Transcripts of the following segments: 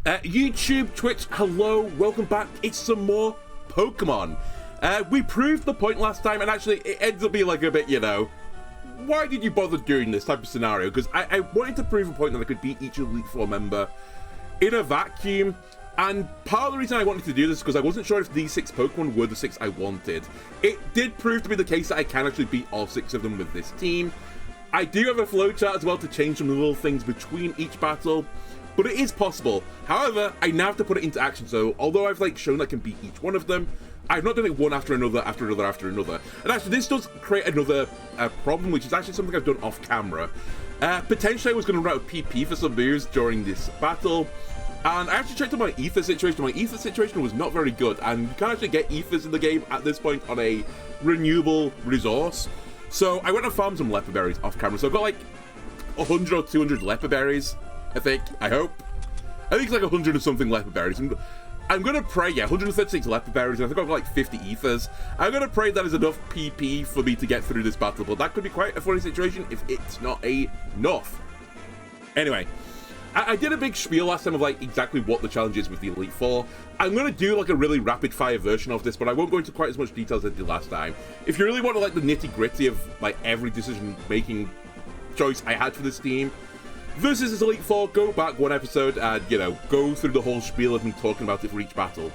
YouTube, Twitch, hello, welcome back. It's some more Pokemon. We proved the point last time, and actually it ends up being like a bit, you know, why did you bother doing this type of scenario? Because I wanted to prove a point that I could beat each Elite Four member in a vacuum, and part of the reason I wanted to do this is because I wasn't sure if these 6 Pokemon were the 6 I wanted. It did prove to be the case that I can actually beat all 6 of them with this team. I do have a flowchart as well to change some little things between each battle, but it is possible. However, I now have to put it into action, so although I've shown I can beat each one of them, I've not done it one after another, after another, after another. And actually, this does create another problem, which is actually something I've done off camera. Potentially, I was going to route PP for some moves during this battle, and I actually checked on my ether situation. My ether situation was not very good, and you can't actually get ethers in the game at this point on a renewable resource. So I went and farmed some leper berries off camera. So I've got like 100 or 200 leper berries, I think. I hope. I think it's like 100 or something leper berries. I'm gonna pray, yeah, 136 leper berries, and I think I've got like 50 ethers. I'm gonna pray that is enough PP for me to get through this battle, but that could be quite a funny situation if it's not enough. Anyway, I did a big spiel last time of like exactly what the challenge is with the Elite Four. I'm gonna do like a really rapid fire version of this, but I won't go into quite as much detail as I did last time. If you really want to like the nitty gritty of like every decision making choice I had for this team, versus this Elite Four, go back one episode and, you know, go through the whole spiel of me talking about it for each battle.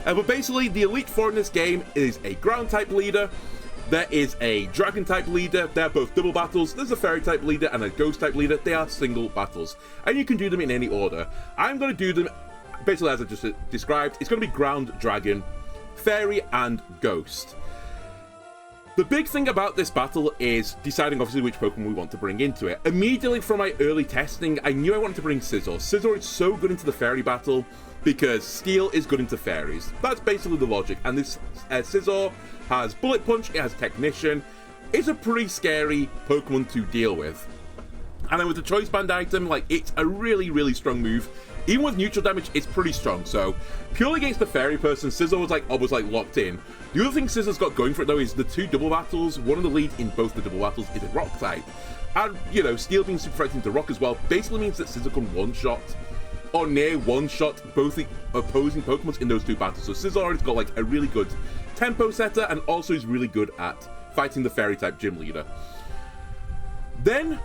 But basically, the Elite Four in this game is a ground type leader, there is a dragon type leader, they're both double battles, there's a fairy type leader and a ghost type leader, they are single battles. And you can do them in any order. I'm going to do them, basically as I just described, it's going to be ground, dragon, fairy and ghost. The big thing about this battle is deciding obviously which Pokemon we want to bring into it. Immediately from my early testing, I knew I wanted to bring Scizor. Scizor is so good into the fairy battle because Steel is good into fairies. That's basically the logic. And this Scizor has Bullet Punch, it has Technician. It's a pretty scary Pokemon to deal with. And then with the Choice Band item, like, it's a really, really strong move. Even with neutral damage, it's pretty strong. So purely against the fairy person, Scizor was almost locked in. The other thing Scizzor's got going for it though is the 2 double battles. One of the lead in both the double battles is a rock type. And, you know, Steel being super effective into rock as well basically means that Scizor can one-shot or near one-shot both the opposing Pokemons in those 2 battles. So Scizor has got like a really good tempo setter and also is really good at fighting the fairy type gym leader. Then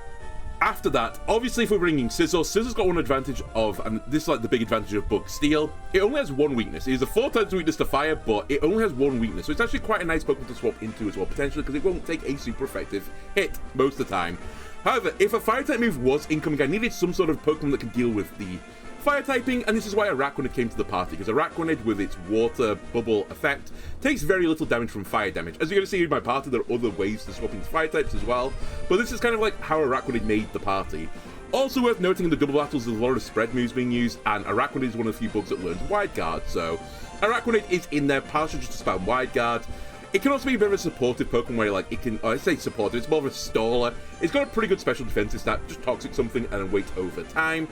after that, obviously if we're bringing Scizor, Scizzor's got one advantage of, and this is like the big advantage of Bug Steel, it only has one weakness. It is a 4 times weakness to fire, but it only has one weakness. So it's actually quite a nice Pokemon to swap into as well, potentially, because it won't take a super effective hit most of the time. However, if a fire type move was incoming, I needed some sort of Pokemon that can deal with the fire typing, and this is why Araquanid came to the party, because Araquanid, with its water bubble effect, takes very little damage from fire damage. As you're going to see in my party, there are other ways to swap into fire types as well, but this is kind of like how Araquanid made the party. Also worth noting in the double battles, there's a lot of spread moves being used, and Araquanid is one of the few bugs that learns Wide Guard, so Araquanid is in there partially just to spam Wide Guard. It can also be a bit of a supportive Pokemon where like it can, I say supportive, it's more of a staller. It's got a pretty good special defensive stat, just Toxic something and then wait over time.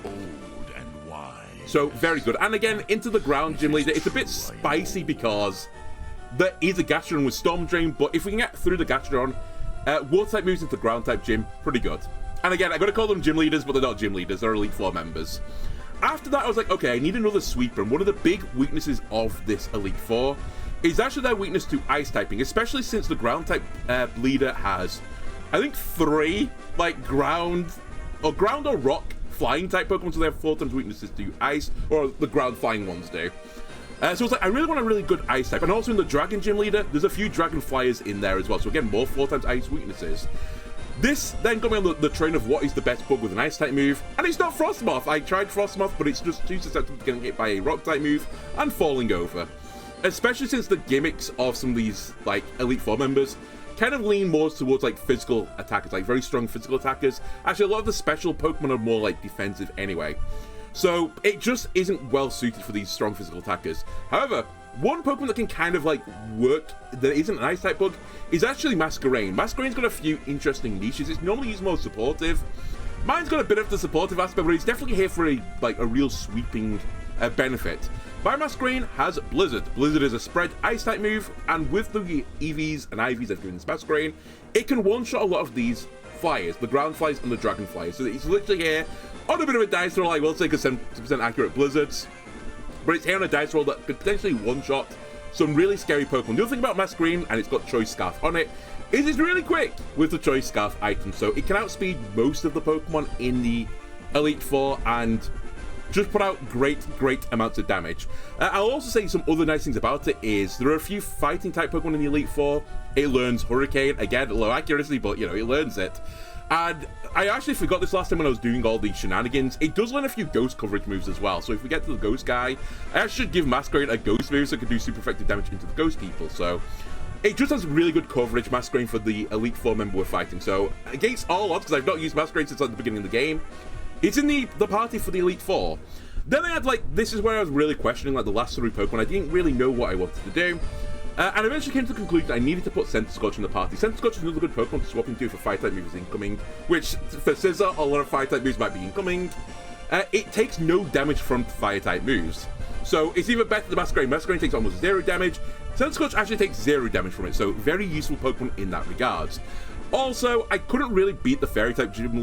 So, very good. And again, into the ground gym leader, it's a bit spicy because there is a Gastrodon with Storm Drain, but if we can get through the Gastrodon, water type moves into ground type gym, pretty good. And again, I'm going to call them gym leaders, but they're not gym leaders, they're Elite Four members. After that, I was like, okay, I need another sweeper, and one of the big weaknesses of this Elite Four is actually their weakness to ice typing, especially since the ground type leader has, I think, 3, like, ground or rock flying type Pokemon, so they have 4 times weaknesses to ice, or the ground flying ones do. So it's like, I really want a really good ice type, and also in the Dragon Gym Leader, there's a few Dragon Flyers in there as well, so again, more 4 times ice weaknesses. This then got me on the train of what is the best bug with an ice type move, and it's not Frostmoth. I tried Frostmoth, but it's just too susceptible to getting hit by a rock type move and falling over. Especially since the gimmicks of some of these, like, Elite Four members kind of lean more towards like physical attackers, like very strong physical attackers. Actually, a lot of the special Pokemon are more like defensive anyway. So it just isn't well suited for these strong physical attackers. However, one Pokemon that can kind of like work that isn't an ice type bug is actually Masquerain. Masquerain's got a few interesting niches. It's normally used more supportive. Mine's got a bit of the supportive aspect, but it's definitely here for a real sweeping benefit. Masquerain has Blizzard. Blizzard is a spread ice type move, and with the EVs and IVs I've given this Masquerain, it can one-shot a lot of these flyers, the ground flyers and the dragon flyers. So it's literally here on a bit of a dice roll. I will take a 70% accurate blizzards, but it's here on a dice roll that could potentially one-shot some really scary Pokemon. The other thing about Masquerain, and it's got Choice Scarf on it, is it's really quick with the Choice Scarf item. So it can outspeed most of the Pokemon in the Elite Four and just put out great amounts of damage. I'll also say some other nice things about it is there are a few fighting type Pokemon in the Elite Four. It learns Hurricane, again, low accuracy, but you know, it learns it. And I actually forgot this last time when I was doing all these shenanigans. It does learn a few ghost coverage moves as well. So if we get to the ghost guy, I actually should give Masquerain a ghost move so it can do super effective damage into the ghost people. So it just has really good coverage, Masquerain, for the Elite Four member we're fighting. So against all odds, because I've not used Masquerain since like the beginning of the game, it's in the party for the Elite Four. Then I had, like, this is where I was really questioning, like, the last 3 Pokemon. I didn't really know what I wanted to do. And eventually came to the conclusion I needed to put Centiskorch in the party. Centiskorch is another good Pokemon to swap into for Fire-type moves incoming, which, for Scissor, a lot of Fire-type moves might be incoming. It takes no damage from Fire-type moves. So it's even better than Masquerain. Masquerain takes almost 0 damage. Centiskorch actually takes 0 damage from it, so very useful Pokemon in that regards. Also, I couldn't really beat the Fairy-type Gym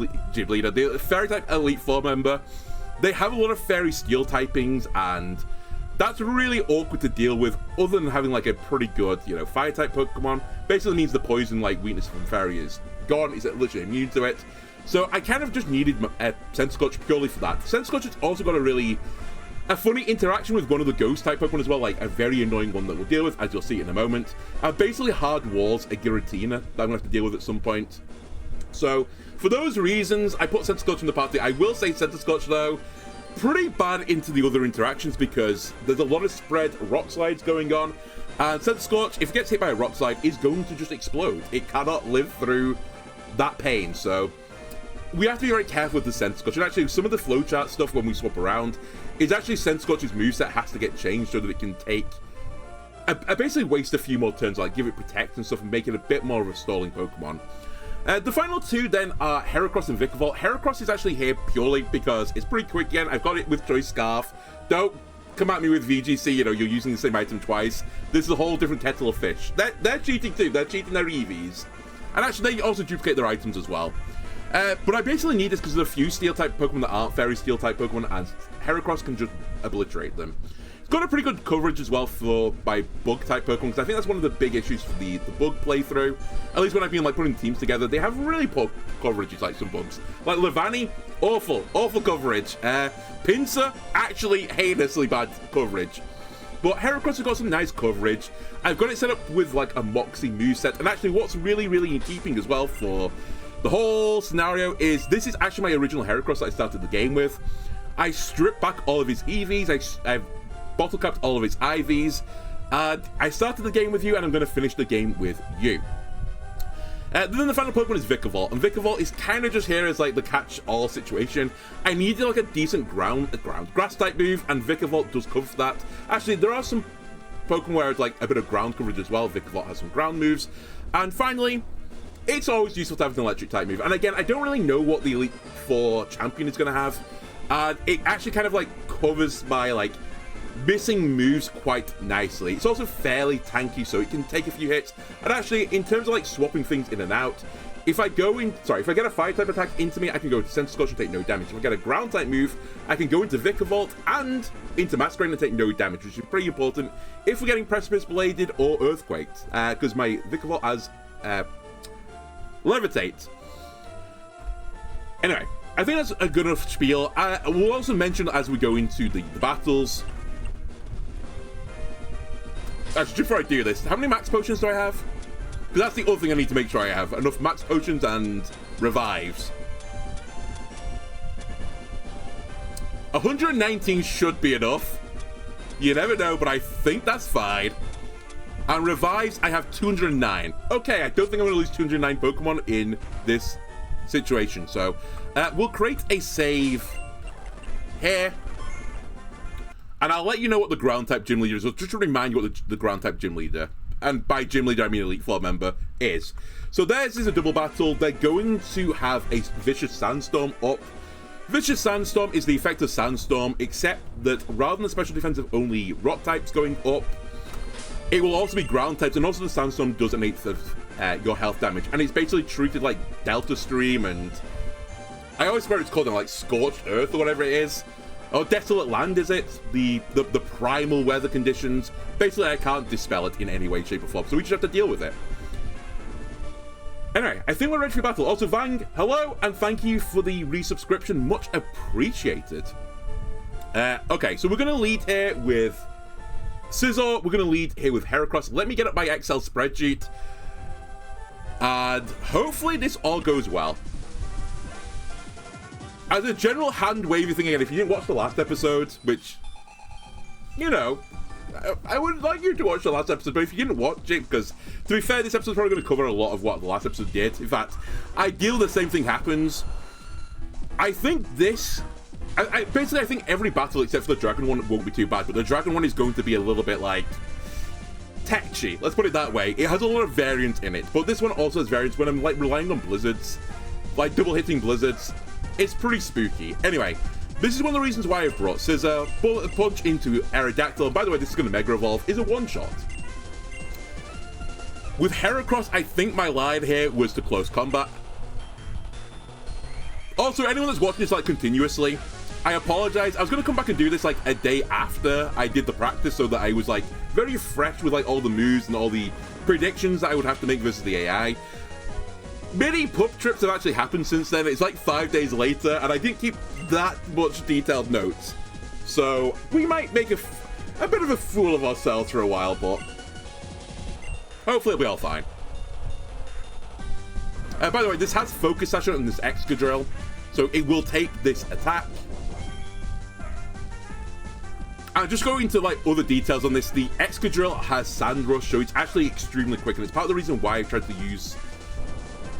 Leader. The Fairy-type Elite Four member, they have a lot of Fairy Steel typings, and that's really awkward to deal with, other than having like a pretty good, you know, Fire-type Pokemon. Basically means the poison like weakness from Fairy is gone, is literally immune to it. So I kind of just needed Centiskorch purely for that. Centiskorch has also got a funny interaction with one of the Ghost-type Pokemon as well, like a very annoying one that we'll deal with, as you'll see in a moment. Basically hard walls a Giratina that I'm going to have to deal with at some point. So, for those reasons, I put Centiskorch in the party. I will say Centiskorch, though, pretty bad into the other interactions because there's a lot of spread rock slides going on. And Centiskorch, if it gets hit by a rock slide, is going to just explode. It cannot live through that pain, so we have to be very careful with the Centiskorch. And actually, some of the flowchart stuff when we swap around is actually Centiskorch's moveset has to get changed so that it can take I basically waste a few more turns, like give it Protect and stuff, and make it a bit more of a stalling Pokemon. The final 2 then are Heracross and Vikavolt. Heracross is actually here purely because it's pretty quick again. I've got it with Choice Scarf. Don't come at me with VGC, you know, you're using the same item twice. This is a whole different kettle of fish. They're cheating too. They're cheating their EVs. And actually, they also duplicate their items as well. But I basically need this because there's a few Steel-type Pokemon that aren't Fairy Steel-type Pokemon, and Heracross can just obliterate them. It's got a pretty good coverage as well by Bug-type Pokemon, because I think that's one of the big issues for the Bug playthrough. At least when I've been like putting teams together, they have really poor coverages, like some Bugs. Like Levani, awful coverage. Pinsir, actually heinously bad coverage. But Heracross has got some nice coverage. I've got it set up with like a Moxie moveset, and actually what's really in keeping as well for the whole scenario is this is actually my original Heracross that I started the game with. I stripped back all of his EVs, I've bottle capped all of his IVs, and I started the game with you, and I'm going to finish the game with you. Then the final Pokemon is Vikavolt, and Vikavolt is kind of just here as like the catch-all situation. I needed like a decent grass type move, and Vikavolt does cover for that. Actually, there are some Pokemon where it's like a bit of ground coverage as well. Vikavolt has some ground moves. And finally, it's always useful to have an electric type move. And again, I don't really know what the Elite Four champion is going to have. It actually kind of like covers my like missing moves quite nicely. It's also fairly tanky, so it can take a few hits. And actually, in terms of like swapping things in and out, if I get a fire type attack into me, I can go into Centiskorch and take no damage. If I get a ground type move, I can go into Vikavolt and into Masquerain and take no damage, which is pretty important if we're getting Precipice Bladed or Earthquaked, because my Vikavolt has Levitate. Anyway, I think that's a good enough spiel. We'll also mention as we go into the battles. Actually, before I do this, how many max potions do I have? Because that's the other thing I need to make sure I have. Enough max potions and revives. 119 should be enough. You never know, but I think that's fine. And revives, I have 209. Okay, I don't think I'm going to lose 209 Pokemon in this situation. So, we'll create a save here. And I'll let you know what the ground-type gym leader is. Just to remind you what the ground-type gym leader, and by gym leader I mean Elite Four member, is. So theirs is a double battle. They're going to have a Vicious Sandstorm up. Vicious Sandstorm is the effect of Sandstorm, except that rather than the special defense of only rock types going up, it will also be ground types, and also the Sandstorm does an 8th of your health damage, and it's basically treated like Delta Stream, and I always remember it's called like Scorched Earth or whatever it is. Oh, Desolate Land, is it? The primal weather conditions. Basically, I can't dispel it in any way, shape, or form, so we just have to deal with it. Anyway, I think we're ready for battle. Also, Vang, hello, and thank you for the resubscription. Much appreciated. Okay, so we're going to lead here with Scizor. We're going to lead here with Heracross. Let me get up my Excel spreadsheet. And hopefully this all goes well. As a general hand-wavy thing, again, if you didn't watch the last episode, which, you know, I would like you to watch the last episode, but if you didn't watch it, because, to be fair, this episode's probably going to cover a lot of what the last episode did. In fact, ideally the same thing happens. I think this... basically, I think every battle except for the Dragon one won't be too bad, but the Dragon one is going to be a little bit, like, tetchy. Let's put it that way. It has a lot of variance in it, but this one also has variance when I'm, like, relying on blizzards, like, double-hitting blizzards. It's pretty spooky. Anyway, this is one of the reasons why I brought Scizor. Bullet Punch into Aerodactyl. And by the way, this is going to Mega Evolve. Is a one-shot. With Heracross, I think my line here was to close combat. Also, anyone that's watching this like continuously, I apologize. I was going to come back and do this like a day after I did the practice, so that I was like very fresh with like all the moves and all the predictions that I would have to make versus the AI. Many pup trips have actually happened since then. It's like 5 days later, and I didn't keep that much detailed notes. So we might make a bit of a fool of ourselves for a while, but hopefully it'll be all fine. By the way, this has Focus Session on this Excadrill, so it will take this attack. And just going into like other details on this, the Excadrill has Sand Rush, so it's actually extremely quick, and it's part of the reason why I've tried to use...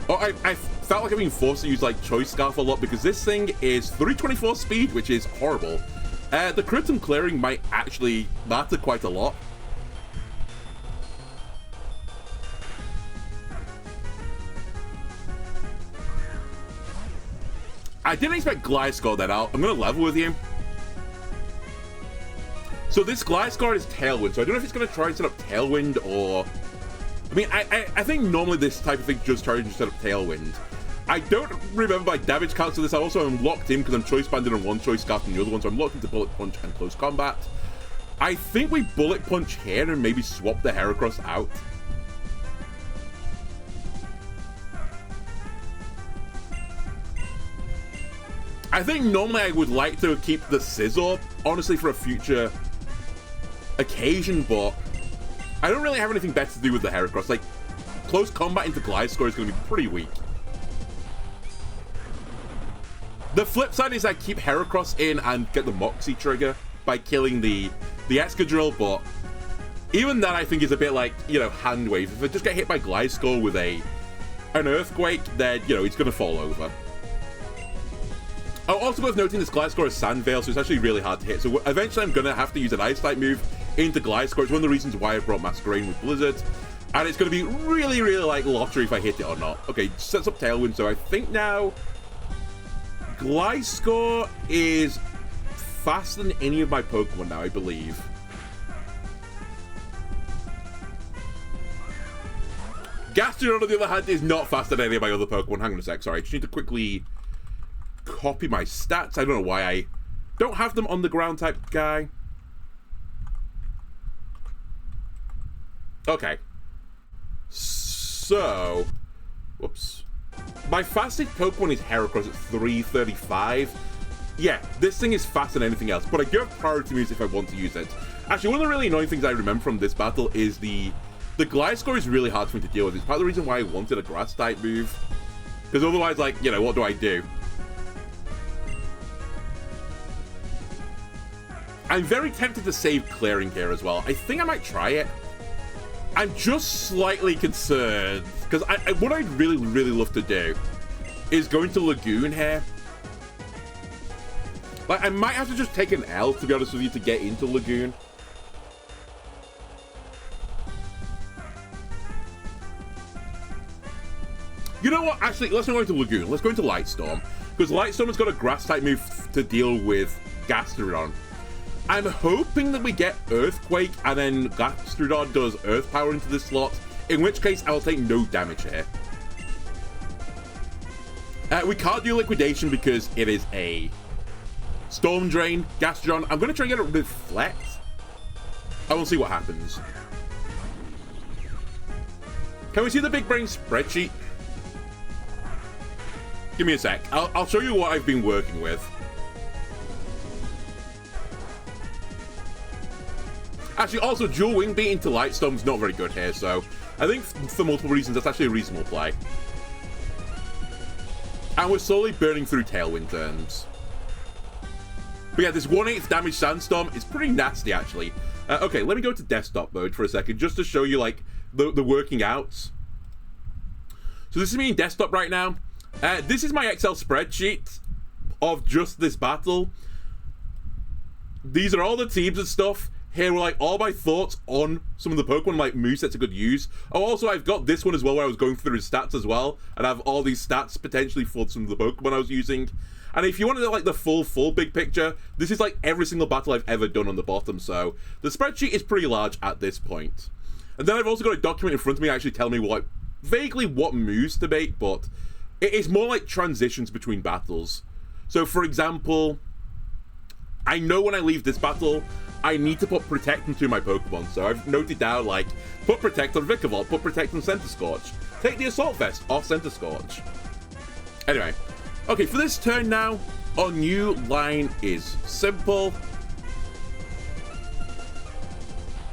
Oh, I felt like I've been forced to use like Choice Scarf a lot, because this thing is 324 speed, which is horrible. The crit and clearing might actually matter quite a lot. I didn't expect Gliscor that out. I'm going to level with you. So this Gliscor is Tailwind, so I don't know if it's going to try and set up Tailwind or... I mean, I think normally this type of thing just tries to set up Tailwind. I don't remember my damage counts for this. I also am locked in because I'm Choice Banded on one, Choice Scarf on the other one, so I'm locked into Bullet Punch and Close Combat. I think we Bullet Punch here and maybe swap the Heracross out. I think normally I would like to keep the Scizor, honestly, for a future occasion, but I don't really have anything better to do with the Heracross. Like, Close Combat into Gliscor is going to be pretty weak. The flip side is I keep Heracross in and get the Moxie trigger by killing the Excadrill, but even that I think is a bit like, you know, hand wave. If I just get hit by Gliscor with an Earthquake, then, you know, it's going to fall over. Oh, also worth noting this Gliscor is Sand Veil, so it's actually really hard to hit. So eventually I'm going to have to use an Ice-type move into Gliscor. It's one of the reasons why I brought Masquerain with Blizzard. And it's going to be really, really like lottery if I hit it or not. Okay, sets up Tailwind, so I think now Gliscor is faster than any of my Pokemon now, I believe. Gastrodon, on the other hand, is not faster than any of my other Pokemon. Hang on a sec, sorry. I just need to quickly copy my stats. I don't know why I don't have them on the ground type guy. Okay. So, whoops. My fastest Pokemon is Heracross at 335. Yeah, this thing is faster than anything else, but I do have priority moves if I want to use it. Actually, one of the really annoying things I remember from this battle is the Gliscor is really hard for me to deal with. It's part of the reason why I wanted a Grass-type move. Because otherwise, like, you know, what do I do? I'm very tempted to save Clearing here as well. I think I might try it. I'm just slightly concerned, because what I'd really, really love to do is go into Lagoon here. Like, I might have to just take an L, to be honest with you, to get into Lagoon. You know what? Actually, let's not go into Lagoon. Let's go into Lightstorm, because Lightstorm has got a Grass-type move to deal with Gastrodon. I'm hoping that we get Earthquake, and then Gastrodon does Earth Power into this slot. in which case I will take no damage here. We can't do liquidation because it is a storm drain. Gastrodon, I'm going to try and get it reflect. I will see what happens. Can we see the big brain spreadsheet? Give me a sec. I'll show you what I've been working with. Actually, also, dual wing beat into Light Storm's not very good here, so I think for multiple reasons, that's actually a reasonable play. And we're slowly burning through Tailwind turns. But yeah, this 1/8 damage Sandstorm is pretty nasty, actually. Okay, let me go to desktop mode for a second, just to show you, like, the working outs. So this is me in desktop right now. This is my Excel spreadsheet of just this battle. These are all the teams and stuff. Here were, like, all my thoughts on some of the Pokemon, like, movesets I could use. Oh, also, I've got this one as well, where I was going through his stats as well. And I have all these stats, potentially, for some of the Pokemon I was using. And if you wanted, like, the full big picture, this is, like, every single battle I've ever done on the bottom. So, the spreadsheet is pretty large at this point. And then I've also got a document in front of me actually telling me, what, vaguely what moves to make, but it is more like transitions between battles. So, for example, I know when I leave this battle, I need to put Protect into my Pokemon, so I've noted down, like, put Protect on Vikavolt, put Protect on Centiskorch, take the Assault Vest off Centiskorch. Anyway, okay, for this turn now, our new line is simple.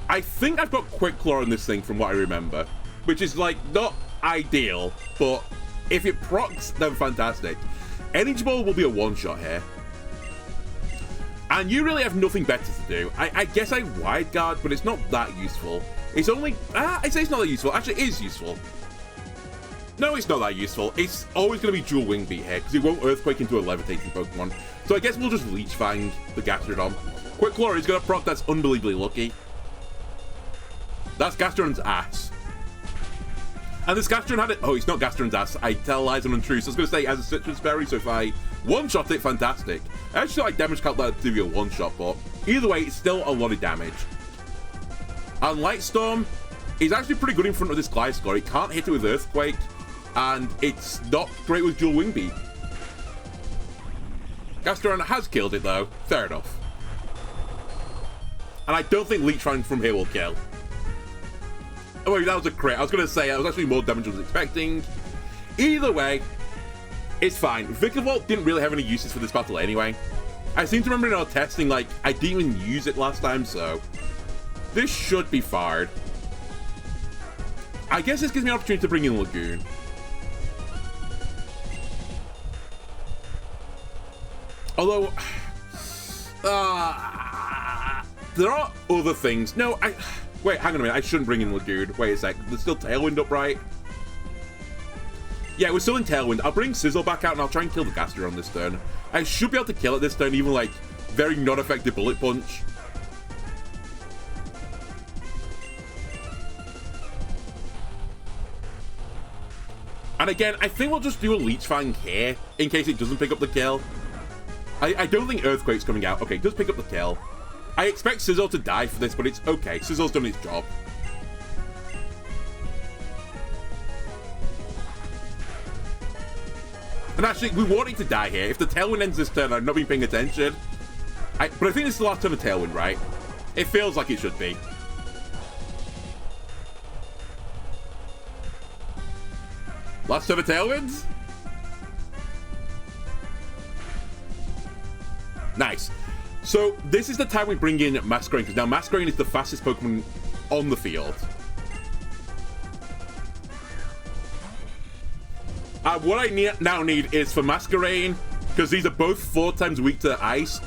I think I've got Quick Claw on this thing from what I remember, which is, like, not ideal, but if it procs, then fantastic. Energy Ball will be a one-shot here. And you really have nothing better to do. I guess I Wide Guard, but it's not that useful. It's only... I'd say it's not that useful. Actually, it is useful. No, it's not that useful. It's always going to be Dual Wing Beat here, because it won't Earthquake into a Levitating Pokemon. So I guess we'll just Leech Fang the Gastrodon. Quick Claw is going to proc. That's unbelievably lucky. That's Gastrodon's ass. And this Gastrodon had it... Oh, it's not Gastrodon's ass. I tell lies and untruths. I was going to say, as a Citrus Berry, so if I one-shot it, fantastic. I actually like damage calculator to be a one-shot, but either way, it's still a lot of damage. And Light Storm is actually pretty good in front of this Gliscor. It can't hit it with Earthquake, and it's not great with Dual Wing Beat. Gastrodon has killed it, though. Fair enough. And I don't think Leech Fang from here will kill. Oh, wait, that was a crit. I was going to say, that was actually more damage than I was expecting. Either way, it's fine. Vikavolt didn't really have any uses for this battle anyway. I seem to remember in our testing, like, I didn't even use it last time, so this should be fired. I guess this gives me an opportunity to bring in Lagoon. Although, there are other things. No, wait, hang on a minute. I shouldn't bring in Lagoon. Wait a sec. There's still Tailwind up, right? Yeah, we're still in Tailwind. I'll bring Sizzle back out and I'll try and kill the Gastrodon this turn. I should be able to kill it this turn, even like very non-effective Bullet Punch. And again, I think we'll just do a Leech Fang here in case it doesn't pick up the kill. I don't think Earthquake's coming out. Okay, it does pick up the kill. I expect Sizzle to die for this, but it's okay. Sizzle's done its job. And actually, we want it to die here. If the Tailwind ends this turn, I've not been paying attention. But I think this is the last turn of Tailwind, right? It feels like it should be. Last turn of Tailwinds? Nice. So, this is the time we bring in Masquerain, because now Masquerain is the fastest Pokemon on the field. What I now need is for Masquerain, because these are both 4 times weak to ice,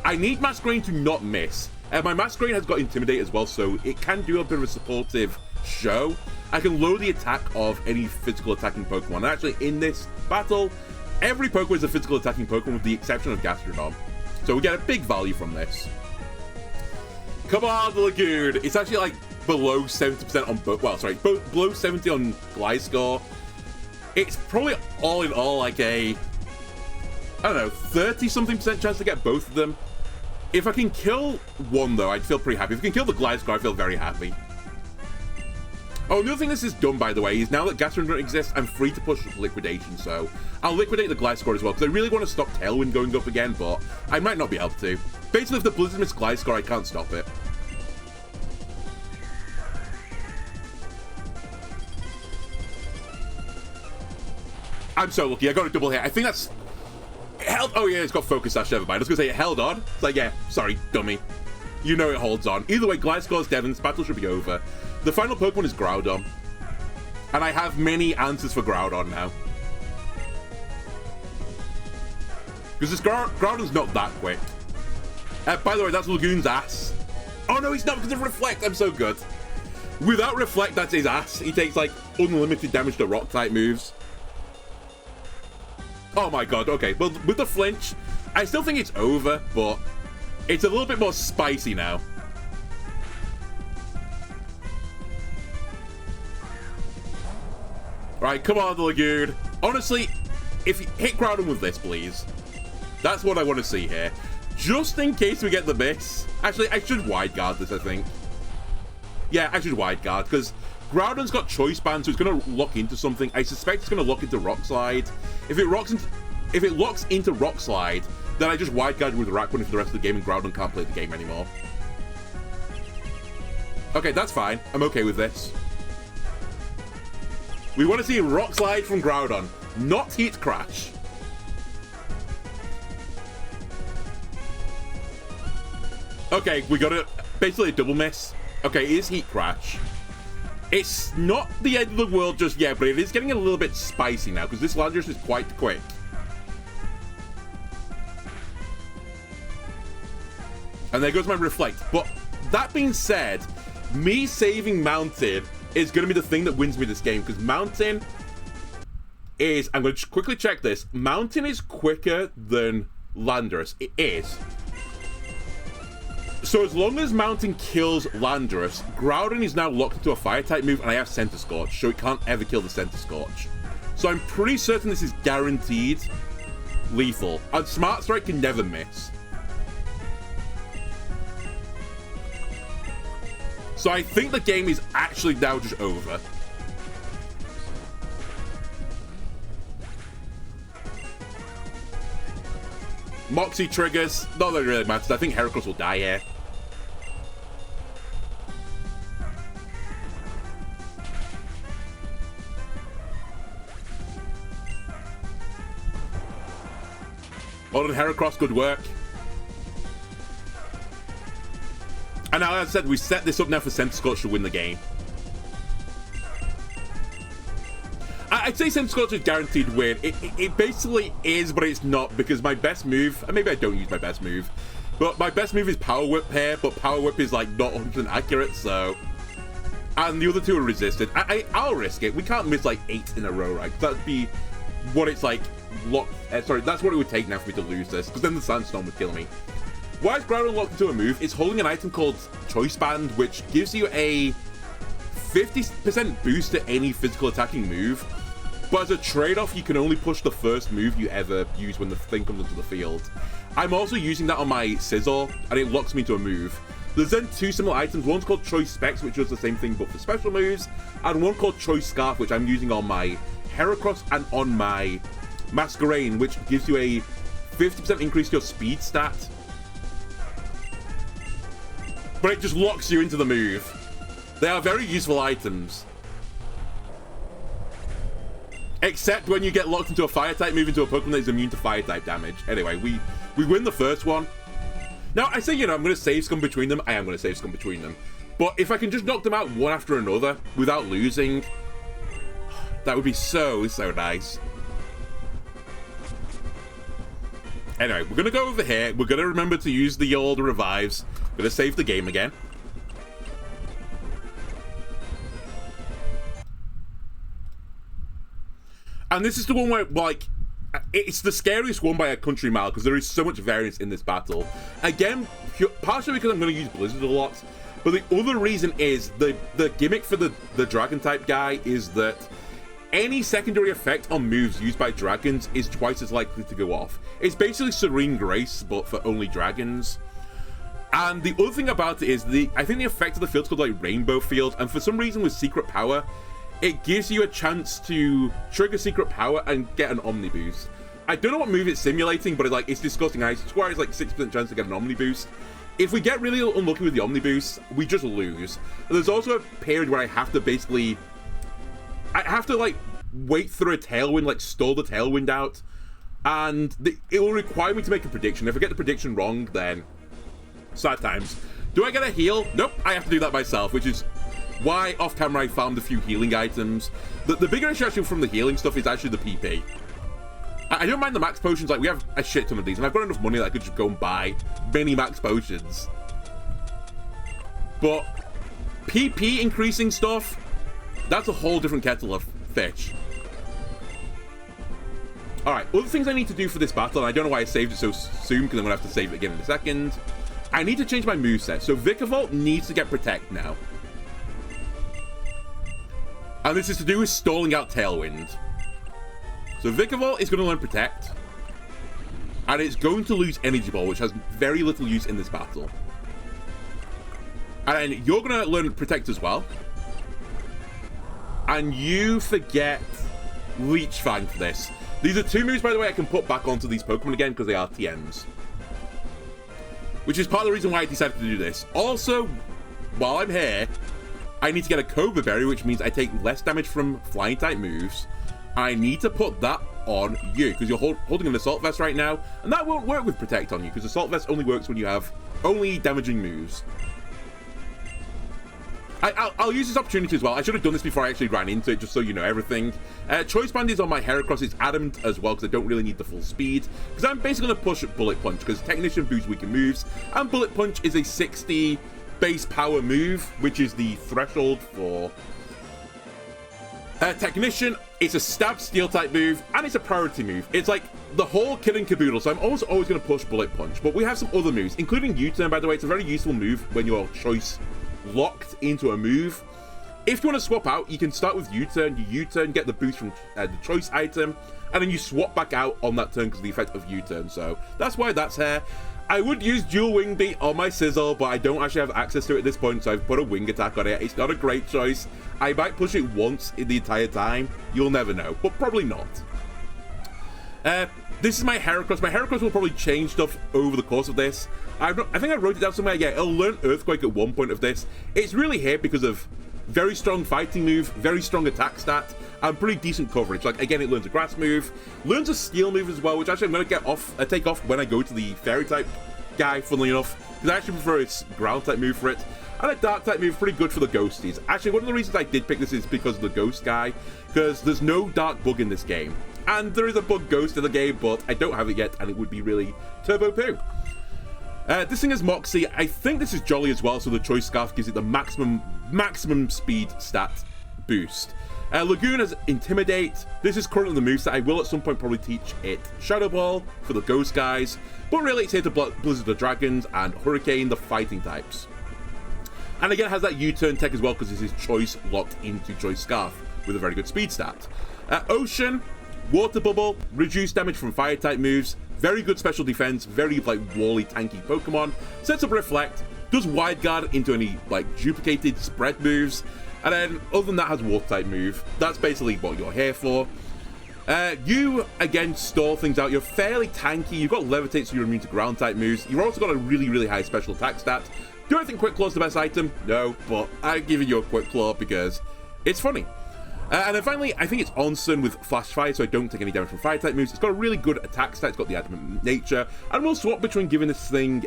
I need Masquerain to not miss. My Masquerain has got Intimidate as well, so it can do a bit of a supportive show. I can lower the attack of any physical attacking Pokemon. And actually, in this battle, every Pokemon is a physical attacking Pokemon with the exception of Gastrodon. So we get a big value from this. Come on, the Lagoon. It's actually like below 70% on both. Well, sorry, below 70 on Gliscor. It's probably all in all like a, I don't know, 30-something% chance to get both of them. If I can kill one, though, I'd feel pretty happy. If I can kill the Gliscor, I feel very happy. Oh, the other thing this is done, by the way, is now that Gasoline don't exist, I'm free to push Liquidation, so I'll liquidate the Gliscor as well, because I really want to stop Tailwind going up again, but I might not be able to. Basically, if the Blizzard missed Gliscor, I can't stop it. I'm so lucky, I got a double hit. I think that's... Held... Oh yeah, it's got Focus Sash, never mind. I was going to say it held on. It's like, yeah, sorry, dummy. You know it holds on. Either way, Gliscor's dead and this battle should be over. The final Pokemon is Groudon. And I have many answers for Groudon now. Because this Groudon's not that quick. By the way, that's Lagoon's ass. Oh no, he's not because of Reflect. I'm so good. Without Reflect, that's his ass. He takes like unlimited damage to Rock-type moves. Oh my god, okay. Well, with the flinch, I still think it's over, but it's a little bit more spicy now. Right, come on, the Lagoon. Honestly, if you hit Groudon with this, please. That's what I want to see here. Just in case we get the miss. Actually, I should wide guard this, I think. Yeah, I should wide guard, because Groudon's got Choice Band, so it's going to lock into something. I suspect it's going to lock into Rock Slide. If it locks into Rock Slide, then I just wide guard with Rakun for the rest of the game, and Groudon can't play the game anymore. Okay, that's fine. I'm okay with this. We want to see Rock Slide from Groudon, not Heat Crash. Okay, we got basically a double miss. Okay, it is Heat Crash. It's not the end of the world just yet, but it is getting a little bit spicy now, because this Landorus is quite quick. And there goes my Reflect. But that being said, me saving Mountain is going to be the thing that wins me this game, because Mountain is... I'm going to quickly check this. Mountain is quicker than Landorus. It is. So as long as Mountain kills Landorus, Groudon is now locked into a Fire-type move, and I have Center Scorch, so it can't ever kill the Center Scorch. So I'm pretty certain this is guaranteed lethal. And Smart Strike can never miss. So I think the game is actually now just over. Moxie triggers. Not that it really matters. I think Heracross will die here. Well done, Heracross. Good work. And now, as I said, we set this up now for Center Scorch to win the game. I'd say Center Scorch is guaranteed win. It basically is, but it's not, because my best move, and maybe I don't use my best move, but my best move is Power Whip here, but Power Whip is like not 100% accurate, so... And the other two are resisted. I'll risk it. We can't miss like 8 in a row, right? That'd be what it's like, sorry, that's what it would take now for me to lose this, because then the Sandstorm would kill me. Why is Groudon locked into a move? It's holding an item called Choice Band, which gives you a 50% boost to any physical attacking move. But as a trade-off, you can only push the first move you ever use when the thing comes onto the field. I'm also using that on my Scizor, and it locks me to a move. There's then 2 similar items. One's called Choice Specs, which does the same thing but for special moves, and one called Choice Scarf, which I'm using on my Heracross and on my Masquerain, which gives you a 50% increase to your speed stat. But it just locks you into the move. They are very useful items. Except when you get locked into a Fire-type move into a Pokemon that is immune to Fire-type damage. Anyway, we win the first one. Now, I say, you know, I'm going to save Scum between them. I am going to save Scum between them. But if I can just knock them out one after another without losing, that would be so, so nice. Anyway, we're going to go over here. We're going to remember to use the old revives. We're going to save the game again. And this is the one where, like, it's the scariest one by a country mile because there is so much variance in this battle. Again, partially because I'm going to use Blizzard a lot, but the other reason is the gimmick for the Dragon-type guy is that any secondary effect on moves used by dragons is twice as likely to go off. It's basically Serene Grace, but for only dragons. And the other thing about it is I think the effect of the field's called like Rainbow Field, and for some reason with Secret Power, it gives you a chance to trigger Secret Power and get an Omni Boost. I don't know what move it's simulating, but it's disgusting. I swear it's like 6% chance to get an Omni Boost. If we get really unlucky with the Omni Boost, we just lose. And there's also a period where I have to like wait through a Tailwind, like stall the Tailwind out, and it will require me to make a prediction. If I get the prediction wrong, then sad times. Do I get a heal? Nope, I have to do that myself, which is why off camera I found a few healing items. The bigger issue actually from the healing stuff is actually the PP. I don't mind the max potions, like we have a shit ton of these, and I've got enough money that I could just go and buy many max potions. But PP increasing stuff, that's a whole different kettle of fish. Alright, other things I need to do for this battle, and I don't know why I saved it so soon, because I'm going to have to save it again in a second. I need to change my moveset, so Vikavolt needs to get Protect now. And this is to do with stalling out Tailwind. So Vikavolt is going to learn Protect. And it's going to lose Energy Ball, which has very little use in this battle. And then you're going to learn Protect as well. And you forget Leech Fang for this. These are two moves, by the way, I can put back onto these Pokemon again because they are TMs. Which is part of the reason why I decided to do this. Also, while I'm here, I need to get a Cobra Berry, which means I take less damage from flying type moves. I need to put that on you, because you're holding an Assault Vest right now, and that won't work with Protect on you, because Assault Vest only works when you have only damaging moves. I'll use this opportunity as well. I should have done this before I actually ran into it, just so you know everything. Choice Band is on my Heracross. It's adamant as well, because I don't really need the full speed. Because I'm basically going to push Bullet Punch, because Technician boosts weaker moves, and Bullet Punch is a 60 base power move, which is the threshold for Technician. It's a stab steel type move, and it's a priority move. It's like the whole kit and caboodle, so I'm almost always going to push Bullet Punch. But we have some other moves, including U-Turn, by the way. It's a very useful move when your choice locked into a move. If you want to swap out, you can start with U-Turn. You U-Turn, get the boost from the choice item, and then you swap back out on that turn because of the effect of U-Turn. So that's why that's here. I would use Dual Wing Beat on my Sizzle, but I don't actually have access to it at this point, so I've put a Wing Attack on it. It's not a great choice. I might push it once in the entire time. You'll never know, but probably not. This is my Heracross. My Heracross will probably change stuff over the course of this. I think I wrote it down somewhere. Yeah, it'll learn Earthquake at one point of this. It's really here because of very strong fighting move, very strong attack stat, and pretty decent coverage. Like, again, it learns a grass move, learns a steel move as well, which actually I'm going to take off when I go to the fairy type guy, funnily enough, because I actually prefer its ground type move for it. And a dark type move, pretty good for the ghosties. Actually, one of the reasons I did pick this is because of the ghost guy, because there's no dark bug in this game. And there is a bug ghost in the game, but I don't have it yet, and it would be really turbo poo. This thing is Moxie. I think this is Jolly as well, so the Choice Scarf gives it the maximum speed stat boost. Lagoon has Intimidate. This is currently the moveset. I will at some point probably teach it Shadow Ball for the ghost guys, but really it's here to block Blizzard the Dragons and Hurricane the fighting types. And again, it has that U-turn tech as well because this is Choice locked into Choice Scarf with a very good speed stat. Ocean, Water Bubble, reduced damage from fire type moves, very good special defense, very like wally tanky Pokemon, sets up Reflect, does Wide Guard into any like duplicated spread moves, and then other than that has Water type move. That's basically what you're here for. You again stall things out. You're fairly tanky. You've got Levitate, so you're immune to ground type moves. You've also got a really high special attack stat. Do I think Quick Claw is the best item? No, but I'm giving you a Quick Claw because it's funny. And then finally, I think it's Onsen with Flash Fire, so I don't take any damage from fire type moves. It's got a really good attack stat, it's got the adamant nature, and we'll swap between giving this thing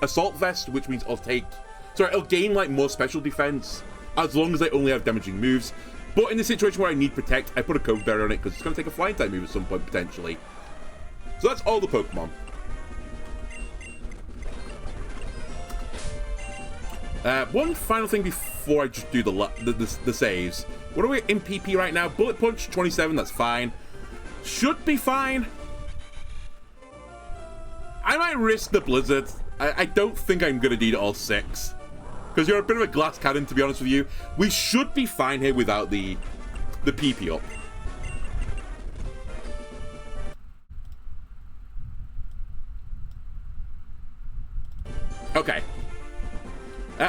Assault Vest, which means it'll gain like more special defense as long as I only have damaging moves. But in the situation where I need Protect, I put a Code Barrier on it because it's going to take a flying type move at some point potentially. So that's all the Pokemon. One final thing before I just do the saves. What are we in PP right now? Bullet Punch, 27, that's fine. Should be fine. I might risk the Blizzard. I don't think I'm going to need all 6. Because you're a bit of a glass cannon, to be honest with you. We should be fine here without the PP up. Okay.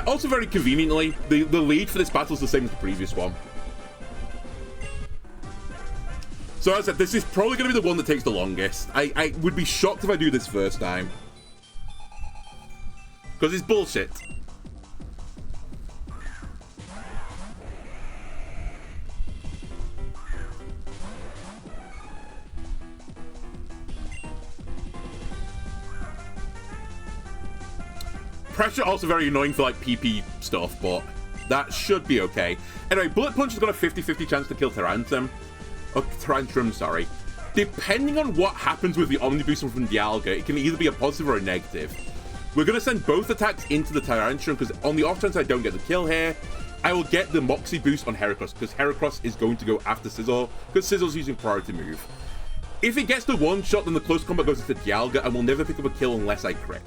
Also, very conveniently, the lead for this battle is the same as the previous one. So as I said, this is probably going to be the one that takes the longest. I would be shocked if I do this first time. Because it's bullshit. Pressure also very annoying for like PP stuff, but that should be okay. Anyway, Bullet Punch has got a 50-50 chance to kill Tyrantrum, sorry. Depending on what happens with the Omni Boost from Dialga, it can either be a positive or a negative. We're going to send both attacks into the Tyrantrum, because on the off chance I don't get the kill here, I will get the Moxie boost on Heracross, because Heracross is going to go after Sizzle, because Sizzle's using priority move. If it gets the one shot, then the close combat goes into Dialga, and we'll never pick up a kill unless I crit.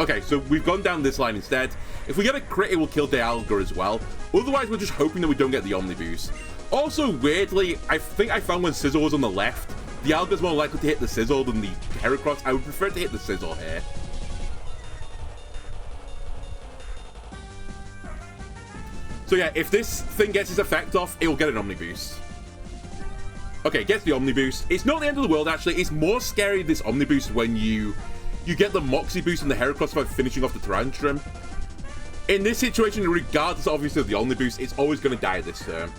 Okay, so we've gone down this line instead. If we get a crit, it will kill Dialga as well. Otherwise, we're just hoping that we don't get the Omni Boost. Also, weirdly, I think I found when Sizzle was on the left, Dialga's more likely to hit the Sizzle than the Heracross. I would prefer to hit the Sizzle here. So yeah, if this thing gets its effect off, it will get an Omni Boost. Okay, gets the Omni Boost. It's not the end of the world, actually. It's more scary, this Omni Boost, when you get the Moxie boost on the Heracross by finishing off the Tyrantrum. In this situation, regardless obviously of the Omni Boost, it's always going to die this turn.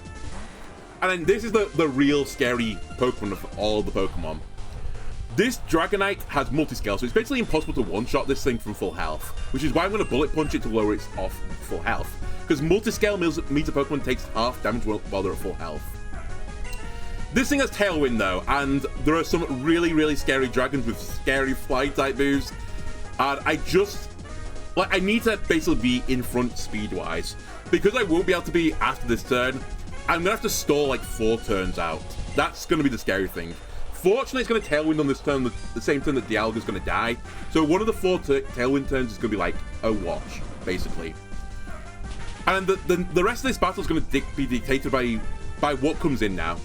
And then this is the real scary Pokemon of all the Pokemon. This Dragonite has multi-scale, so it's basically impossible to one-shot this thing from full health, which is why I'm going to Bullet Punch it to lower it off full health. Because multi-scale means a Pokemon takes half damage while they're at full health. This thing has Tailwind though, and there are some really, really scary dragons with scary fly-type moves. And I need to basically be in front speed-wise. Because I won't be able to be after this turn, I'm going to have to stall like 4 turns out. That's going to be the scary thing. Fortunately, it's going to Tailwind on this turn, the same turn that Dialga's going to die. So one of the 4 Tailwind turns is going to be like a wash, basically. And the rest of this battle is going to be dictated by what comes in now.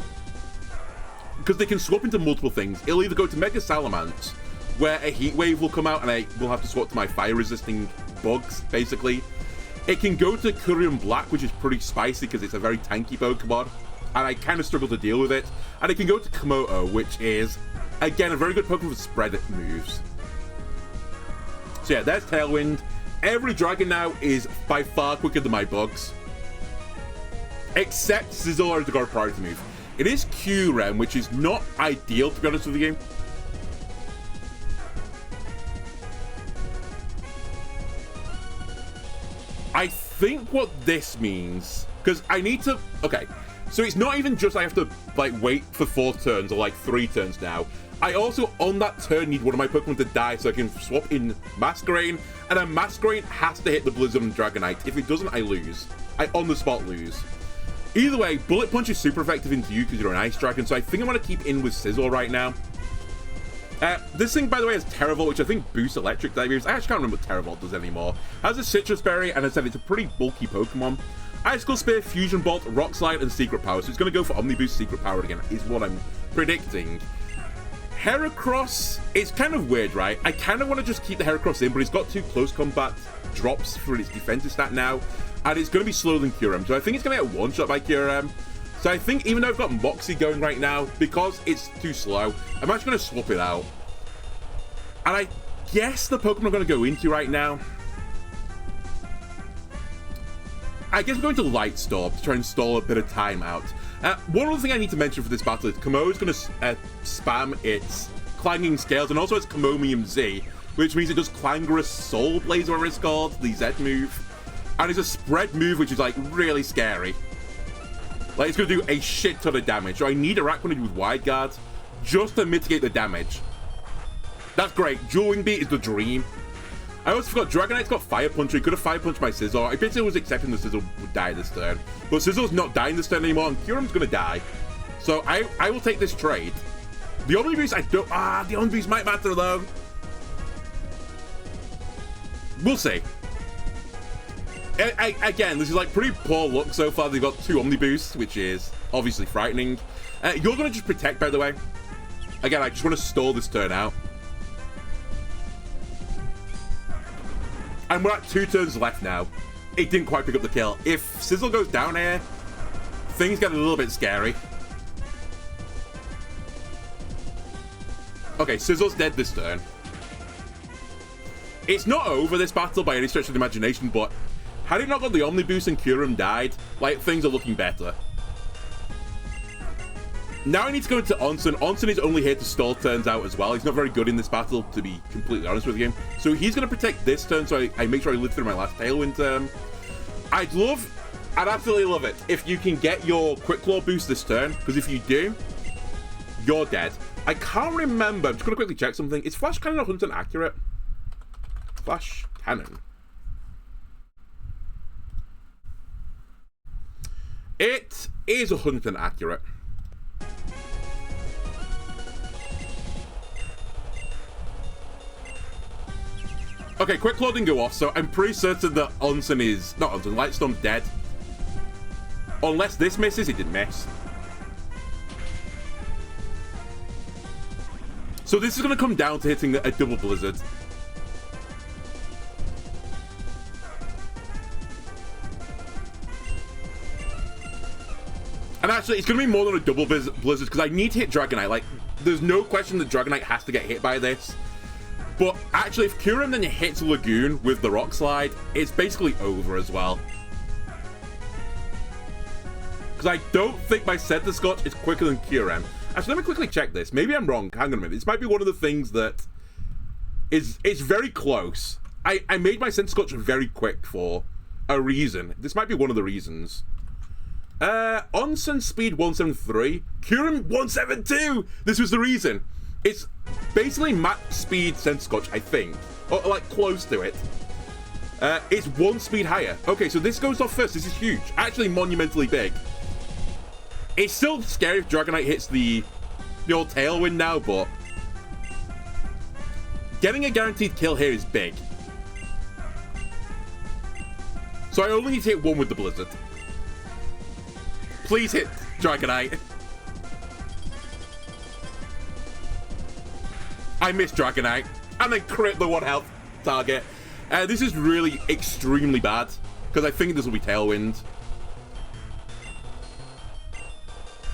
Because they can swap into multiple things. It'll either go to Mega Salamence, where a Heat Wave will come out and I will have to swap to my fire-resisting bugs, basically. It can go to Kurium Black, which is pretty spicy because it's a very tanky Pokemon, and I kind of struggle to deal with it. And it can go to Komodo, which is, again, a very good Pokemon for spread moves. So yeah, there's Tailwind. Every dragon now is by far quicker than my bugs. Except Sizzle has got a priority move. It is Q-Rem, which is not ideal, to be honest with the game. I think what this means, because I need to... Okay, so it's not even just I have to, like, wait for 4 turns, or, like, 3 turns now. I also, on that turn, need one of my Pokemon to die so I can swap in Masquerain, and a Masquerain has to hit the Blizzard and Dragonite. If it doesn't, I lose. I on-the-spot lose. Either way, Bullet Punch is super effective into you because you're an Ice Dragon, so I think I'm going to keep in with Sizzle right now. This thing, by the way, has Terravolt, which I think boosts electric type moves. I actually can't remember what Terravolt does anymore. Has a Citrus Berry, and I said it's a pretty bulky Pokemon. Icicle Spear, Fusion Bolt, Rock Slide, and Secret Power, so it's going to go for Omni Boost Secret Power again, is what I'm predicting. Heracross, it's kind of weird, right? I kind of want to just keep the Heracross in, but it's got 2 close combat drops for its defensive stat now. And it's going to be slower than Kyurem, so I think it's going to get one-shot by Kyurem. So I think even though I've got Moxie going right now, because it's too slow, I'm actually going to swap it out. And I guess the Pokemon I'm going to go into right now... I guess I'm going to Light Storm to try and stall a bit of time out. One other thing I need to mention for this battle is Komo is going to spam its Clanging Scales, and also its Komomium Z, which means it does Clangorous Soul Blaze, whatever it's called, the Z move. And it's a spread move, which is, like, really scary. Like, it's going to do a shit ton of damage. So I need Araquanid with Wide Guard just to mitigate the damage. That's great. Dueling Beat is the dream. I also forgot, Dragonite's got Fire Punch. He could have Fire Punched my Sizzle. I basically was accepting the Sizzle would die this turn. But Sizzle's not dying this turn anymore, and Kyurem's going to die. So I will take this trade. The Omni Boost, I don't... the Omni Boost might matter, though. We'll see. Again, this is like pretty poor luck so far. They've got 2 Omni Boosts, which is obviously frightening. You're going to just protect, by the way. Again, I just want to stall this turn out. And we're at 2 turns left now. It didn't quite pick up the kill. If Sizzle goes down here, things get a little bit scary. Okay, Sizzle's dead this turn. It's not over, this battle, by any stretch of the imagination, but had it not got the Omni boost and Kurum died, like, things are looking better. Now I need to go into Onsen. Onsen is only here to stall turns out as well. He's not very good in this battle, to be completely honest with you. So he's going to protect this turn, so I make sure I live through my last Tailwind turn. I'd absolutely love it if you can get your Quick Claw boost this turn, because if you do, you're dead. I can't remember. I'm just going to quickly check something. Is Flash Cannon 100% accurate? Flash Cannon. It is 100% accurate. Okay, Quick Claw didn't go off, so I'm pretty certain that Onsen is... Not Onsen, Lightstorm's dead. Unless this misses, it didn't miss. So this is going to come down to hitting a double Blizzard. And actually, it's going to be more than a double Blizzard, because I need to hit Dragonite. Like, there's no question that Dragonite has to get hit by this. But actually, if Kurum then hits Lagoon with the Rock Slide, it's basically over as well. Because I don't think my Center Scotch is quicker than Kurum. Actually, let me quickly check this. Maybe I'm wrong. Hang on a minute. This might be one of the things that it's very close. I made my Center Scotch very quick for a reason. This might be one of the reasons. Onsen speed 173, Kurum 172. This was the reason. It's basically max speed Center Scotch, I think, or like close to it. It's 1 speed higher. Okay, so this goes off first. This is huge, actually monumentally big. It's still scary if Dragonite hits the old Tailwind now, but getting a guaranteed kill here is big. So I only need to hit 1 with the Blizzard. Please hit Dragonite. I missed Dragonite, and then crit the 1 health target. This is really extremely bad, because I think this will be Tailwind.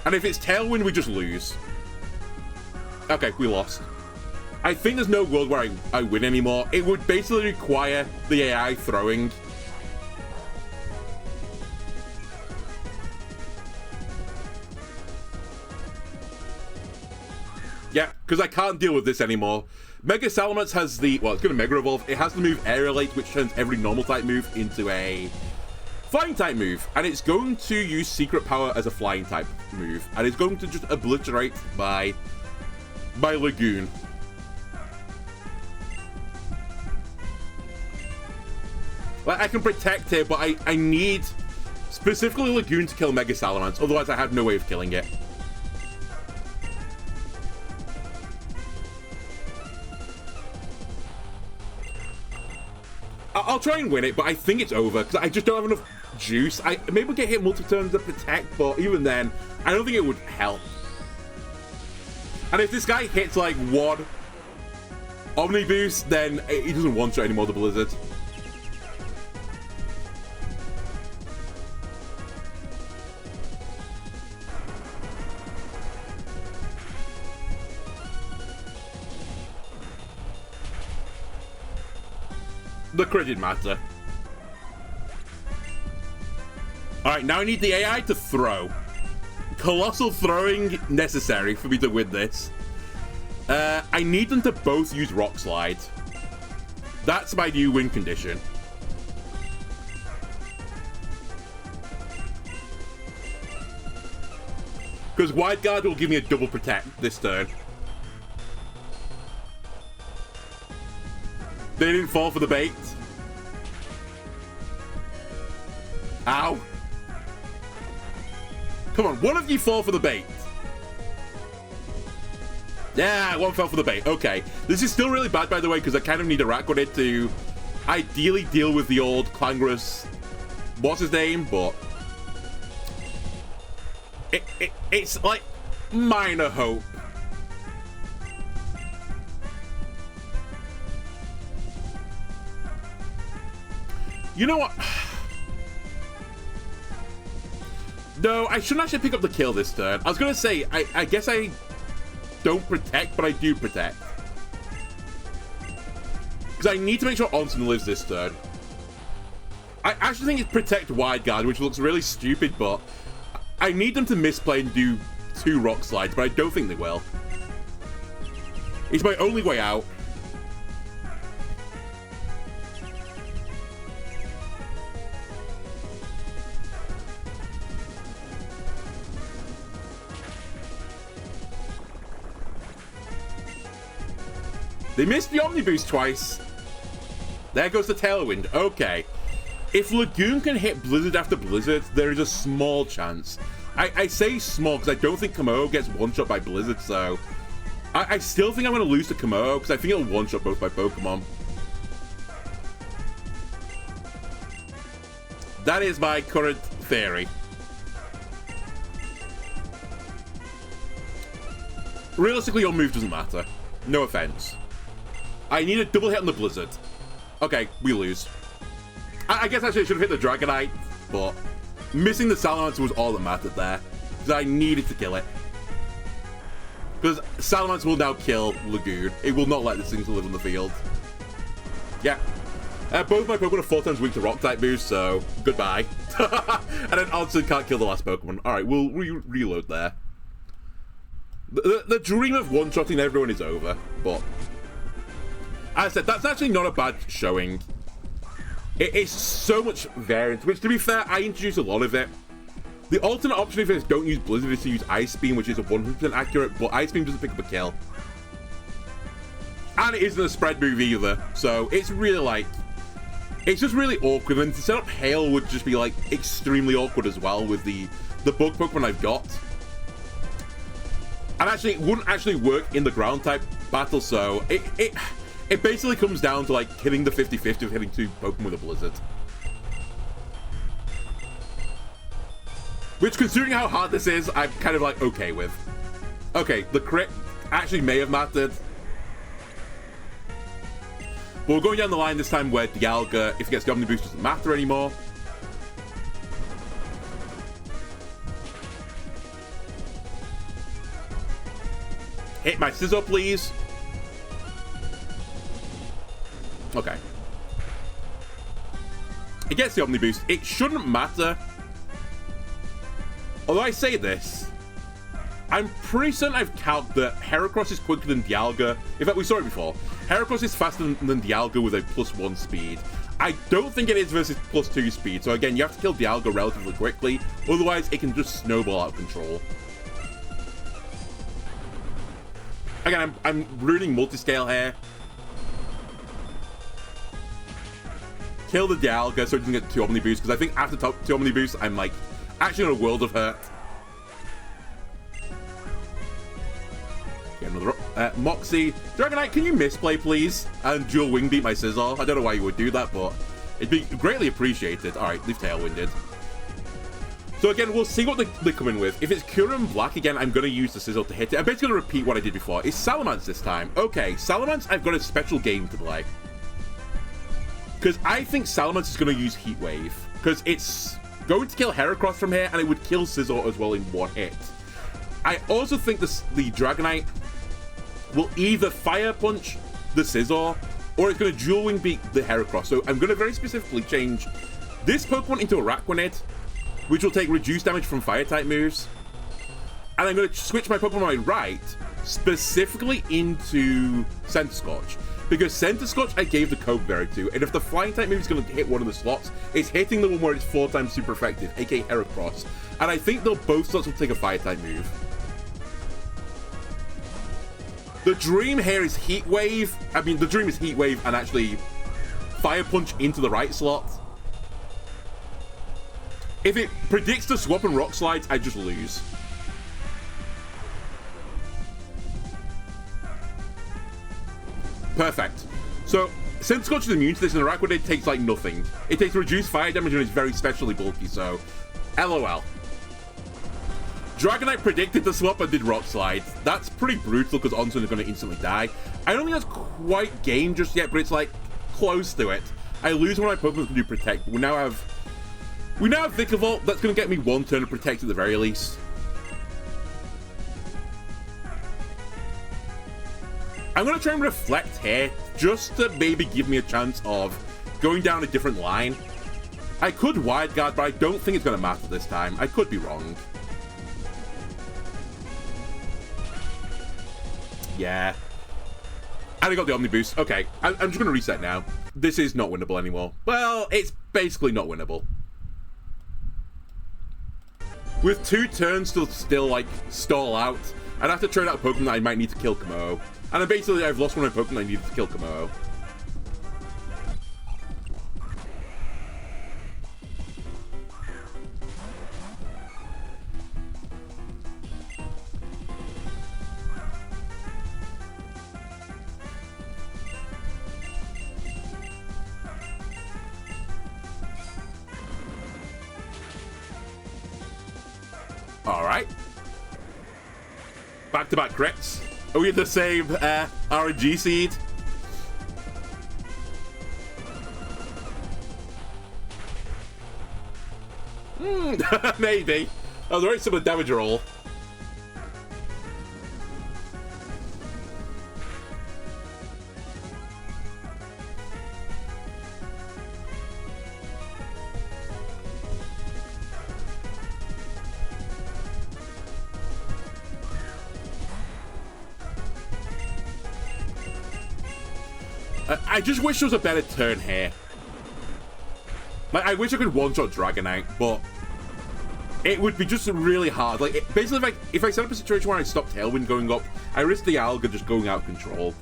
And if it's Tailwind, we just lose. Okay, we lost. I think there's no world where I win anymore. It would basically require the AI throwing. Yeah, because I can't deal with this anymore. Mega Salamence has the... Well, it's going to Mega Evolve. It has the move Aerolate, which turns every normal type move into a flying type move. And it's going to use Secret Power as a flying type move. And it's going to just obliterate my Lagoon. Like, I can protect it, but I need specifically Lagoon to kill Mega Salamence. Otherwise, I have no way of killing it. I'll try and win it, but I think it's over because I just don't have enough juice. Maybe we'll get hit multiple turns to protect, but even then, I don't think it would help. And if this guy hits like 1 Omni Boost, then he doesn't one-shot anymore, the Blizzard. The crit didn't matter. Alright, now I need the AI to throw. Colossal throwing necessary for me to win this. I need them to both use Rock Slide. That's my new win condition. Because Wide Guard will give me a double protect this turn. They didn't fall for the bait. Ow. Come on, one of you fall for the bait. Yeah, 1 fell for the bait. Okay. This is still really bad, by the way, because I kind of need a Rakwadit to ideally deal with the old Clangorous... What's his name? But... It's like minor hope. You know what? No, I shouldn't actually pick up the kill this turn. I was going to say, I guess I don't protect, but I do protect. Because I need to make sure Onsen lives this turn. I actually think it's protect wide guard, which looks really stupid, but I need them to misplay and do 2 rock slides, but I don't think they will. It's my only way out. They missed the Omni Boost twice. There goes the Tailwind. Okay. If Lagoon can hit Blizzard after Blizzard, there is a small chance. I say small because I don't think Komodo gets one-shot by Blizzard, so... I still think I'm going to lose to Komodo because I think it'll one-shot both my Pokemon. That is my current theory. Realistically, your move doesn't matter. No offense. I need a double hit on the Blizzard. Okay, we lose. I guess actually I should have hit the Dragonite, but missing the Salamence was all that mattered there. Because I needed to kill it. Because Salamence will now kill Lagoon. It will not let this thing live on the field. Yeah. Both my Pokemon are 4 times weak to Rock-type moves, so goodbye. And then Onsen can't kill the last Pokemon. Alright, we'll reload there. The dream of one-shotting everyone is over, but... As I said, that's actually not a bad showing. It's so much variance, which, to be fair, I introduced a lot of it. The alternate option if it's don't use Blizzard is to use Ice Beam, which is 100% accurate, but Ice Beam doesn't pick up a kill. And it isn't a spread move either, so it's really like... It's just really awkward, and to set up Hail would just be like extremely awkward as well with the bug Pokemon I've got. And actually, it wouldn't actually work in the ground-type battle, so it basically comes down to like hitting the 50-50 of hitting 2 Pokemon with a Blizzard. Which, considering how hard this is, I'm kind of like okay with. Okay, the crit actually may have mattered. But we're going down the line this time where Dialga, if it gets Omni Boost, doesn't matter anymore. Hit my Scizor, please. Okay. It gets the Omni Boost. It shouldn't matter. Although I say this, I'm pretty certain I've calced that Heracross is quicker than Dialga. In fact, we saw it before. Heracross is faster than Dialga with a +1 speed. I don't think it is versus +2 speed. So again, you have to kill Dialga relatively quickly. Otherwise, it can just snowball out of control. Again, I'm ruining multiscale here. Kill the Dialga so it doesn't get 2 Omni Boosts, because I think after 2 Omni Boosts, I'm like actually in a world of hurt. Get another Moxie. Dragonite, can you misplay, please? And dual wing beat my Scizor. I don't know why you would do that, but it'd be greatly appreciated. Alright, leave Tailwinded. So again, we'll see what they come in with. If it's Kyurem Black, again, I'm going to use the Scizor to hit it. I'm basically going to repeat what I did before. It's Salamence this time. Okay, Salamence, I've got a special game to play. Because I think Salamence is going to use Heat Wave. Because it's going to kill Heracross from here, and it would kill Scizor as well in 1 hit. I also think the Dragonite will either Fire Punch the Scizor, or it's going to Dual Wing beat the Heracross. So I'm going to very specifically change this Pokemon into Araquanid, which will take reduced damage from Fire-type moves. And I'm going to switch my Pokemon on my right, specifically into Centiskorch. Because Centiskorch I gave the Code Berry to, and if the Flying-type move is going to hit one of the slots, it's hitting the one where it's 4 times super effective, aka Heracross. And I think they'll both slots will take a Fire-type move. The dream here is Heat Wave. I mean, the dream is Heat Wave and actually Fire Punch into the right slot. If it predicts to swap and Rock Slides, I just lose. Perfect. So, Centiskorch is immune to this, and Araquanid takes like nothing. It takes reduced fire damage and is very specially bulky, so LOL. Dragonite predicted the swap and did Rock Slide. That's pretty brutal because Onsen is going to instantly die. I don't think that's quite game just yet, but it's like close to it. I lose one of my Pokemon to do Protect. We now have Vikavolt. That's going to get me one turn of Protect at the very least. I'm going to try and Reflect here, just to maybe give me a chance of going down a different line. I could Wide Guard, but I don't think it's going to matter this time. I could be wrong. Yeah. And I got the Omni Boost. Okay, I'm just going to reset now. This is not winnable anymore. Well, it's basically not winnable. With 2 turns to still, like, stall out, I'd have to trade out a Pokemon that I might need to kill Komodo. And basically, I've lost one of my Pokemon I needed to kill Komodo. Alright. Back-to-back crits. Are we in the same RNG seed? Maybe. That was a very similar damage roll. I just wish there was a better turn here. Like, I wish I could one-shot Dragonite, but it would be just really hard. Like, basically, if I set up a situation where I stop Tailwind going up, I risk the Alga just going out of control.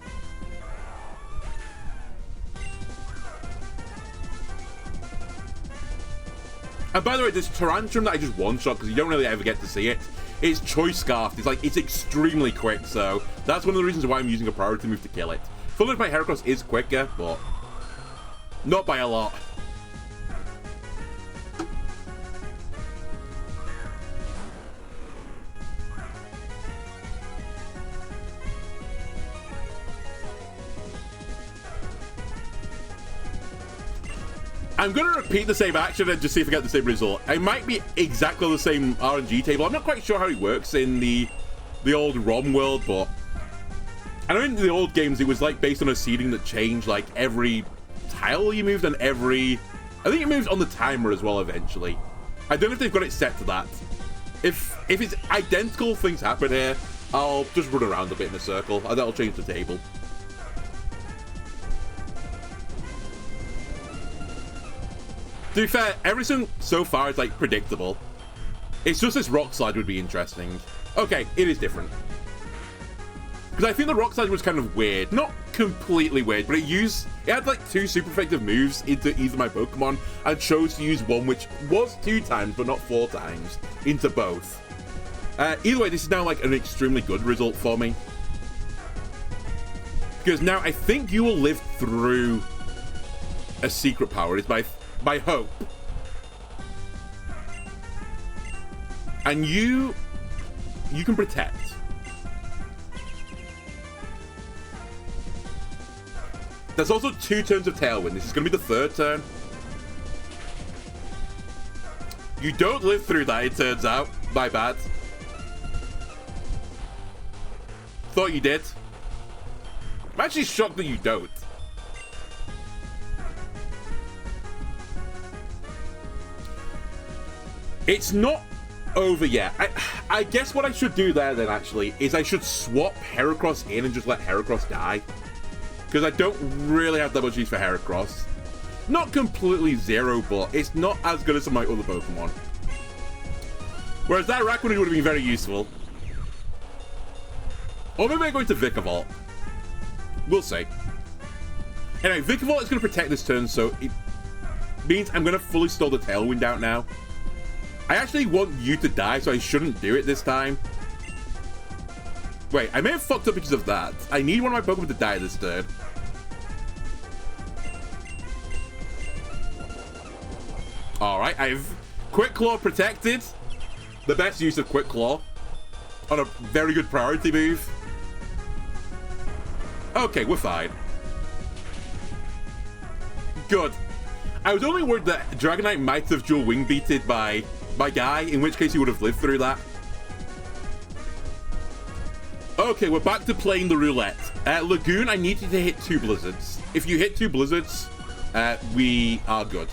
And by the way, this Tyrantrum that I just one-shot, because you don't really ever get to see it, it's Choice Scarfed. It's extremely quick, so that's one of the reasons why I'm using a priority move to kill it. Fully, my Heracross is quicker, but not by a lot. I'm going to repeat the same action and just see if I get the same result. I might be exactly the same RNG table. I'm not quite sure how it works in the old ROM world, but I know in the old games it was like based on a seeding that changed like every tile you moved and I think it moved on the timer as well eventually. I don't know if they've got it set to that. If it's identical things happen here, I'll just run around a bit in a circle and that'll change the table. To be fair, everything so far is like predictable. It's just this Rock Slide would be interesting. Okay, it is different. Because I think the Rock Slide was kind of weird. Not completely weird, but it had like 2 super effective moves into either my Pokemon and chose to use one which was 2 times, but not 4 times, into both. Either way, this is now like an extremely good result for me. Because now I think you will live through a secret power. It's by hope. And you can protect. There's also 2 turns of Tailwind. This is going to be the 3rd turn. You don't live through that, it turns out. My bad. Thought you did. I'm actually shocked that you don't. It's not over yet. I guess what I should do there then actually is I should swap Heracross in and just let Heracross die. Because I don't really have that much use for Heracross. Not completely zero, but it's not as good as some of my other Pokemon. Whereas that Rakuni would have been very useful. Or maybe I go into Vikavolt. We'll see. Anyway, Vikavolt is going to protect this turn, so it means I'm going to fully stall the Tailwind out now. I actually want you to die, so I shouldn't do it this time. Wait, I may have fucked up because of that. I need one of my Pokemon to die this turn. Alright, I've Quick Claw protected. The best use of Quick Claw. On a very good priority move. Okay, we're fine. Good. I was only worried that Dragonite might have dual wing beated my guy, in which case he would have lived through that. Okay, we're back to playing the roulette. Lagoon, I need you to hit 2 blizzards. If you hit 2 blizzards, we are good.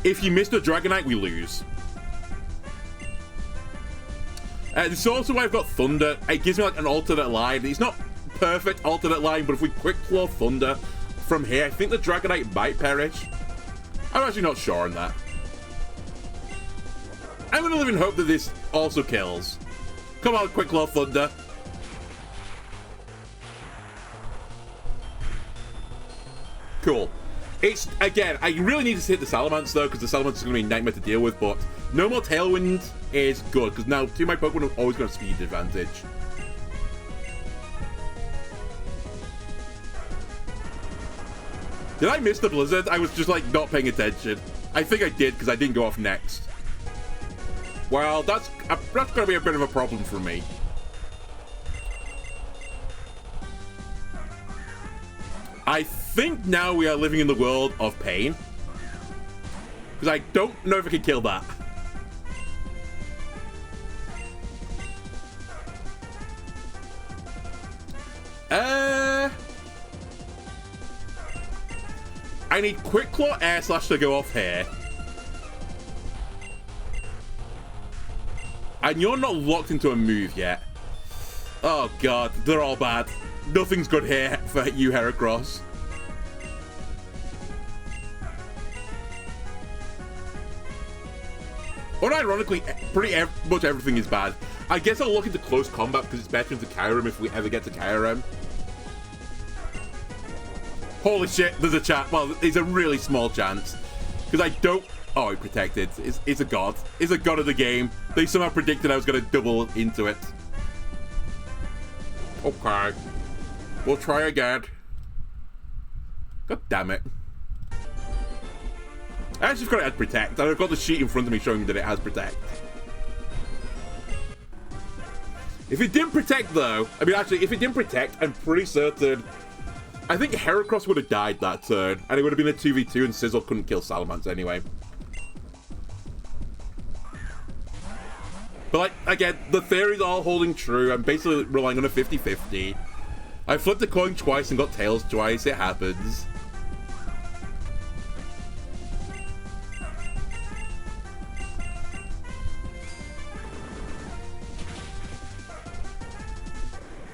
If you miss the Dragonite, we lose. This is also why I've got Thunder. It gives me like an alternate line. It's not perfect alternate line, but if we Quick Claw Thunder from here, I think the Dragonite might perish. I'm actually not sure on that. I'm going to live in hope that this also kills. Come on, Quick Claw Thunder. Cool. It's, again, I really need to hit the Salamence, though, because the Salamence is going to be a nightmare to deal with, but no more Tailwind is good, because now 2 of my Pokemon are always going to have speed advantage. Did I miss the Blizzard? I was just, like, not paying attention. I think I did, because I didn't go off next. Well, that's going to be a bit of a problem for me. I think now we are living in the world of pain. Because I don't know if I can kill that. I need Quick Claw Air Slash to go off here. And you're not locked into a move yet. Oh god, they're all bad. Nothing's good here for you, Heracross. Unironically, pretty much everything is bad. I guess I'll look into close combat because it's better into Kyurem if we ever get to Kyurem. Holy shit, there's a chance. Well, it's a really small chance. Because I don't... Oh, he protected. It's a god. It's a god of the game. They somehow predicted I was going to double into it. Okay. We'll try again. God damn it. I actually got it at Protect, and I've got the sheet in front of me showing me that it has Protect. If it didn't Protect, though... I mean, actually, if it didn't Protect, I'm pretty certain... I think Heracross would have died that turn, and it would have been a 2v2, and Sizzle couldn't kill Salamence anyway. But, like, again, the theory's all holding true. I'm basically relying on a 50-50. I flipped a coin twice and got Tails twice. It happens.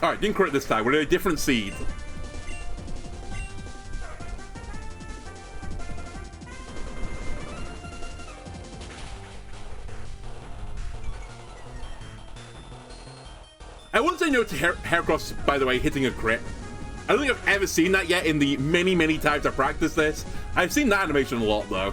Alright, didn't crit this time. We're in a different seed. I wouldn't say no to Heracross, by the way, hitting a crit. I don't think I've ever seen that yet in the many, many times I practiced this. I've seen that animation a lot, though.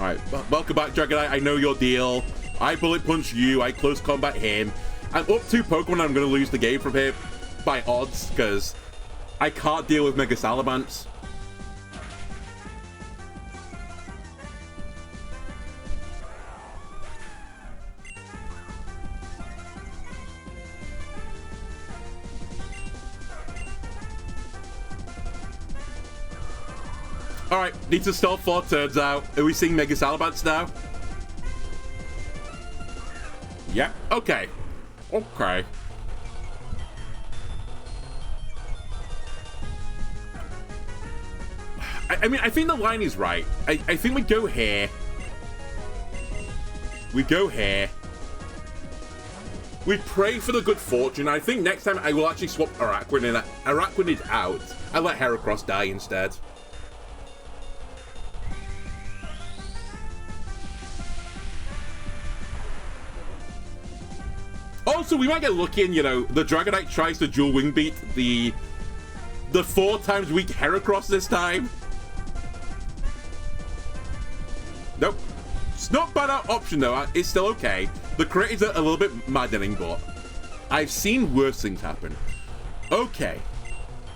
Alright, welcome back, Dragonite. I know your deal. I bullet punch you, I close combat him. I'm up 2 Pokemon, I'm going to lose the game from here by odds, because I can't deal with Mega Salamence. Alright, need to stall 4 turns out. Are we seeing Mega Salamence now? Yeah, okay. Okay. I mean, I think the line is right. I think we go here. We go here. We pray for the good fortune. I think next time I will actually swap Araquanid in. Araquanid out. I let Heracross die instead. Also, we might get lucky and, you know, the Dragonite tries to dual wing beat the 4 times weak Heracross this time. Nope. It's not a bad option, though. It's still okay. The crit is a little bit maddening, but I've seen worse things happen. Okay.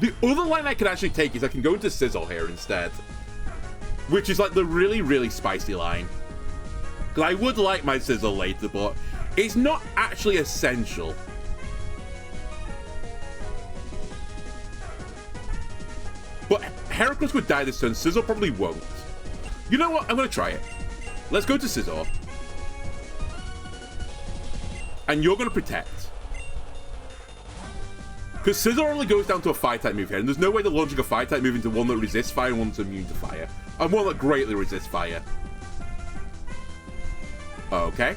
The other line I can actually take is I can go into Sizzle here instead. Which is like the really, really spicy line. Because I would like my Sizzle later, but it's not actually essential. Heracross would die this turn. Scizor probably won't. You know what? I'm going to try it. Let's go to Scizor. And you're going to protect. Because Scizor only goes down to a fire-type move here, and there's no way they're launching a fire-type move into one that resists fire and one that's immune to fire. And one that greatly resists fire. Okay.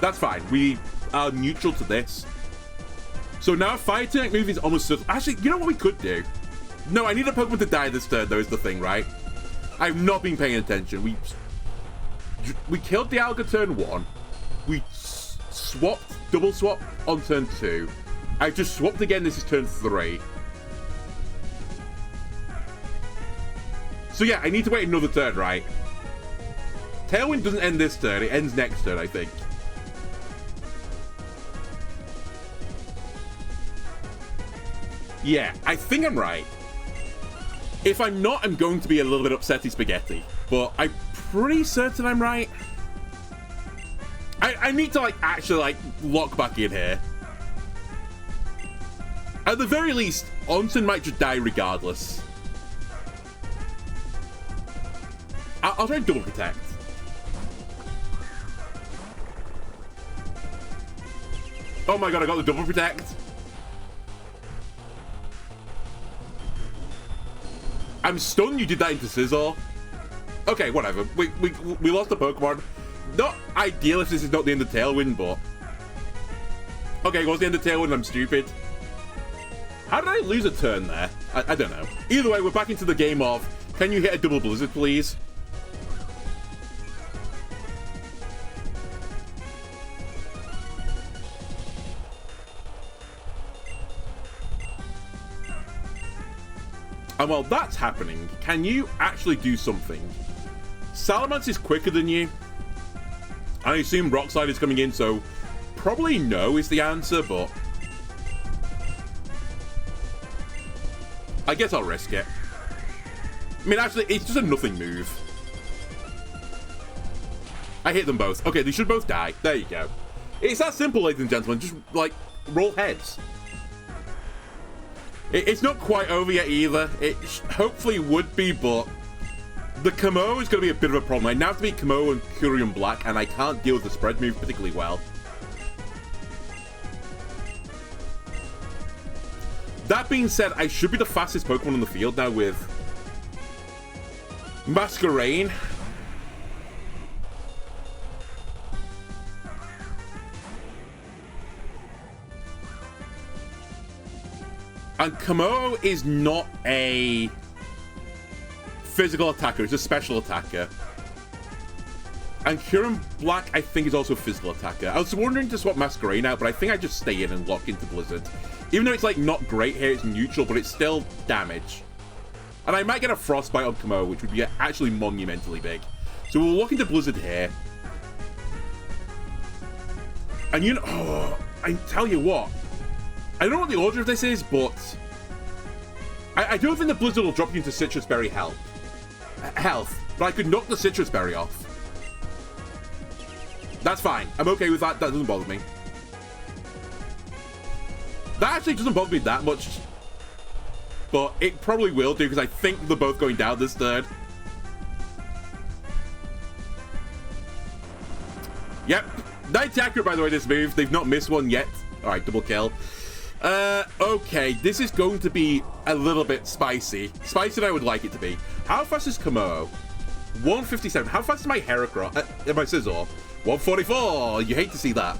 That's fine. We are neutral to this. So now a fire-type move is almost... Actually, you know what we could do? No, I need a Pokemon to die this turn, though, is the thing, right? I've not been paying attention. We killed the Alga turn 1. We swapped, double swap on turn 2. I've just swapped again. This is turn 3. So yeah, I need to wait another turn, right? Tailwind doesn't end this turn. It ends next turn, I think. Yeah, I think I'm right. If I'm not, I'm going to be a little bit upsetty spaghetti. But I'm pretty certain I'm right. I need to, like, actually, like, lock back in here. At the very least, Onsen might just die regardless. I'll try and double protect. Oh my god, I got the double protect. I'm stunned you did that into Scizor. Okay, whatever. We lost the Pokemon. Not ideal if this is not the end of Tailwind, but... Okay, it was the end of Tailwind, I'm stupid. How did I lose a turn there? I don't know. Either way, we're back into the game of, can you hit a double Blizzard, please? And while that's happening, can you actually do something? Salamence is quicker than you. I assume Rock Slide is coming in, so probably no is the answer, but... I guess I'll risk it. I mean, actually, it's just a nothing move. I hit them both. Okay, they should both die. There you go. It's that simple, ladies and gentlemen. Just, like, roll heads. It's not quite over yet either. It hopefully would be, but the Kamo is going to be a bit of a problem. I now have to beat Kamo and Curium Black, and I can't deal with the spread move particularly well. That being said, I should be the fastest Pokemon on the field now with Masquerain. And Kamo is not a physical attacker, it's a special attacker. And Curium Black, I think, is also a physical attacker. I was wondering to swap Masquerain out, but I think I just stay in and lock into Blizzard. Even though it's, like, not great here, it's neutral, but it's still damage. And I might get a Frostbite on Kamo, which would be actually monumentally big. So we'll lock into Blizzard here. And you know... Oh, I tell you what. I don't know what the order of this is, but... I don't think the Blizzard will drop you into Citrus Berry health. But I could knock the Citrus Berry off. That's fine. I'm okay with that. That doesn't bother me. That actually doesn't bother me that much. But it probably will do, because I think they're both going down this turn. Yep. 90 accurate, by the way, this move. They've not missed one yet. Alright, double kill. Okay. This is going to be a little bit spicy. Spicier than I would like it to be. How fast is Kamo? 157. How fast is my Heracross? My Scizor? 144. You hate to see that.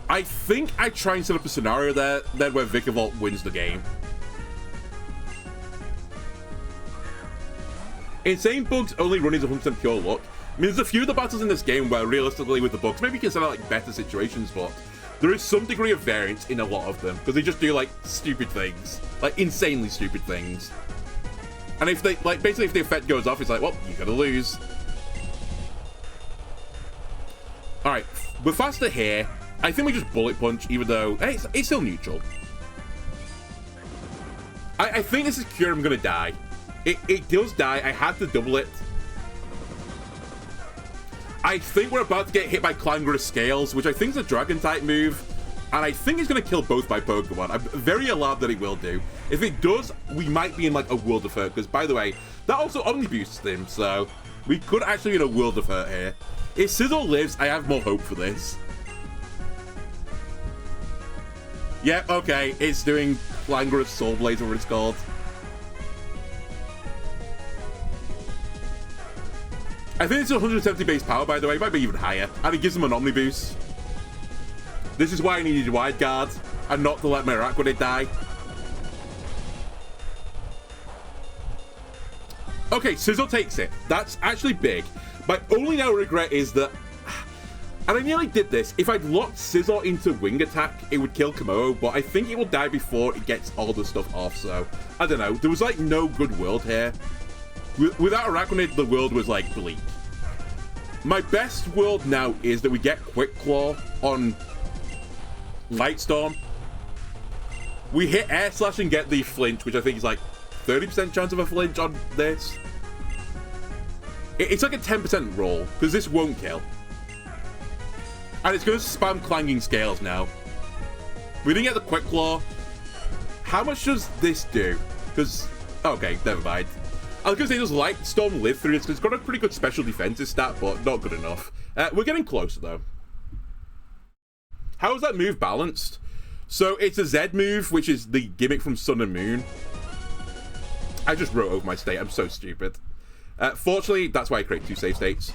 I think I try and set up a scenario there then where Vikavolt wins the game. Insane Bugs only running 100% pure luck. I mean, there's a few of the battles in this game where realistically with the bugs, maybe you can set out like better situations, but there is some degree of variance in a lot of them because they just do like stupid things, like insanely stupid things. And if they, like, basically if the effect goes off, it's like, well, you gotta lose. Alright, we're faster here. I think we just Bullet Punch, even though it's still neutral. I think this is Curium gonna die. It does die. I had to double it. I think we're about to get hit by Clangorous Scales, which I think is a Dragon-type move. and I think it's going to kill both my Pokemon. I'm very alarmed that it will do. If it does, we might be in like a world of hurt, because by the way, that also Omni boosts him, so we could actually be in a world of hurt here. If Sizzle lives, I have more hope for this. Yeah, okay, it's doing Langrous Soul Blaze, whatever it's called. I think it's 170 base power, by the way. It might be even higher. And it gives him an Omni boost. This is why I needed Wide Guard, and not to let my Araquanid die. Okay, Sizzle takes it. That's actually big. My only now regret is that... And I nearly did this. If I'd locked Sizzle into Wing Attack, it would kill Komodo, but I think it will die before it gets all the stuff off, so... I don't know. There was, like, no good world here. Without Araquanid, the world was, like, bleak. My best world now is that we get Quick Claw on Lightstorm. We hit Air Slash and get the flinch, which I think is, like, 30% chance of a flinch on this. It's like a 10% roll, because this won't kill. And it's going to spam Clanging Scales now. We didn't get the Quick Claw. How much does this do? Because... Okay, never mind. I was going to say, does Lightstorm live through this? Because it's got a pretty good special defensive stat, but not good enough. We're getting closer, though. How is that move balanced? So, it's a Z move, which is the gimmick from Sun and Moon. I just wrote over my state. I'm so stupid. Fortunately, that's why I create 2 save states.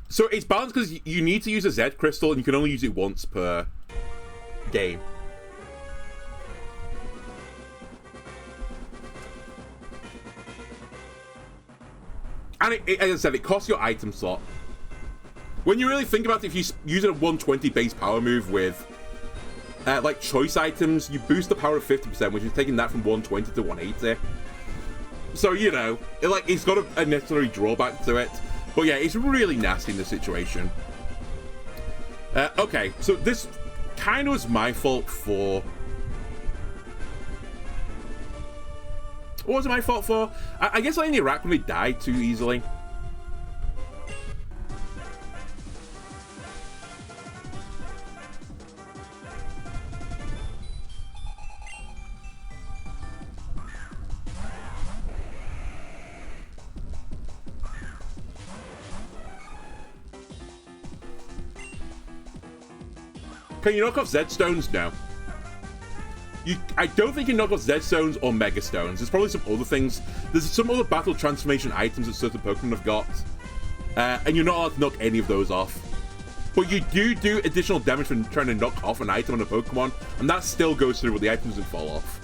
So, it's balanced because you need to use a Z crystal, and you can only use it once per game. And as I said, it costs your item slot. When you really think about it, if you use a 120 base power move with, like, choice items, you boost the power of 50%, which is taking that from 120 to 180. So, you know, it's got a necessary drawback to it. But yeah, it's really nasty in this situation. Okay, so this kind of was my fault for... What was it my fault for? I guess letting the Araquanid die too easily. Can you knock off Z-Stones? No. I don't think you knock off Z-Stones or Mega Stones. There's probably some other things. There's some other battle transformation items that certain Pokemon have got. And you're not allowed to knock any of those off. But you do additional damage when trying to knock off an item on a Pokemon. And that still goes through, but the item doesn't fall off.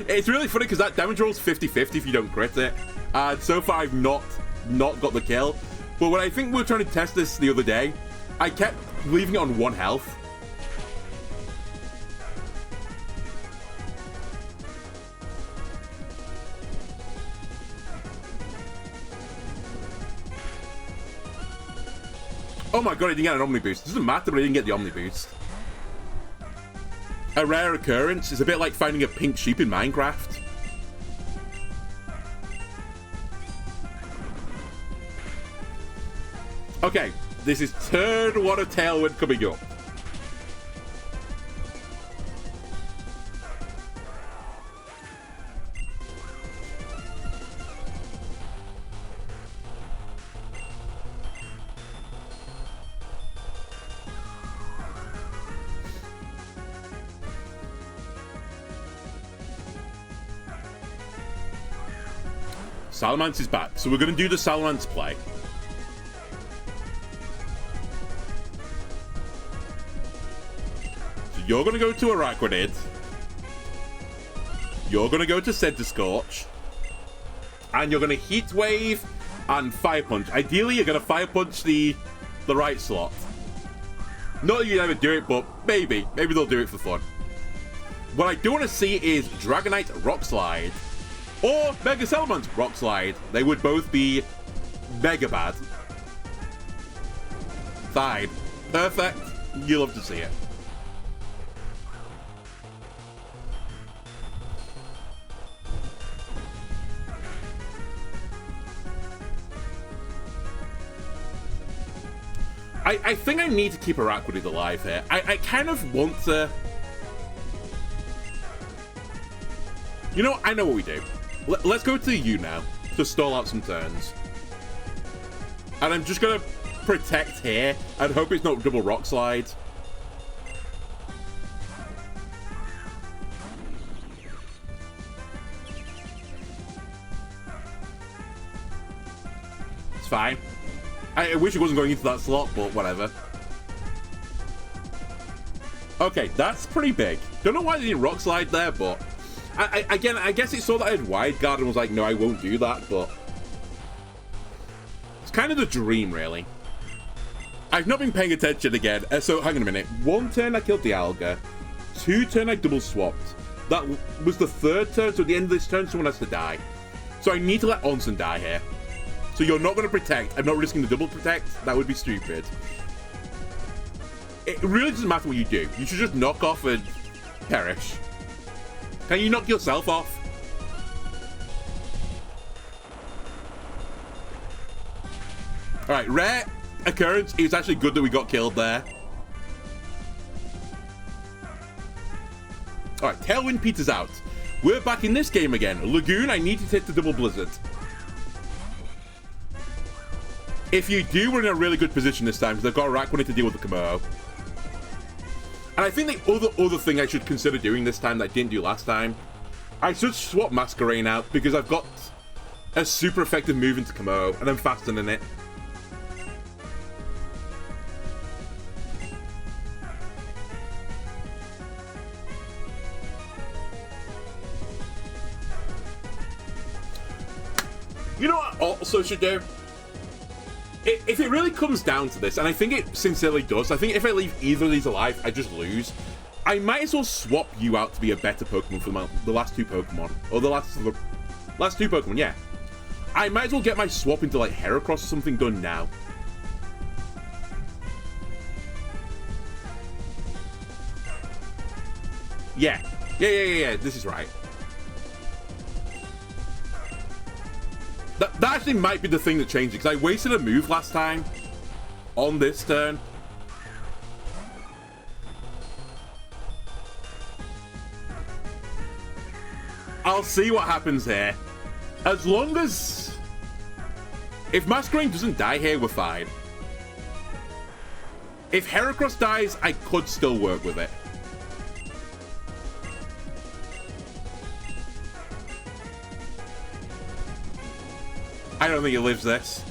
It's really funny because that damage roll's 50-50 if you don't crit it. And so far I've not got the kill. But when I think we were trying to test this the other day, I kept leaving it on 1 health. Oh my god, I didn't get an Omni boost. It doesn't matter, but I didn't get the Omni boost. A rare occurrence is a bit like finding a pink sheep in Minecraft. Okay, this is turn 1 of Tailwind coming up. Salamence is back, so we're going to do the Salamence play. So you're going to go to Araquanid. You're going to go to Centiskorch. And you're going to Heat Wave and Fire Punch. Ideally, you're going to Fire Punch the right slot. Not that you never do it, but maybe. Maybe they'll do it for fun. What I do want to see is Dragonite Rock Slide. Or Mega Salamence Rock Slide. They would both be mega bad. Fine. Perfect. You love to see it. I think I need to keep Araquanid alive here. I kind of want to... You know what? I know what we do. Let's go to you now to stall out some turns. And I'm just going to protect here and hope it's not double rock slide. It's fine. I wish it wasn't going into that slot, but whatever. Okay, that's pretty big. Don't know why they didn't rock slide there, but... Again, I guess it saw that I had wide guard and was like, no, I won't do that, but... It's kind of the dream, really. I've not been paying attention again. So, hang on a minute. 1 turn, I killed the Alga. 2 turn, I double swapped. That was the 3rd turn, so at the end of this turn, someone has to die. So I need to let Onsen die here. So you're not going to protect. I'm not risking the double protect. That would be stupid. It really doesn't matter what you do. You should just knock off and perish. Can you knock yourself off? Alright, rare occurrence. It was actually good that we got killed there. Alright, Tailwind peters out. We're back in this game again. Lagoon, I need you to hit the double blizzard. If you do, we're in a really good position this time because they've got Araquanid to deal with the Komodo. And I think the other thing I should consider doing this time that I didn't do last time, I should swap Masquerain out because I've got a super effective move into Komodo and I'm faster than it. You know what I also should do? If it really comes down to this, and I think it sincerely does, I think if I leave either of these alive, I just lose. I might as well swap you out to be a better Pokemon for the last 2 Pokemon. Or the last 2 Pokemon, yeah. I might as well get my swap into, like, Heracross or something done now. Yeah. Yeah, this is right. That actually might be the thing that changed it, because I wasted a move last time on this turn. I'll see what happens here. As long as... If Masquerain doesn't die here, we're fine. If Heracross dies, I could still work with it. I don't think he lives this.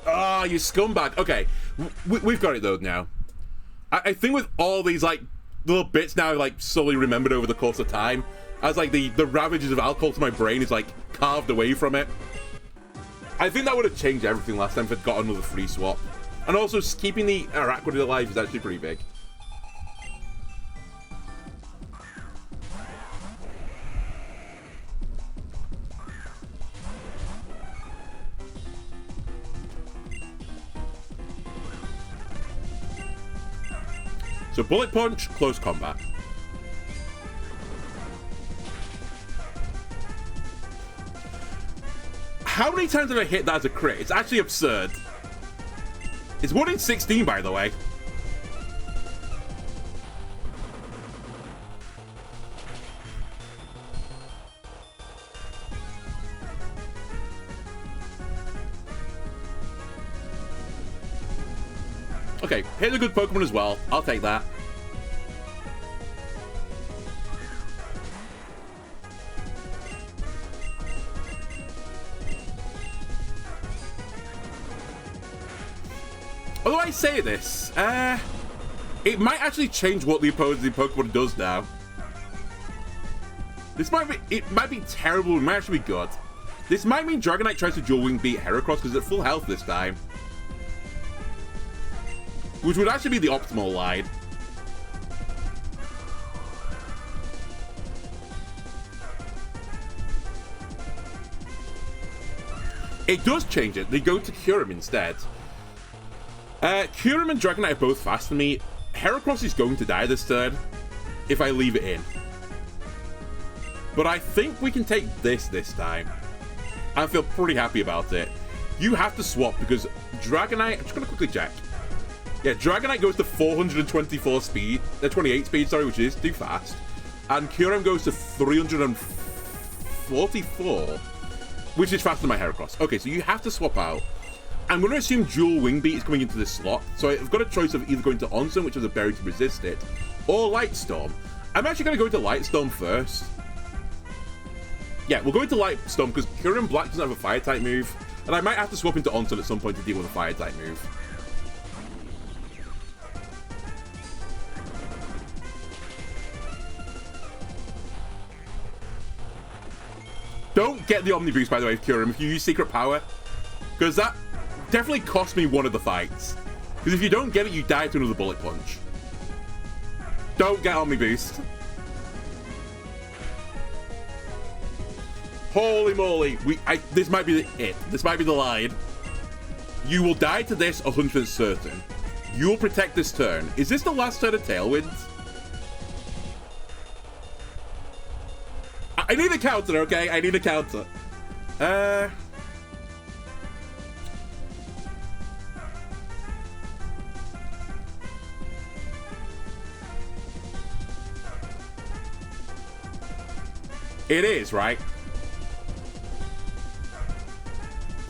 Ah, you scumbag. Okay, we've got it though now. I think with all these like little bits now, like slowly remembered over the course of time, as like the ravages of alcohol to my brain is like carved away from it. I think that would have changed everything last time if I'd got another free swap. And also keeping the Araquanid alive is actually pretty big. So Bullet Punch, close combat. How many times have I hit that as a crit? It's actually absurd. It's 1 in 16, by the way. Okay, hit a good Pokemon as well. I'll take that. Although I say this, it might actually change what the opposing Pokemon does now. This might be, it might be terrible, it might actually be good. This might mean Dragonite tries to dual wing beat Heracross because it's at full health this time. Which would actually be the optimal line. It does change it. They go to Kyurem instead. Kyurem and Dragonite are both fast for me. Heracross is going to die this turn if I leave it in. But I think we can take this time. I feel pretty happy about it. You have to swap because Dragonite... I'm just going to quickly check. Yeah, Dragonite goes to 424 speed. 28 speed, sorry, which is too fast. And Kyurem goes to 344, which is faster than my Heracross. Okay, so you have to swap out. I'm going to assume Dual Wing Beat is coming into this slot. So I've got a choice of either going to Onsen, which is a berry to resist it, or Light Storm. I'm actually going to go into Light Storm first. Yeah, we'll go into Light Storm because Kyurem Black doesn't have a Fire-type move. And I might have to swap into Onsen at some point to deal with a Fire-type move. Don't get the Omni Boost, by the way, Kyurem, if you use Secret Power. Because that definitely cost me one of the fights. Because if you don't get it, you die to another Bullet Punch. Don't get Omni Boost. Holy moly. This might be it. This might be the line. You will die to this 100% certain. You will protect this turn. Is this the last turn of Tailwind? I need a counter, okay? I need a counter. It is, right?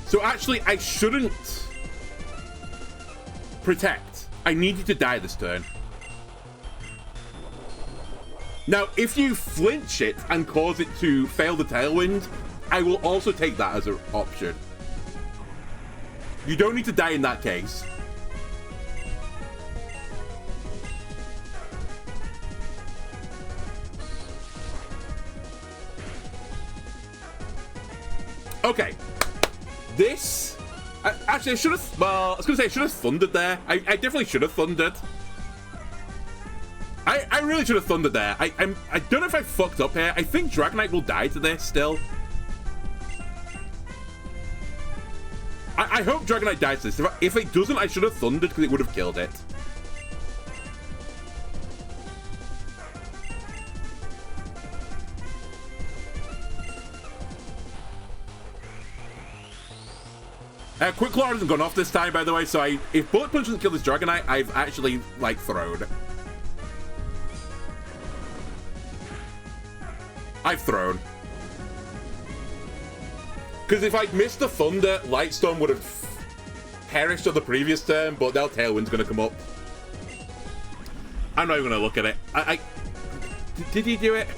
So actually, I shouldn't protect. I need you to die this turn. Now, if you flinch it and cause it to fail the Tailwind, I will also take that as an option. You don't need to die in that case. Okay. This... actually, I should have... Well, I was going to say I should have thundered there. I definitely should have thundered. I really should have thundered there. I don't know if I fucked up here. I think Dragonite will die to this still. I hope Dragonite dies to this. If it doesn't, I should have thundered because it would have killed it. Quick Claw hasn't gone off this time, by the way, so if Bullet Punch doesn't kill this Dragonite, I've actually, like, thrown. I've thrown. Because if I'd missed the Thunder, Light Storm would have perished on the previous turn, but now Tailwind's going to come up. I'm not even going to look at it. Did he do it?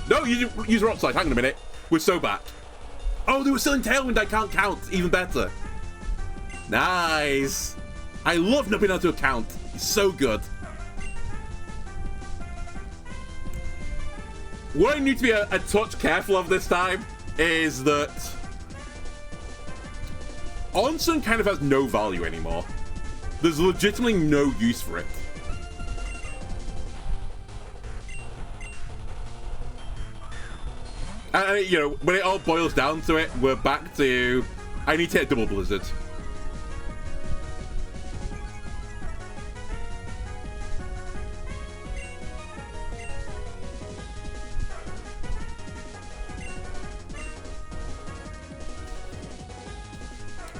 No, you use Rock Slide. Hang on a minute. We're so back. Oh, they were still in Tailwind. I can't count. Even better. Nice. I love not being able to count. It's so good. What I need to be a touch careful of this time is that Onsen kind of has no value anymore. There's legitimately no use for it. And, you know, when it all boils down to it, we're back to... I need to hit Double Blizzard.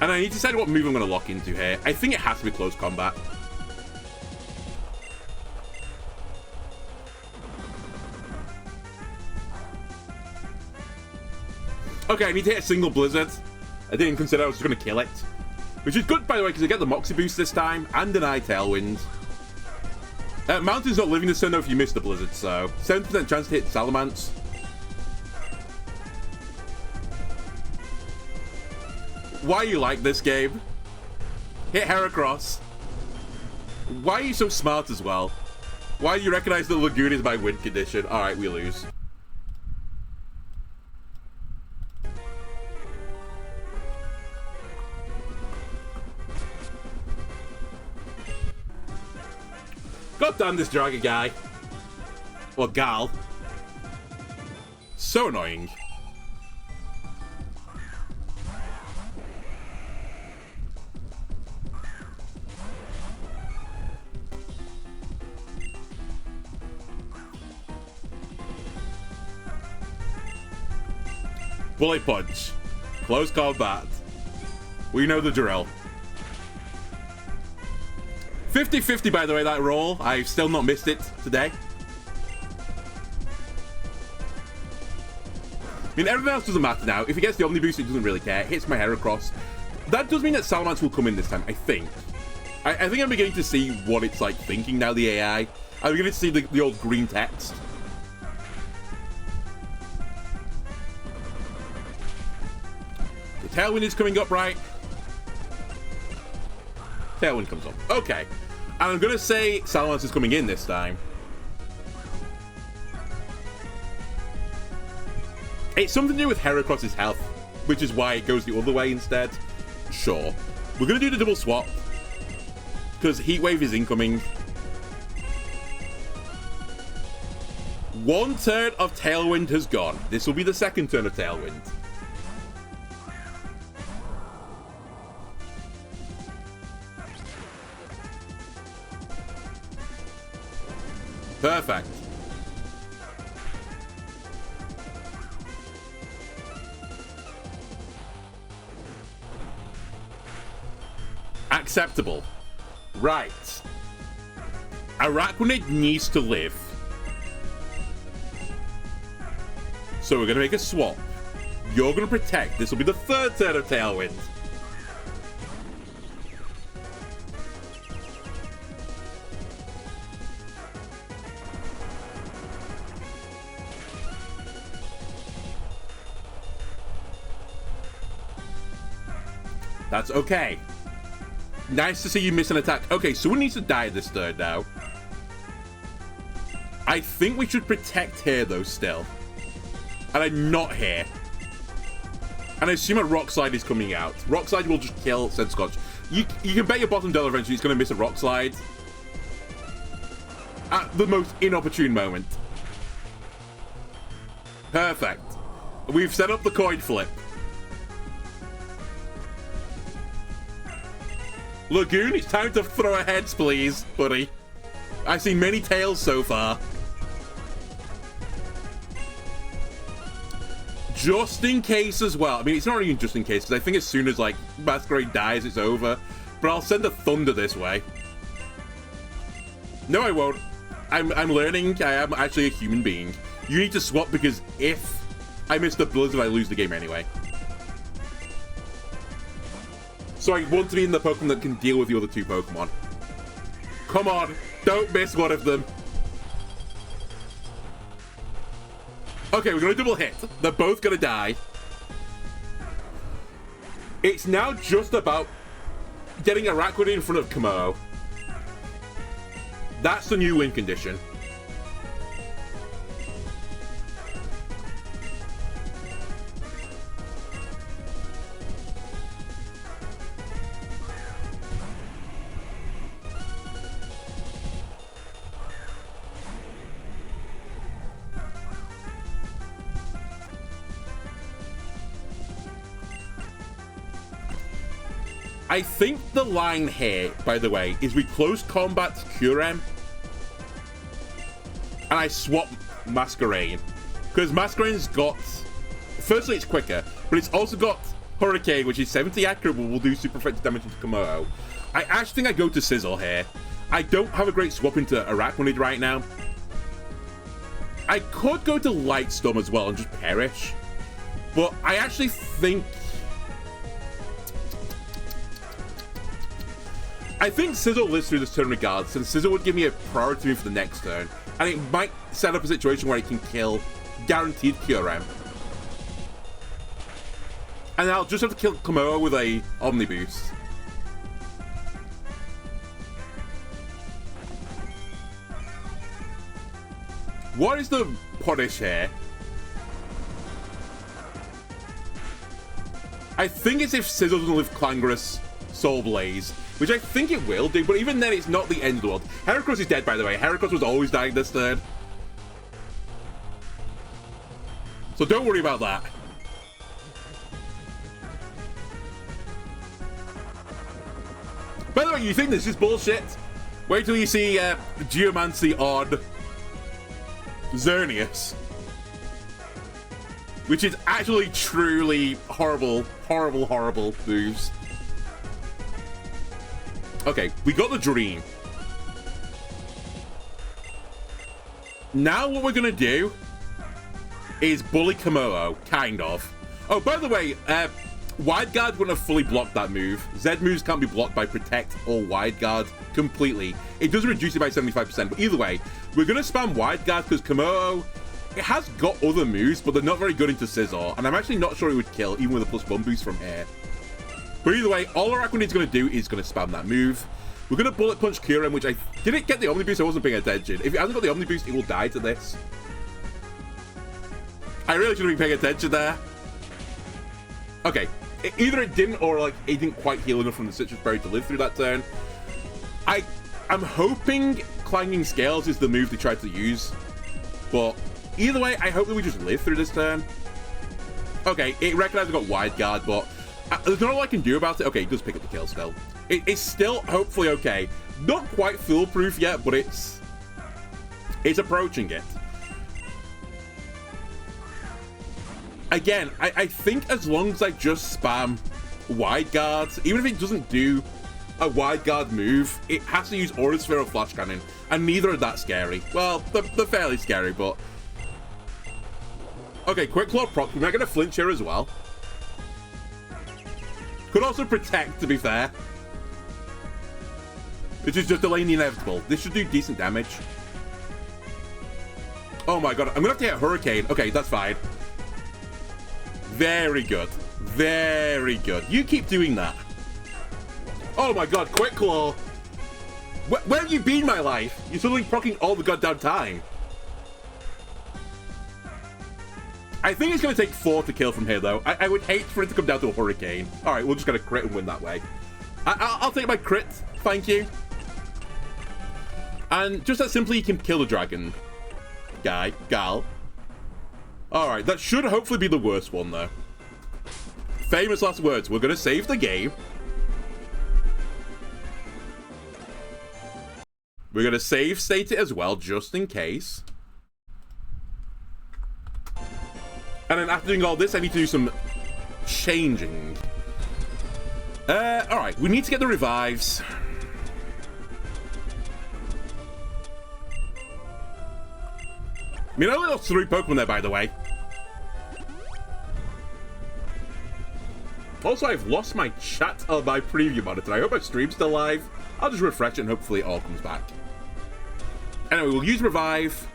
And I need to decide what move I'm going to lock into here. I think it has to be close combat. Okay, I need to hit a single Blizzard. I didn't consider I was just going to kill it. Which is good, by the way, because I get the Moxie boost this time and deny Tailwind. Mountain's not living this turn, though, if you miss the Blizzard, so 70% chance to hit Salamence. Why you like this game? Hit Heracross. Why are you so smart as well? Why do you recognize that Lagoon is my win condition? Alright, we lose. God damn this Dragon guy. Or gal. So annoying. Bullet Punch. Close combat. We know the drill. 50-50, by the way, that roll. I've still not missed it today. I mean, everything else doesn't matter now. If he gets the Omni Boost, it doesn't really care. It hits my Heracross. That does mean that Salamence will come in this time, I think. I think I'm beginning to see what it's like thinking now, the AI. I'm beginning to see the old green text. The Tailwind is coming up, right? Tailwind comes up. Okay. And I'm going to say Salamence is coming in this time. It's something to do with Heracross's health, which is why it goes the other way instead. Sure. We're going to do the double swap, because Heat Wave is incoming. One turn of Tailwind has gone. This will be the second turn of Tailwind. Perfect. Acceptable. Right. Araquanid needs to live. So we're going to make a swap. You're going to protect. This will be the third turn of Tailwind. That's okay. Nice to see you miss an attack. Okay, someone needs to die this turn now. I think we should protect here, though, still. And I'm not here. And I assume a Rock Slide is coming out. Rock Slide will just kill Senscotch. You can bet your bottom dollar eventually he's going to miss a Rock Slide. At the most inopportune moment. Perfect. We've set up the coin flip. Lagoon, it's time to throw a heads, please, buddy. I've seen many tails so far. Just in case as well. I mean, it's not even just in case, because I think as soon as, like, Masquerade dies, it's over. But I'll send a Thunder this way. No, I won't. I'm learning. I am actually a human being. You need to swap, because if I miss the Blizzard, I lose the game anyway. So I want to be in the Pokemon that can deal with the other two Pokemon. Come on, don't miss one of them. Okay, we're going to double hit. They're both going to die. It's now just about getting Araquanid in front of Komodo. That's the new win condition. I think the line here, by the way, is we close combat Curem and I swap Masquerain. Because Masquerain's got... Firstly, it's quicker, but it's also got Hurricane, which is 70 accurate, but will do super effective damage into Komodo. I actually think I go to Sizzle here. I don't have a great swap into Araquanid right now. I could go to Light Storm as well and just perish. But I actually think... I think Sizzle lives through this turn regardless, and Sizzle would give me a priority move for the next turn. And it might set up a situation where it can kill guaranteed Curem. And I'll just have to kill Komodo with a Omni Boost. What is the punish here? I think it's if Sizzle doesn't live Clangorous Soul Blaze, which I think it will do, but even then it's not the end of the world. Heracross is dead, by the way. Heracross was always dying this turn. So don't worry about that. By the way, you think this is bullshit? Wait till you see Geomancy on Xerneas. Which is actually truly horrible, horrible, horrible moves. Okay, we got the dream. Now what we're gonna do is bully Komodo, kind of. Oh, by the way, Wide Guard wouldn't have fully blocked that move. Z moves can't be blocked by Protect or Wide Guard completely. It does reduce it by 75%, but either way, we're gonna spam Wide Guard because Komodo, it has got other moves, but they're not very good into Scizor, and I'm actually not sure it would kill, even with a +1 boost from here. But either way, all our Aquanid's gonna do is gonna spam that move. We're gonna Bullet Punch Kyurem, which I didn't get the Omni Boost, I wasn't paying attention. If it hasn't got the Omni Boost, it will die to this. I really should have been paying attention there. Okay, either it didn't or like it didn't quite heal enough from the Citrus Berry to live through that turn. I'm hoping Clanging Scales is the move they tried to use, but either way, I hope that we just live through this turn. Okay, it recognized I got Wide Guard, but there's not all I can do about it. Okay, it does pick up the kill still. It's still hopefully okay. Not quite foolproof yet, but it's approaching it. Again, I think as long as I just spam Wide Guards, even if it doesn't do a Wide Guard move, it has to use Aura Sphere or Flash Cannon, and neither are that scary. Well, they're fairly scary, but... Okay, Quick Claw proc. We're not going to flinch here as well. Could also Protect, to be fair. Which is just delaying the inevitable. This should do decent damage. Oh my god, I'm going to have to hit Hurricane. Okay, that's fine. Very good. Very good. You keep doing that. Oh my god, Quick Claw. Where have you been, my life? You're suddenly proccing all the goddamn time. I think it's going to take 4 to kill from here, though. I would hate for it to come down to a Hurricane. All right, we'll just get a crit and win that way. I'll take my crit. Thank you. And just that simply, you can kill the dragon. Gal. All right, that should hopefully be the worst one, though. Famous last words. We're going to save the game. We're going to save state it as well, just in case. And then after doing all this, I need to do some changing. Alright, we need to get the revives. I mean, I only lost 3 Pokemon there, by the way. Also, I've lost my chat on my preview monitor. I hope my stream's still live. I'll just refresh it and hopefully it all comes back. Anyway, we'll use Revive.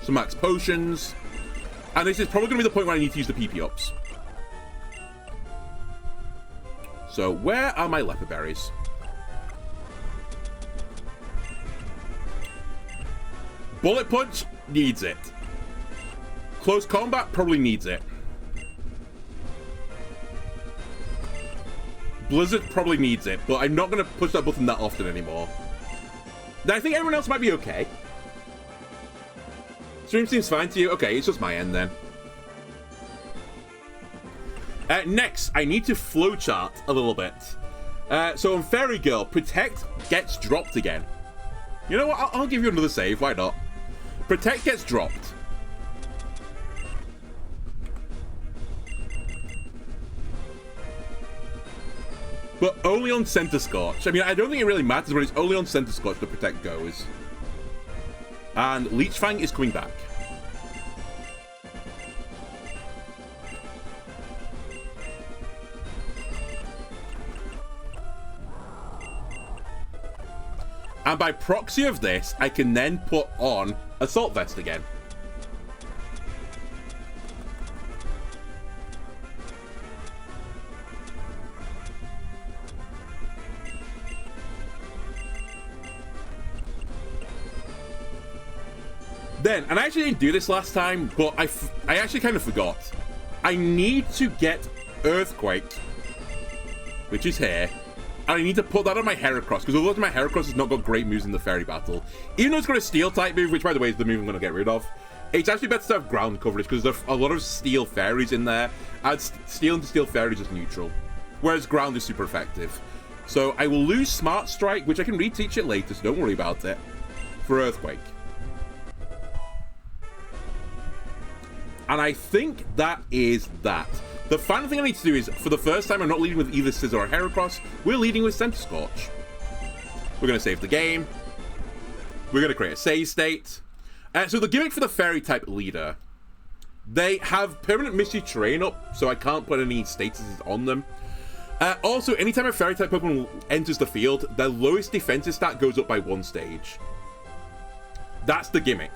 Some max potions. And this is probably going to be the point where I need to use the PP ups. So, where are my leopard berries? Bullet Punch needs it. Close Combat probably needs it. Blizzard probably needs it, but I'm not going to push that button that often anymore. Now, I think everyone else might be okay. Stream seems fine to you? Okay, it's just my end then. Next, I need to flowchart a little bit. So on Fairy Girl, Protect gets dropped again. You know what? I'll give you another save. Why not? Protect gets dropped. But only on Center Scorch. I mean, I don't think it really matters, but it's only on Center Scorch that Protect goes. And Leech Fang is coming back. And by proxy of this, I can then put on Assault Vest again. Then, and I actually didn't do this last time, but I actually kind of forgot. I need to get Earthquake, which is here, and I need to put that on my Heracross, because otherwise my Heracross has not got great moves in the Fairy Battle. Even though it's got a Steel-type move, which, by the way, is the move I'm going to get rid of, it's actually better to have ground coverage, because there's a lot of Steel Fairies in there, and Steel into Steel Fairies is neutral, whereas ground is super effective. So I will lose Smart Strike, which I can reteach it later, so don't worry about it, for Earthquake. And I think that is that. The final thing I need to do is, for the first time, I'm not leading with either Scissor or Heracross. We're leading with Center Scorch. We're going to save the game. We're going to create a save state. So the gimmick for the Fairy-type leader, they have permanent Misty Terrain up, so I can't put any statuses on them. Also, anytime a Fairy-type Pokemon enters the field, their lowest defensive stat goes up by 1 stage. That's the gimmick.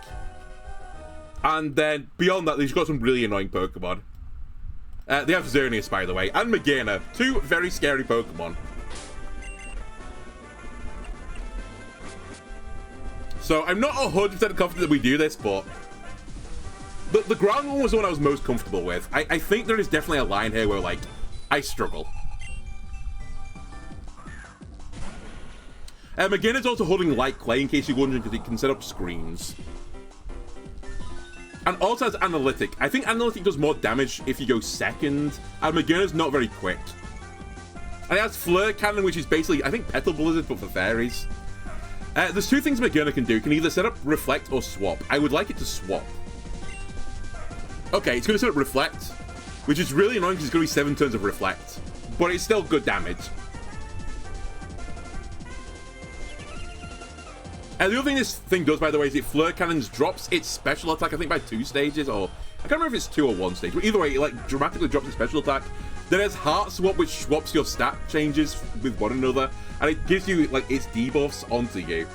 And then, beyond that, they've got some really annoying Pokemon. They have Xerneas, by the way, and Magearna, 2 very scary Pokemon. So, I'm not 100% confident that we do this, but the ground one was the one I was most comfortable with. I think there is definitely a line here where, like, I struggle. Magearna's also holding Light Clay, in case you're wondering, because it can set up screens. And also has Analytic. I think Analytic does more damage if you go second, and Magearna's not very quick. And it has Flare Cannon, which is basically, I think, Petal Blizzard, but for fairies. There's 2 things Magearna can do. It can either set up Reflect or Swap. I would like it to swap. Okay, it's going to set up Reflect, which is really annoying because it's going to be 7 turns of Reflect. But it's still good damage. And the other thing this thing does, by the way, is it Flare Cannons drops its special attack, I think, by 2 stages, or I can't remember if it's 2 or 1 stage, but either way, it like dramatically drops its special attack. Then there's Heart Swap, which swaps your stat changes with one another, and it gives you like its debuffs onto you.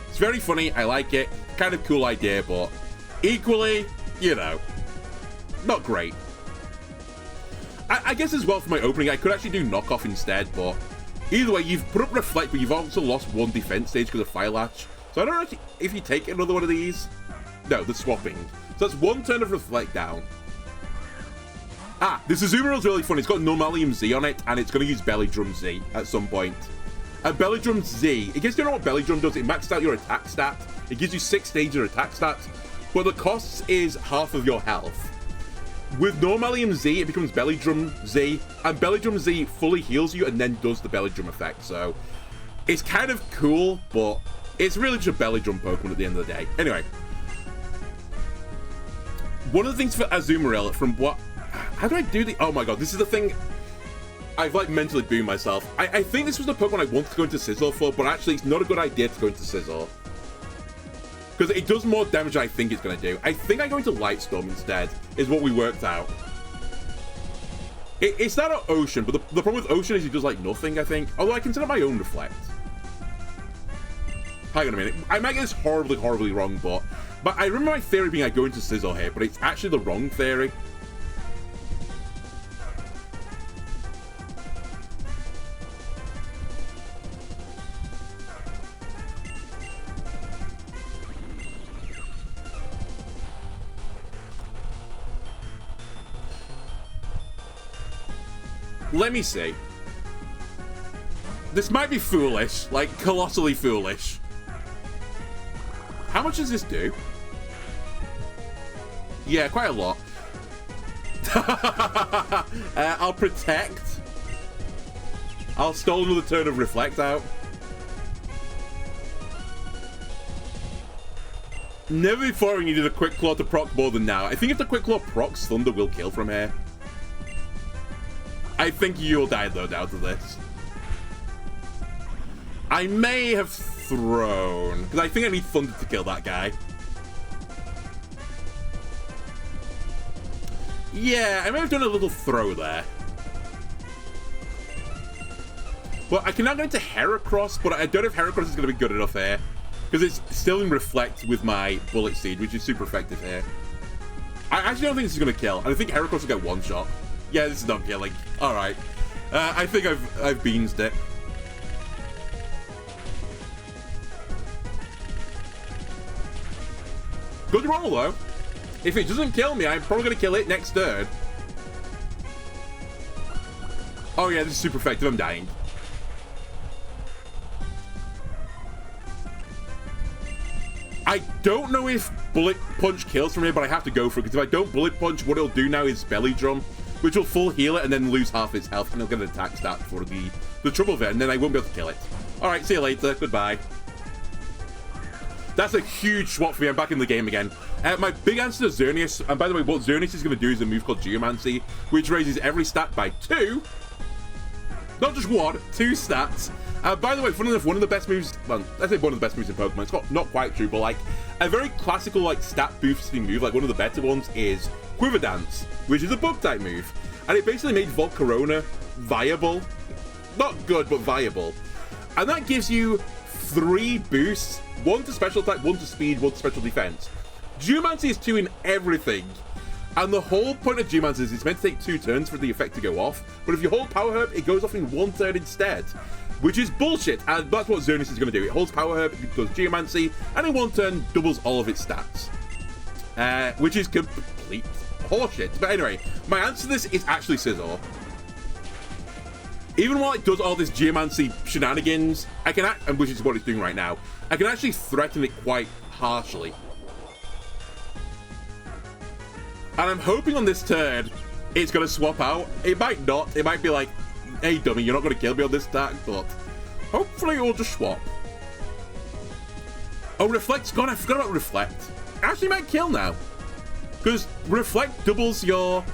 It's very funny, I like it, kind of cool idea, but equally, you know, not great. I guess as well for my opening, I could actually do Knockoff instead, but either way, you've put up Reflect, but you've also lost 1 defense stage because of Fire Latch. So I don't know if you take another one of these. No, the swapping. So that's 1 turn of Reflect down. The Azumarill's really fun. It's got Normalium Z on it, and it's going to use Belly Drum Z at some point. Belly Drum Z, in case you don't know what Belly Drum does, it maxes out your attack stat. It gives you 6 stages of attack stats, but the cost is half of your health. With Normalium Z, it becomes Belly Drum Z, and Belly Drum Z fully heals you and then does the Belly Drum effect. So it's kind of cool, but it's really just a Belly Drum Pokemon at the end of the day. Anyway, one of the things for Azumarill, from what... How do I do the... Oh my god, this is the thing I've like mentally boomed myself. I think this was the Pokemon I wanted to go into Sizzle for, but actually it's not a good idea to go into Sizzle. Because it does more damage than I think it's going to do. I think I go into Light Storm instead, is what we worked out. It's not an Ocean, but the problem with Ocean is it does like nothing, I think. Although I can set up my own Reflect. Hang on a minute. I might get this horribly, horribly wrong, but I remember my theory being I go into Sizzle here, but it's actually the wrong theory. Let me see. This might be foolish, like colossally foolish. How much does this do? Yeah, quite a lot. I'll Protect. I'll stall another turn of Reflect out. Never before we needed a Quick Claw to proc more than now. I think if the Quick Claw procs, Thunder will kill from here. I think you'll die, though, down to this. I may have thrown, because I think I need Thunder to kill that guy. Yeah, I may have done a little throw there. Well, I can now go into Heracross, but I don't know if Heracross is going to be good enough here. Because it's still in Reflect with my Bullet Seed, which is super effective here. I actually don't think this is going to kill. And I think Heracross will get one shot. Yeah, this is not killing. Alright. I think I've beansed it. Good roll, though. If it doesn't kill me, I'm probably going to kill it next turn. Oh, yeah, this is super effective. I'm dying. I don't know if Bullet Punch kills from here, but I have to go for it, because if I don't Bullet Punch, what it'll do now is Belly Drum, which will full heal it and then lose half its health, and it'll get an attack stat for the trouble of it, and then I won't be able to kill it. Alright, see you later. Goodbye. That's a huge swap for me. I'm back in the game again. My big answer to Xerneas, and by the way, what Xerneas is going to do is a move called Geomancy, which raises every stat by 2. Not just 1, 2 stats. By the way, funny enough, one of the best moves, well, I say one of the best moves in Pokemon, it's not quite true, but like, a very classical, like, stat boosting move, like one of the better ones, is Quiver Dance, which is a bug type move. And it basically made Volcarona viable. Not good, but viable. And that gives you 3 boosts, 1 to special attack, 1 to speed, 1 to special defense. Geomancy is 2 in everything. And the whole point of Geomancy is it's meant to take 2 turns for the effect to go off, but if you hold Power Herb, it goes off in 1 turn instead. Which is bullshit, and that's what Xerneas is going to do. It holds Power Herb, it does Geomancy, and in 1 turn doubles all of its stats. Which is complete horseshit. But anyway, my answer to this is actually Scizor. Even while it does all this Geomancy shenanigans, I can and which is what it's doing right now, I can actually threaten it quite harshly. And I'm hoping on this turn, it's going to swap out. It might not. It might be like, hey dummy, you're not going to kill me on this attack, but hopefully it will just swap. Oh, Reflect's gone. I forgot about Reflect. Actually might kill now. Because Reflect doubles your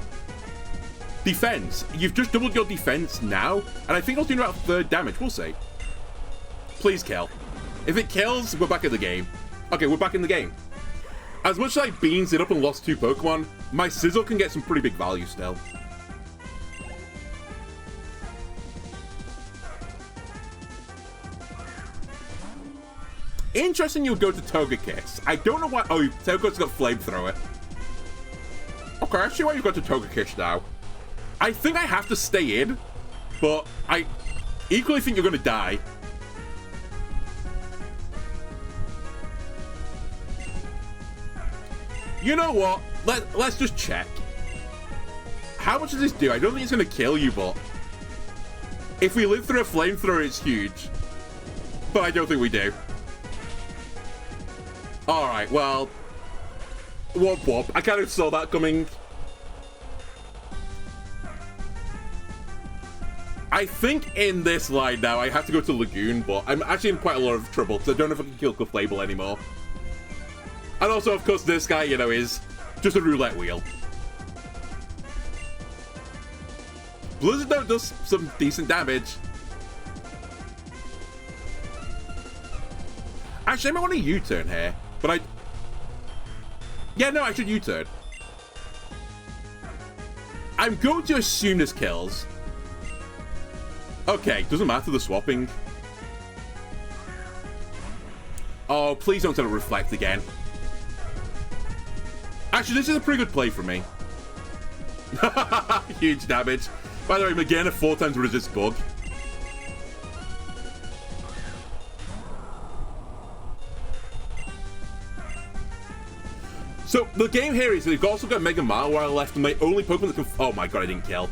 defense. You've just doubled your defense now, and I think I was doing about 3rd damage. We'll see. Please kill. If it kills, we're back in the game. Okay, we're back in the game. As much as I beans it up and lost 2 Pokemon, my Scizor can get some pretty big value still. Interesting you'll go to Togekiss. I don't know why. Oh, Togekiss got Flamethrower. Okay, I see why you've got to Togekiss now. I think I have to stay in, but I equally think you're going to die. You know what? Let's just check. How much does this do? I don't think it's going to kill you, but if we live through a Flamethrower, it's huge. But I don't think we do. Alright, well, womp womp. I kind of saw that coming. I think in this line now, I have to go to Lagoon, but I'm actually in quite a lot of trouble because I don't know if I can kill Clefable anymore. And also, of course, this guy, you know, is just a roulette wheel. Blizzard though does some decent damage. Actually, I might want to U-turn here. But yeah, no, I should U-turn. I'm going to assume this kills. Okay, doesn't matter the swapping. Oh, please don't let it Reflect again. Actually, this is a pretty good play for me. Huge damage. By the way, Magana 4 times resist bug. So, the game here is they've also got Mega Mawile left, and my only Pokemon that can... Oh my god, I didn't kill.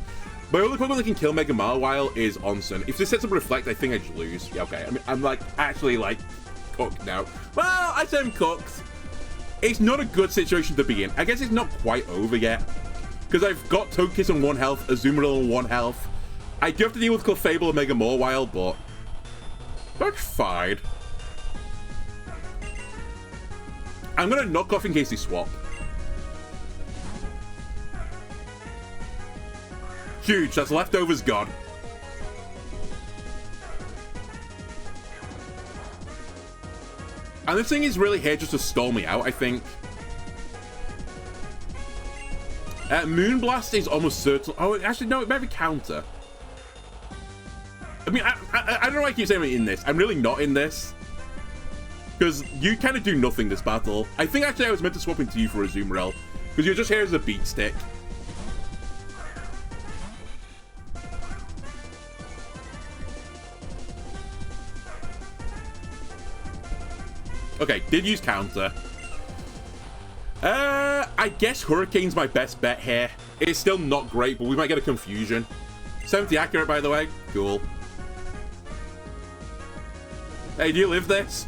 My only Pokemon that can kill Mega Mawile is Onsen. If this sets up Reflect, I think I just lose. Yeah, okay. I mean, I'm like, actually, like, cooked now. Well, I say I'm cooked. It's not a good situation to be in. I guess it's not quite over yet. Because I've got Togekiss on 1 health, Azumarill on 1 health. I do have to deal with Clefable and Mega Mawile, but that's fine. I'm going to knock off in case they swap. Huge, that's leftovers gone. And this thing is really here just to stall me out, I think. Moonblast is almost certain. Oh, actually, no, it might be counter. I mean, I don't know why I keep saying I'm in this. I'm really not in this. Because you kind of do nothing this battle. I think actually I was meant to swap into you for a Azumarill. Because you're just here as a beat stick. Okay, did use counter. I guess Hurricane's my best bet here. It's still not great, but we might get a confusion. 70 accurate, by the way. Cool. Hey, do you live this?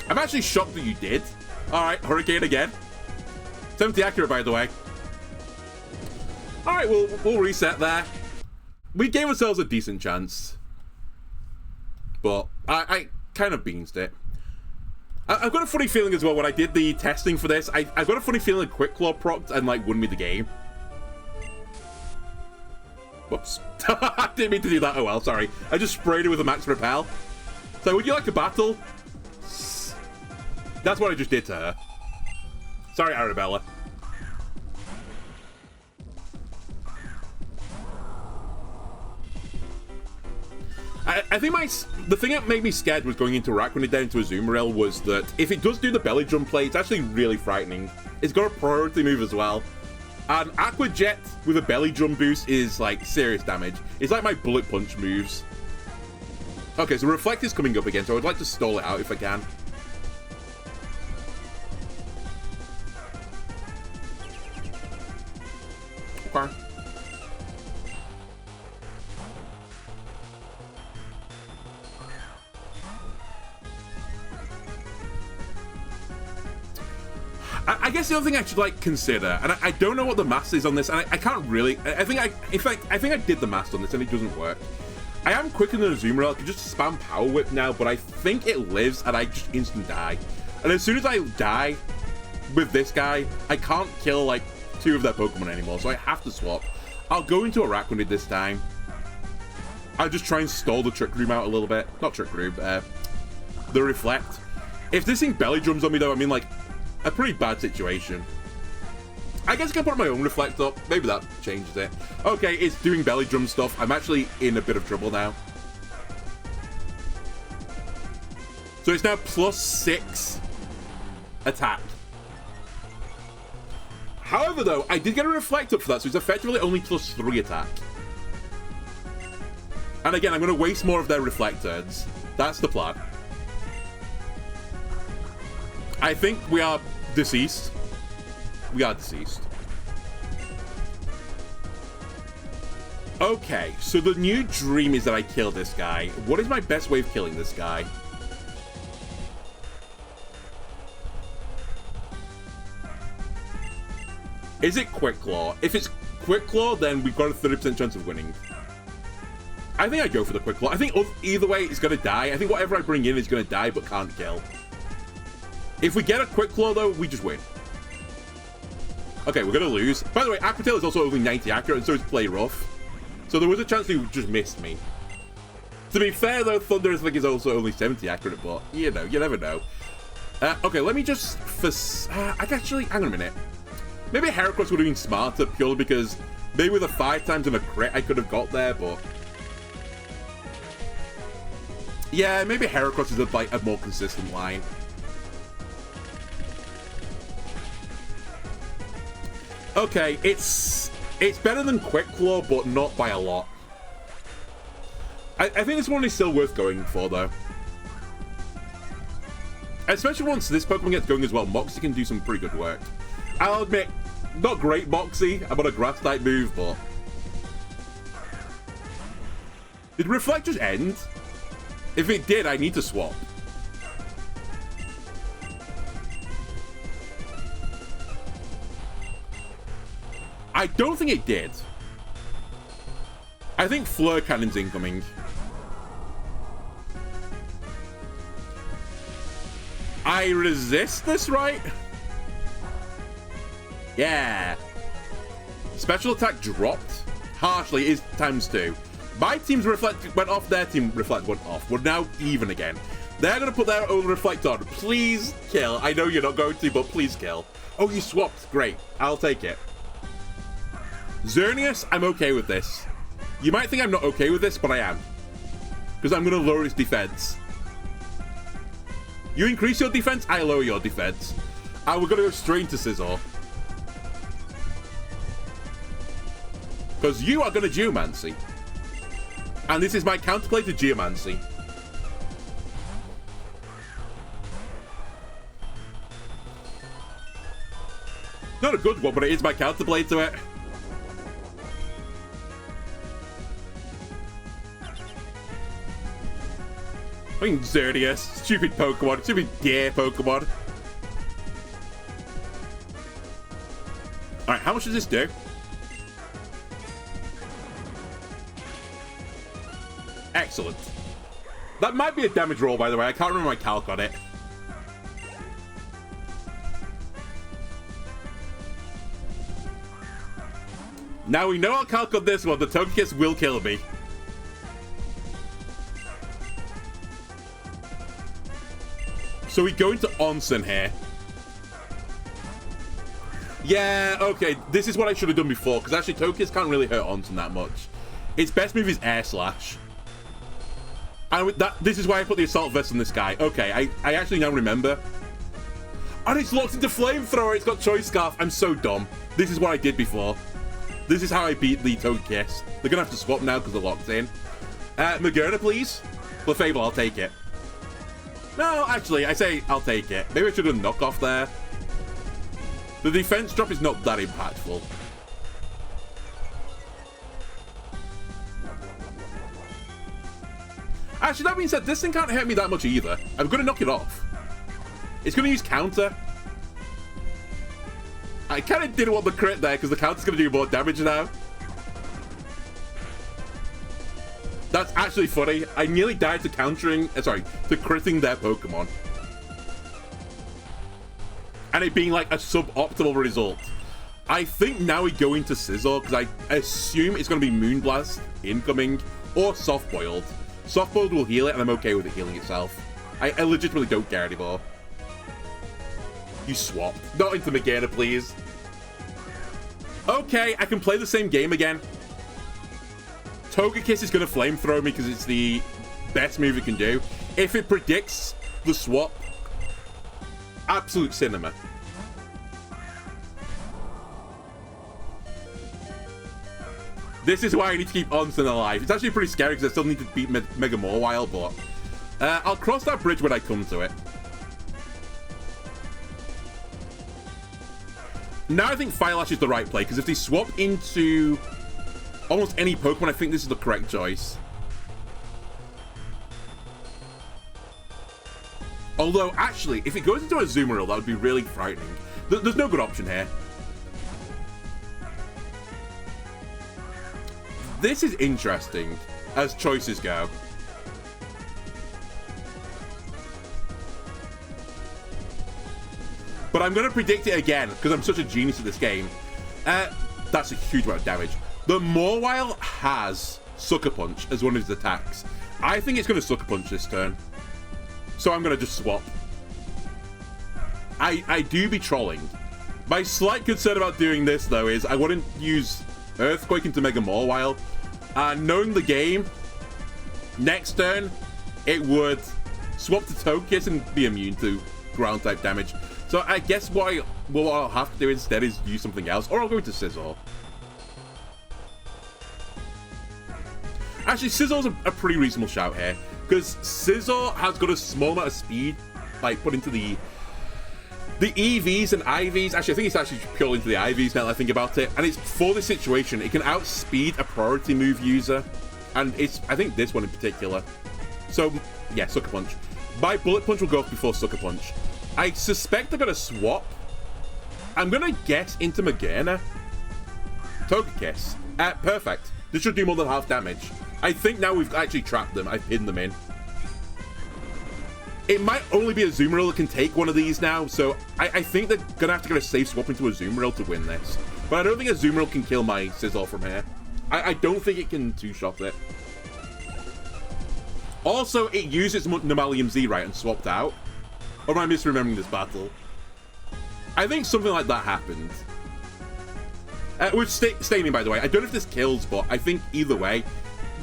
I'm actually shocked that you did. Alright, Hurricane again. 70 accurate, by the way. Alright, we'll reset there. We gave ourselves a decent chance. but I kind of beansed it. I've got a funny feeling as well when I did the testing for this. I've got a funny feeling Quick Claw procced and like won me the game. Whoops. I didn't mean to do that. Oh well, sorry. I just sprayed it with a max repel. So would you like to battle? That's what I just did to her. Sorry, Arabella. I think the thing that made me scared was going into Araquanid down to Azumarill was that if it does do the belly drum play, it's actually really frightening. It's got a priority move as well. And Aqua Jet with a belly drum boost is like serious damage. It's like my bullet punch moves. Okay, so Reflect is coming up again, so I'd like to stall it out if I can. Okay. I guess the other thing I should like consider, and I don't know what the math is on this, and I can't really. I think I did the math on this, and it doesn't work. I am quicker than Azumarill. I can just spam Power Whip now, but I think it lives, and I just instant die. And as soon as I die with this guy, I can't kill like 2 of their Pokemon anymore, so I have to swap. I'll go into Araquanid this time. I'll just try and stall the Trick Room out a little bit. Not Trick Room, the Reflect. If this thing belly drums on me though, I mean like a pretty bad situation. I guess I can put my own Reflect up. Maybe that changes it. Okay, it's doing belly drum stuff. I'm actually in a bit of trouble now. So it's now +6 attack. However, though, I did get a Reflect up for that, so it's effectively only +3 attack. And again, I'm going to waste more of their Reflect turns. That's the plan. I think we are deceased. We are deceased. Okay, so the new dream is that I kill this guy. What is my best way of killing this guy? Is it Quick Claw? If it's Quick Claw, then we've got a 30% chance of winning. I think I go for the Quick Claw. I think either way, it's going to die. I think whatever I bring in is going to die, but can't kill. If we get a Quick Claw, though, we just win. Okay, we're going to lose. By the way, Aqua Tail is also only 90 accurate, and so is Play Rough. So there was a chance he just missed me. To be fair, though, Thunderous Link is also only 70 accurate, but, you know, you never know. Okay, let me just... actually, hang on a minute. Maybe Heracross would have been smarter, purely because maybe with a 5 times and a crit, I could have got there, but... Yeah, maybe Heracross is a more consistent line. Okay, it's better than Quick Claw, but not by a lot. I think this one is still worth going for, though. Especially once this Pokemon gets going as well, Moxie can do some pretty good work. I'll admit, not great Moxie. I'm on a Grass-type move, but... Did Reflect just end? If it did, I need to swap. I don't think it did. I think Fleur Cannon's incoming. I resist this, right? Yeah. Special attack dropped. Harshly is ×2. My team's Reflect went off, their team Reflect went off. We're now even again. They're going to put their own Reflect on. Please kill. I know you're not going to, but please kill. Oh, you swapped. Great. I'll take it. Xerneas, I'm okay with this. You might think I'm not okay with this, but I am. Because I'm going to lower its defense. You increase your defense, I lower your defense. And we're going to go straight into Scizor. Because you are going to Geomancy. And this is my counterplay to Geomancy. Not a good one, but it is my counterplay to it. I mean, Xerneas, stupid Pokemon, stupid deer Pokemon. Alright, how much does this do? Excellent. That might be a damage roll, by the way. I can't remember my calc on it. Now we know I'll calc on this one. The Togekiss will kill me. So we go into Onsen here. Yeah, okay. This is what I should have done before, because actually Togekiss can't really hurt Onsen that much. Its best move is Air Slash. And this is why I put the Assault Vest on this guy. Okay, I actually now remember. And it's locked into Flamethrower. It's got Choice Scarf. I'm so dumb. This is what I did before. This is how I beat the Togekiss. They're going to have to swap now because they're locked in. Magerna, please. Clefable, I'll take it. No, actually, I say I'll take it. Maybe I should have knock off there. The defense drop is not that impactful. Actually, that being said, this thing can't hurt me that much either. I'm going to knock it off. It's going to use counter. I kind of didn't want the crit there because the counter's going to do more damage now. That's actually funny. I nearly died to countering, to critting their Pokemon. And it being like a suboptimal result. I think now we go into Scizor because I assume it's going to be Moonblast incoming or Soft Boiled. Soft Boiled will heal it and I'm okay with it healing itself. I legitimately don't care anymore. You swapped. Not into Magerna, please. Okay, I can play the same game again. Togekiss is going to Flamethrow me because it's the best move it can do. If it predicts the swap, absolute cinema. This is why I need to keep Onsen alive. It's actually pretty scary because I still need to beat Mega Mawile, but I'll cross that bridge when I come to it. Now I think Fire Lash is the right play, because if they swap into almost any Pokemon, I think this is the correct choice. Although, actually, if it goes into a Azumarill, that would be really frightening. There's no good option here. This is interesting, as choices go. But I'm going to predict it again, because I'm such a genius at this game. That's a huge amount of damage. The Mawile has Sucker Punch as one of its attacks. I think it's going to Sucker Punch this turn. So I'm going to just swap. I do be trolling. My slight concern about doing this, though, is I wouldn't use Earthquake into Mega Mawile. Knowing the game, next turn, it would swap to Togekiss and be immune to Ground-type damage. So I guess what I'll have to do instead is use something else, or I'll go into Scizor. Actually, Scizzor's a pretty reasonable shout here, because Scizor has got a small amount of speed, like, put into the EVs and IVs. Actually, I think it's actually purely into the IVs now that I think about it. And it's for this situation, it can outspeed a priority move user. And it's, I think, this one in particular. So, yeah, Sucker Punch. My Bullet Punch will go off before Sucker Punch. I suspect they're going to swap. I'm going to guess into Magerna. Togekiss. Perfect. This should do more than half damage. I think now we've actually trapped them. I've hidden them in. It might only be a Azumarill that can take one of these now, so I think they're going to have to get a safe swap into a Azumarill to win this. But I don't think a Azumarill can kill my Scizor from here. I don't think it can two-shot it. Also, it used its Normalium Z right and swapped out. Or am I misremembering this battle? I think something like that happened. With Staining, by the way. I don't know if this kills, but I think either way,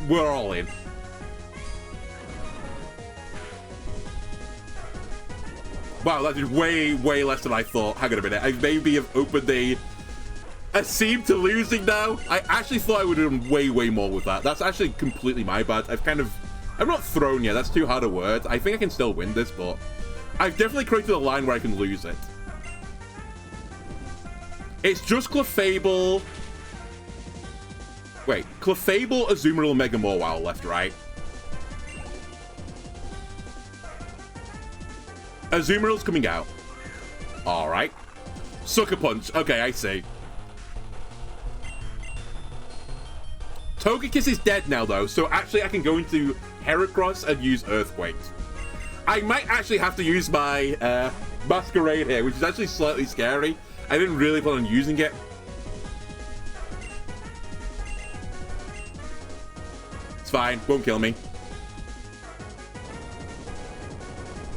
we're all in. Wow, that did way, way less than I thought. Hang on a minute. I maybe have opened a seam to losing now. I actually thought I would have done way, way more with that. That's actually completely my bad. I'm not thrown yet. That's too hard a word. I think I can still win this, but I've definitely created a line where I can lose it. It's just Clefable. Wait, Clefable, Azumarill, Mega Mawile left, right? Azumarill's coming out. Alright. Sucker Punch. Okay, I see. Togekiss is dead now, though, so actually I can go into Heracross and use Earthquake. I might actually have to use my Masquerade here, which is actually slightly scary. I didn't really plan on using it. It's fine, won't kill me.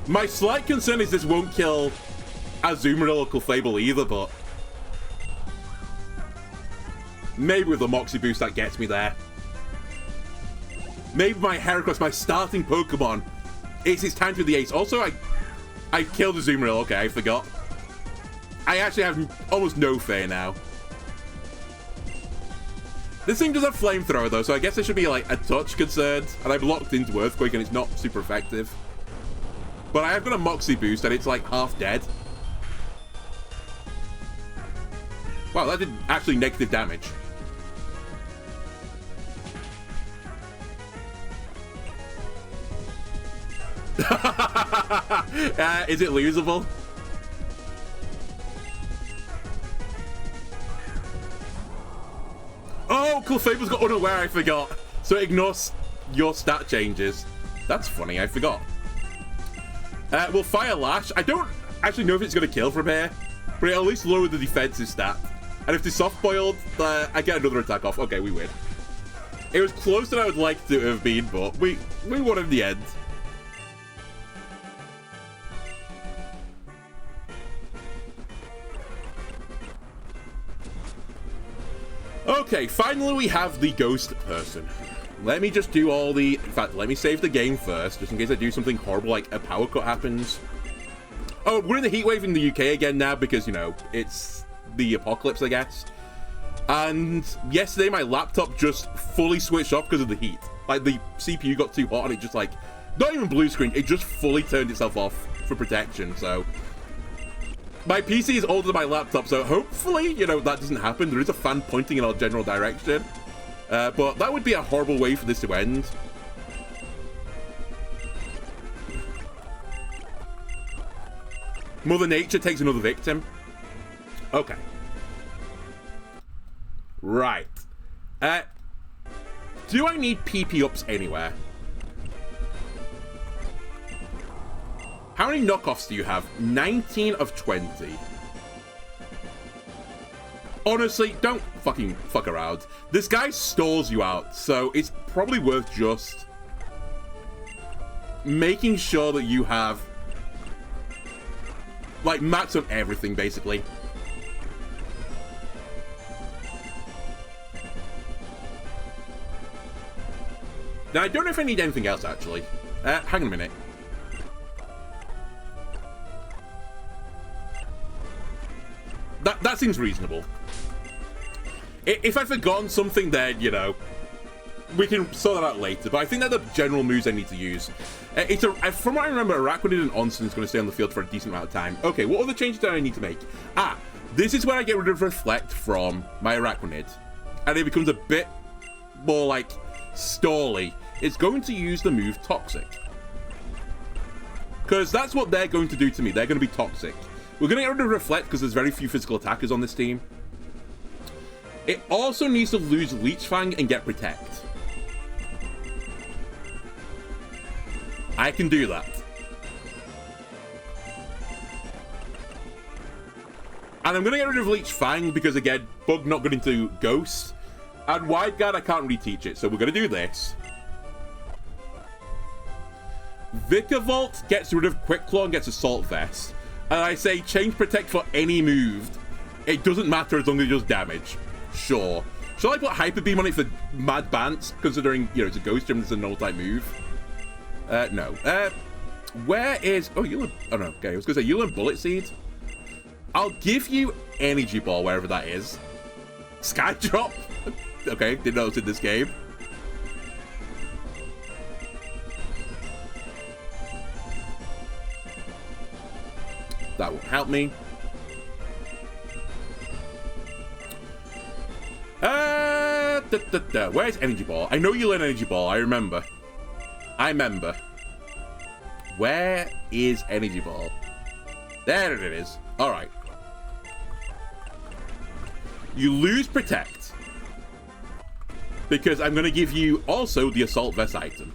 My slight concern is this won't kill Azumarill or Clefable either, but maybe with the Moxie boost that gets me there. Maybe my Heracross, my starting Pokemon, it's its time to be the ace. Also, I killed Azumarill. Okay, I forgot. I actually have almost no fear now. This thing does have Flamethrower, though, so I guess I should be, like, a touch concerned. And I've locked into Earthquake, and it's not super effective. But I have got a Moxie boost, and it's, like, half dead. Wow, that did actually negative damage. Is it losable? Oh, Clefable's got Unaware, I forgot. So it ignores your stat changes. That's funny, I forgot. We'll Fire Lash. I don't actually know if it's going to kill from here, but it at least lower the defensive stat. And if they soft-boiled, I get another attack off. Okay, we win. It was closer than I would like to have been, but we won in the end. Okay, finally we have the ghost person. Let me just do all the... In fact, let me save the game first, just in case I do something horrible like a power cut happens. Oh, we're in the heatwave in the UK again now because, you know, it's the apocalypse, I guess. And yesterday my laptop just fully switched off because of the heat. Like, the CPU got too hot and it just, like... Not even blue screen, it just fully turned itself off for protection, so... My PC is older than my laptop, so hopefully, you know, that doesn't happen. There is a fan pointing in our general direction. But that would be a horrible way for this to end. Mother Nature takes another victim. Okay. Right. Do I need PP ups anywhere? How many knockoffs do you have? 19 of 20. Honestly, don't fucking fuck around. This guy stalls you out, so it's probably worth just making sure that you have, like, max on everything, basically. Now, I don't know if I need anything else, actually. Hang on a minute. That seems reasonable. If I've forgotten something, then, you know, we can sort that out later. But I think they're the general moves I need to use. From what I remember, Araquanid and Onsen is going to stay on the field for a decent amount of time. Okay, what other changes do I need to make? Ah, this is where I get rid of Reflect from my Araquanid. And it becomes a bit more, like, stally. It's going to use the move Toxic. Because that's what they're going to do to me. They're going to be Toxic. We're going to get rid of Reflect because there's very few physical attackers on this team. It also needs to lose Leech Fang and get Protect. I can do that. And I'm going to get rid of Leech Fang because, again, Bug not going into Ghost. And Wide Guard, I can't reteach it, so we're going to do this. Vikavolt gets rid of Quick Claw and gets Assault Vest. And I say change Protect for any move. It doesn't matter as long as it does damage. Sure. Shall I put Hyper Beam on it for Mad Bants, considering, you know, it's a Ghost Gym, it's a null type move? No. Where is... Oh, you learn... Oh, no. Okay, I was going to say, you learn Bullet Seed? I'll give you Energy Ball, wherever that is. Sky Drop? Okay, didn't know it was in this game. That will help me. Where's Energy Ball? I know you learn Energy Ball. I remember. Where is Energy Ball? There it is. All right. You lose Protect. because I'm going to give you also the Assault Vest item.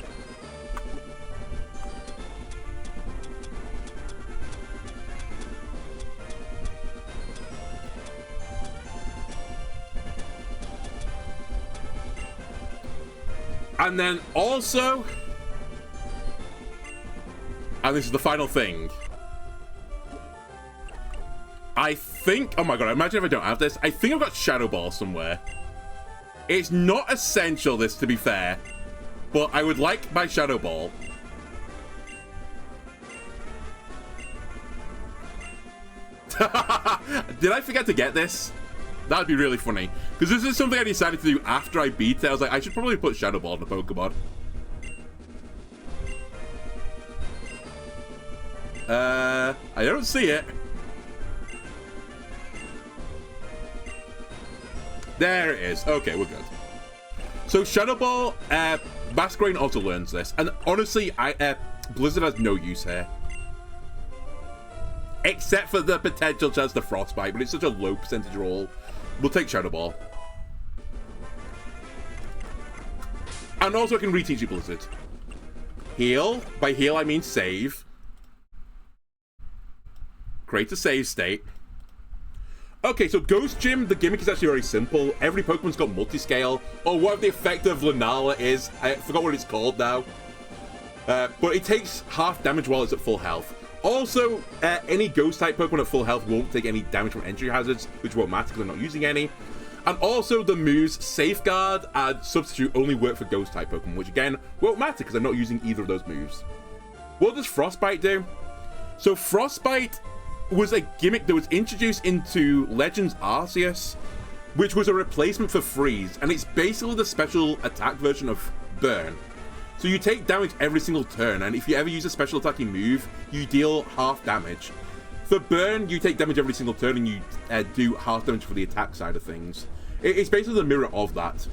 And then also, and this is the final thing, I think, oh my god, imagine if I don't have this. I think I've got Shadow Ball somewhere. It's not essential, this, to be fair, but I would like my Shadow Ball. Did I forget to get this? That'd be really funny, because this is something I decided to do after I beat it. I was like, I should probably put Shadow Ball in the Pokemon. I don't see it. There it is. Okay, we're good. So Shadow Ball, Masquerain also learns this, and honestly, Blizzard has no use here. Except for the potential chance to Frostbite, but it's such a low percentage roll. We'll take Shadow Ball. And also I can reteach you Blizzard. Heal. By heal, I mean save. Create a save state. Okay, so Ghost Gym, the gimmick is actually very simple. Every Pokemon's got multi-scale, or whatever the effect of Lunala is. I forgot what it's called now. But it takes half damage while it's at full health. Also, any Ghost-type Pokemon at full health won't take any damage from entry hazards, which won't matter because I'm not using any. And also, the moves Safeguard and Substitute only work for Ghost-type Pokemon, which again, won't matter because I'm not using either of those moves. What does Frostbite do? So Frostbite was a gimmick that was introduced into Legends Arceus, which was a replacement for Freeze, and it's basically the special attack version of Burn. So you take damage every single turn, and if you ever use a special attacking move, you deal half damage. For Burn, you take damage every single turn, and you do half damage for the attack side of things. It's basically the mirror of that.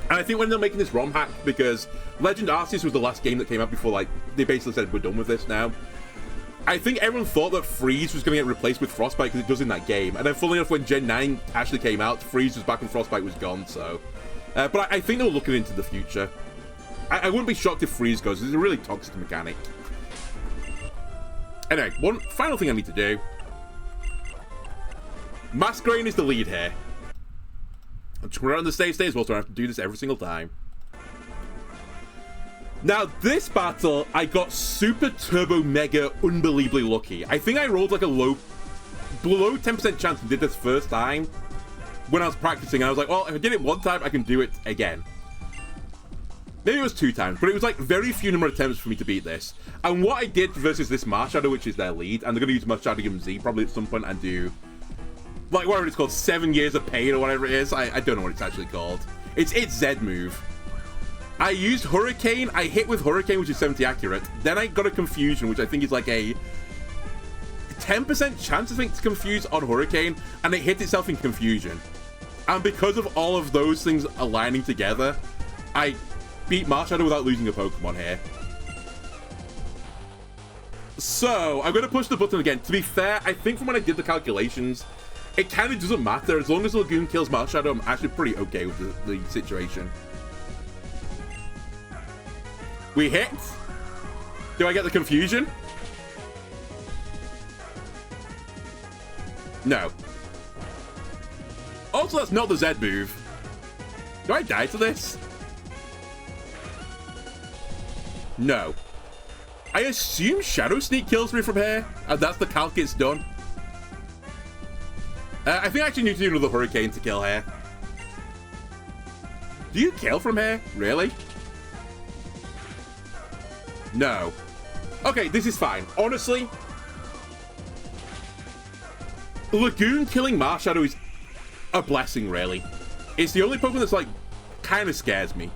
And I think when they're making this ROM hack, because Legend Arceus was the last game that came out before, like, they basically said, we're done with this now. I think everyone thought that Freeze was going to get replaced with Frostbite because it does in that game. And then funnily enough, when Gen 9 actually came out, Freeze was back and Frostbite was gone, so... but I think they're looking into the future. I wouldn't be shocked if Freeze goes. It's a really toxic mechanic. Anyway, one final thing I need to do. Masquerain is the lead here. I'm just going around the save state as well, so I have to do this every single time. Now, this battle, I got super turbo mega unbelievably lucky. I think I rolled like a below 10% chance and did this first time when I was practicing. And I was like, well, if I did it one time, I can do it again. Maybe it was 2 times, but it was like very few number of attempts for me to beat this. And what I did versus this Marshadow, which is their lead, and they're going to use Marshadow Z probably at some point and do, like, whatever it's called, 7 Years of Pain or whatever it is. I don't know what it's actually called. It's Z move. I used Hurricane. I hit with Hurricane, which is 70 accurate. Then I got a Confusion, which I think is like a 10% chance, I think, to confuse on Hurricane, and it hit itself in Confusion. And because of all of those things aligning together, I beat Marshadow without losing a Pokemon here. So, I'm going to push the button again. To be fair, I think from when I did the calculations, it kind of doesn't matter. As long as Lagoon kills Marshadow, I'm actually pretty okay with the situation. We hit. Do I get the Confusion? No. Also, that's not the Z move. Do I die to this? No. I assume Shadow Sneak kills me from here, and that's the calc it's done. I think I actually need to do another Hurricane to kill here. Do you kill from here? Really? No. Okay, this is fine. Honestly, Lagoon killing Marshadow is a blessing, really. It's the only Pokemon that's, like, kind of scares me.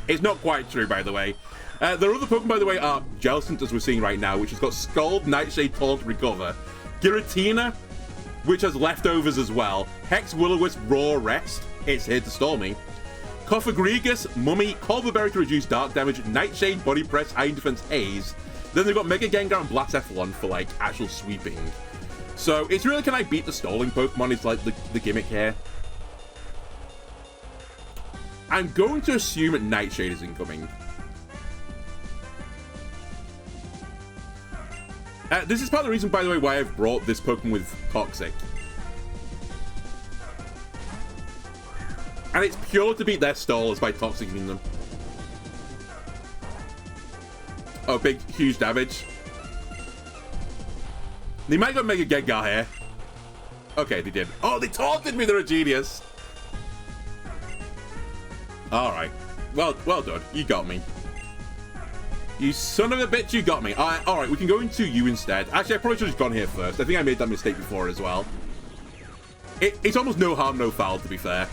It's not quite true, by the way. Their other Pokemon, by the way, are Jellicent, as we're seeing right now, which has got Scald, Nightshade, Taunt, Recover. Giratina, which has Leftovers as well. Hex, Will-O-Wisp, Roar, Rest. It's here to stall me. Cofagrigus, Mummy, Culverberry to reduce dark damage, Nightshade, Body Press, Iron Defense, Haze. Then they've got Mega Gengar and Blacephalon for, like, actual sweeping. So it's really, can I beat the stalling Pokemon is, like, the gimmick here. I'm going to assume Nightshade is incoming. This is part of the reason, by the way, why I've brought this Pokemon with Toxic. And it's pure to beat their stalls by Toxicing them. Oh, big, huge damage. They might go Mega Gengar here. Okay, they did. Oh, they taunted me. They're a genius. All right. Well done. You got me. You son of a bitch, you got me. All right, we can go into you instead. Actually, I probably should have gone here first. I think I made that mistake before as well. It's almost no harm, no foul, to be fair.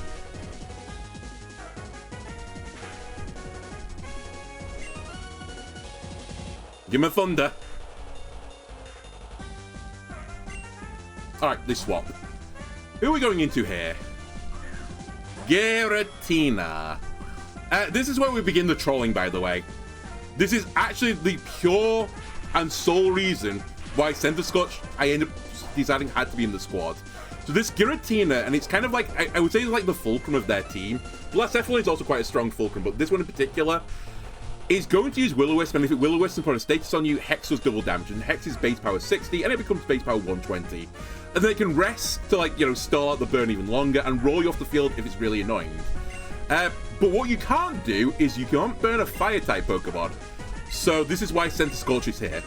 Give him a thunder. All right, they swap. Who are we going into here? Giratina. This is where we begin the trolling, by the way. This is actually the pure and sole reason why Centiskorch, I ended up deciding had to be in the squad. So this Giratina, and it's kind of like, I would say it's like the fulcrum of their team. Blastoise is also quite a strong fulcrum, but this one in particular is going to use Will-O-Wisp, and if it Will-O-Wisp and put a status on you, Hex does double damage, and Hex is base power 60, and it becomes base power 120. And then it can rest to, like, you know, stall out the burn even longer and roll you off the field if it's really annoying. But what you can't do is you can't burn a Fire-type Pokemon. So this is why Centiskorch is here.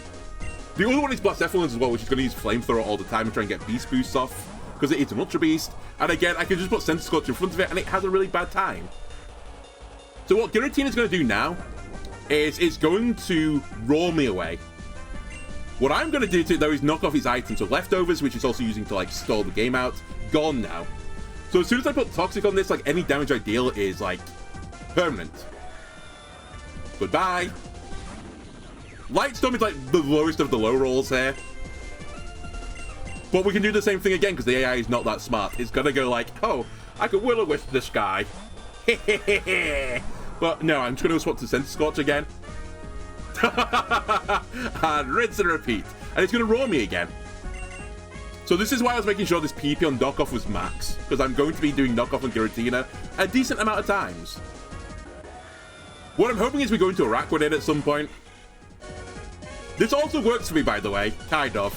The other one is Blastoise as well, which is going to use Flamethrower all the time and try and get Beast Boosts off, because it's an Ultra Beast. And again, I can just put Centiskorch in front of it, and it has a really bad time. So what Giratina is going to do now is it's going to roll me away. What I'm going to do to it, though, is knock off its items. So Leftovers, which it's also using to, like, stall the game out, gone now. So as soon as I put Toxic on this, like, any damage I deal is, like, permanent. Goodbye. Light Storm is, like, the lowest of the low rolls here. But we can do the same thing again, because the AI is not that smart. It's going to go like, oh, I could Will-O-Wisp this guy. But no, I'm just going to swap to Centiskorch again. And rinse and repeat. And it's going to roar me again. So this is why I was making sure this PP on knockoff was max, because I'm going to be doing knockoff on Giratina a decent amount of times. What I'm hoping is we go into Araquanid at some point. This also works for me, by the way, kind of.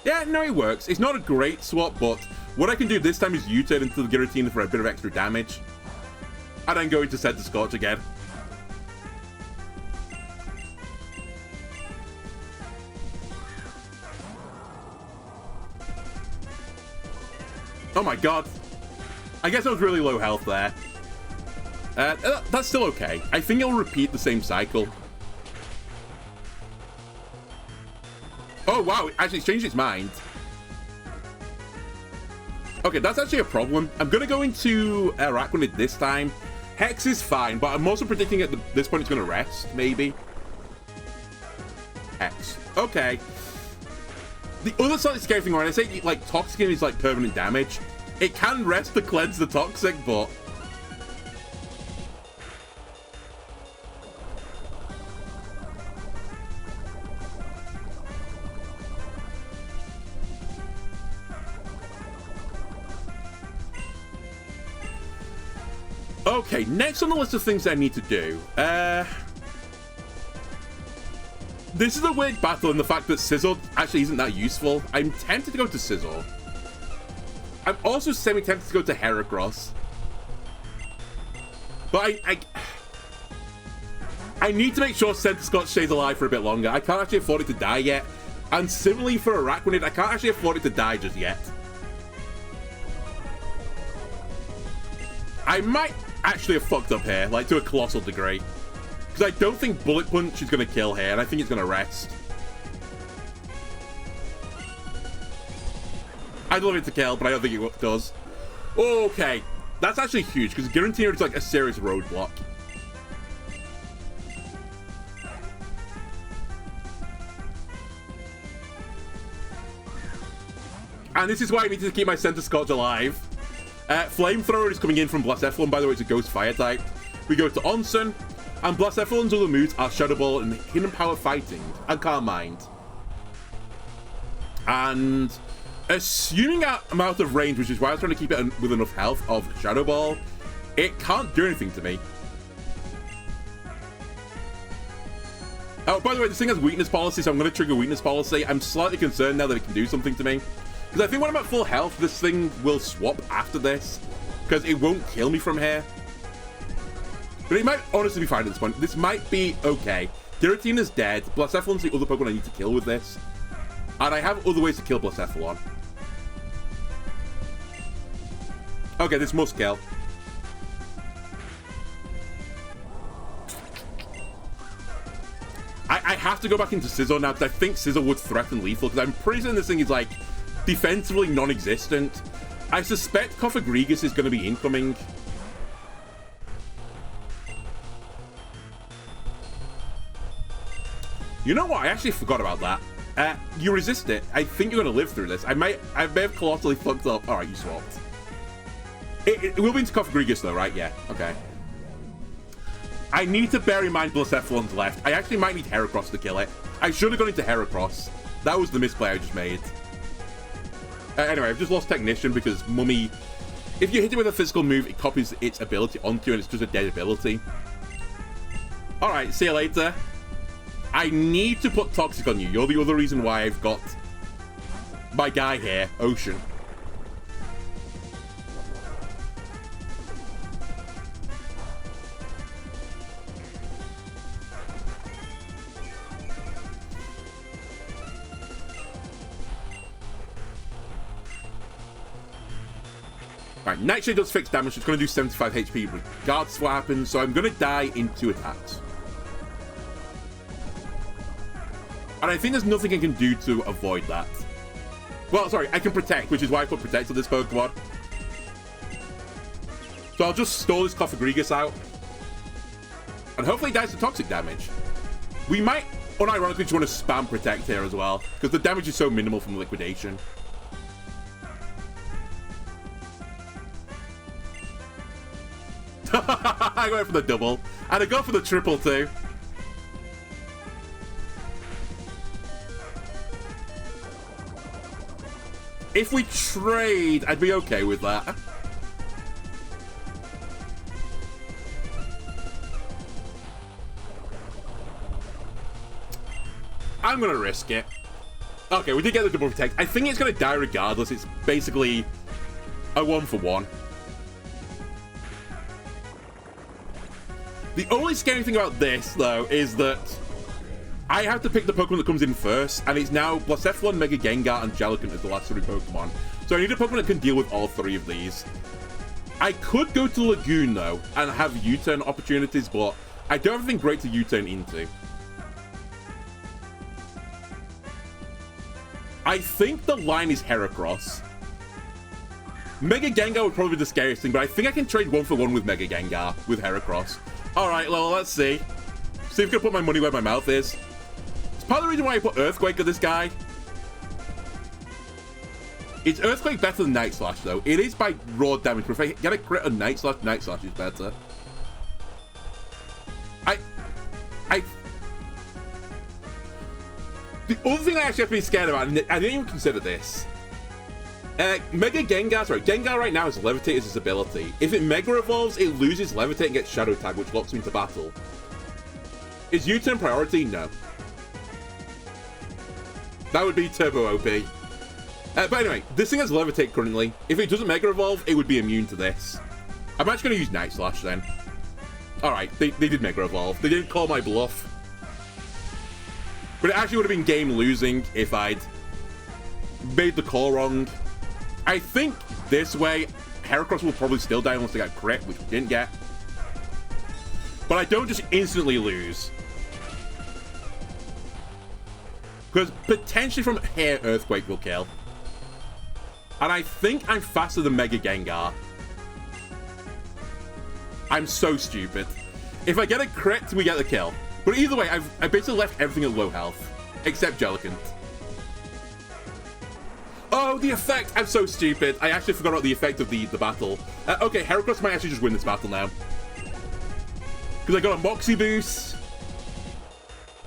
Yeah, no, it works. It's not a great swap, but what I can do this time is U-turn into the Giratina for a bit of extra damage. And then go into Centiskorch again. Oh my god. I guess I was really low health there. That's still okay. I think it'll repeat the same cycle. Oh wow, actually it's changed its mind. Okay, that's actually a problem. I'm going to go into Araquanid this time. Hex is fine, but I'm also predicting at this point it's going to rest, maybe. Hex. Okay. The other slightly scary thing, when I say, like, Toxic is, like, permanent damage, it can rest to cleanse the Toxic, but... Okay, next on the list of things I need to do. This is a weird battle in the fact that Sizzle actually isn't that useful. I'm tempted to go to Sizzle. I'm also semi-tempted to go to Heracross. But I need to make sure Centiskorch stays alive for a bit longer. I can't actually afford it to die yet. And similarly for Araquanid, I can't actually afford it to die just yet. I might actually have fucked up here, like, to a colossal degree. Because I don't think Bullet Punch is going to kill here, and I think it's going to rest. I'd love it to kill, but I don't think it does. Okay, that's actually huge, because Giratina is like a serious roadblock. And this is why I needed to keep my Centiskorch alive. Flamethrower is coming in from Blastoise. By the way, it's a Ghost Fire type. We go to Onsen, and Blastophile's other moves are Shadow Ball and Hidden Power Fighting, and Calm Mind. And assuming I'm out of range, which is why I was trying to keep it with enough health of Shadow Ball, It can't do anything to me. Oh, by the way, this thing has weakness policy, so I'm going to trigger weakness policy. I'm slightly concerned now that it can do something to me. Because I think when I'm at full health, this thing will swap after this. Because it won't kill me from here. But it might honestly be fine at this point. This might be okay. Giratina's dead. Blacephalon's the other Pokemon I need to kill with this. And I have other ways to kill Blacephalon. Okay, this must kill. I have to go back into Scizor now, because I think Scizor would threaten Lethal, because I'm pretty certain this thing is, like, defensively non-existent. I suspect Cofagrigus is going to be incoming. You know what? I actually forgot about that. You resist it. I think you're going to live through this. I may have colossally fucked up. All right, you swapped. It will be into Cofagrigus, though, right? Yeah. Okay. I need to bear in mind Blacephalon's left. I actually might need Heracross to kill it. I should have gone into Heracross. That was the misplay I just made. Anyway, I've just lost Technician because Mummy... If you hit it with a physical move, it copies its ability onto you, and it's just a dead ability. Alright, see you later. I need to put Toxic on you. You're the other reason why I've got my guy here, Ocean. Right, Nightshade does fixed damage. It's going to do 75 HP regardless of what happens, so I'm going to die in 2 attacks. And I think there's nothing I can do to avoid that. Well, sorry, I can Protect, which is why I put Protect on this Pokemon. So I'll just stall this Cofagrigus out. And hopefully it dies to Toxic damage. We might, unironically, just want to spam Protect here as well, because the damage is so minimal from Liquidation. I go for the double. And I go for the triple too. If we trade, I'd be okay with that. I'm going to risk it. Okay, we did get the double protect. I think it's going to die regardless. It's basically a 1-for-1. The only scary thing about this, though, is that I have to pick the Pokemon that comes in first, and it's now Blacephalon, Mega Gengar, and Jellicent as the last 3 Pokemon. So I need a Pokemon that can deal with all 3 of these. I could go to Lagoon, though, and have U-turn opportunities, but I don't have anything great to U-turn into. I think the line is Heracross. Mega Gengar would probably be the scariest thing, but I think I can trade 1-for-1 with Mega Gengar with Heracross. Alright, well, let's see. See if I can put my money where my mouth is. It's part of the reason why I put Earthquake on this guy. Is Earthquake better than Night Slash, though? It is by raw damage, but if I get a crit on Night Slash is better. The other thing I actually have to be scared about, and I didn't even consider this. Mega Gengar, sorry, Gengar right now has Levitate as his ability. If it Mega Evolves, it loses Levitate and gets Shadow Tag, which locks him into battle. Is U-turn priority? No. That would be Turbo OP. But anyway, this thing has Levitate currently. If it doesn't Mega Evolve, it would be immune to this. I'm actually going to use Night Slash then. Alright, they did Mega Evolve. They didn't call my bluff. But it actually would have been game losing if I'd made the call wrong. I think this way, Heracross will probably still die unless they got crit, which we didn't get. But I don't just instantly lose. Because potentially from here, Earthquake will kill. And I think I'm faster than Mega Gengar. I'm so stupid. If I get a crit, we get the kill. But either way, I basically left everything at low health. Except Jellicent. Oh, the effect! I'm so stupid. I actually forgot about the effect of the battle. Okay, Heracross might actually just win this battle now. Because I got a Moxie boost.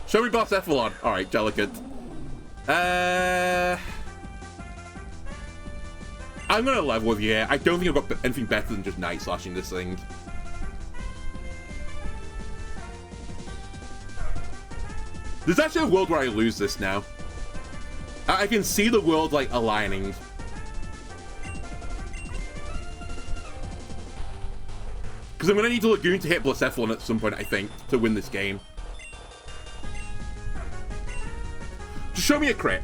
Show me Blacephalon. Alright, Jellicent. I'm going to level with you here. I don't think I've got anything better than just Night Slashing this thing. There's actually a world where I lose this now. I can see the world, like, aligning. Because I'm going to need the Lagoon to hit Blacephalon at some point, I think, to win this game. Just show me a crit.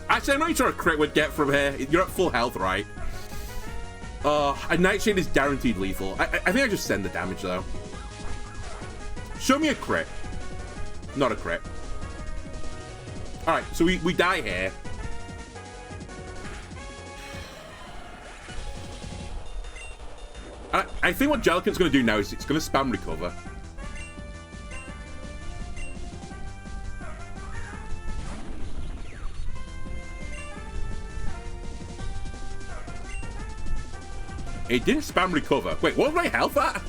Actually, I'm not even sure a crit would get from here. You're at full health, right? A Nightshade is guaranteed lethal. I think I just send the damage, though. Show me a crit. Not a crit. Alright, so we die here. I think what Jellicent's going to do now is it's going to spam recover. It didn't spam recover. Wait, what was my health at?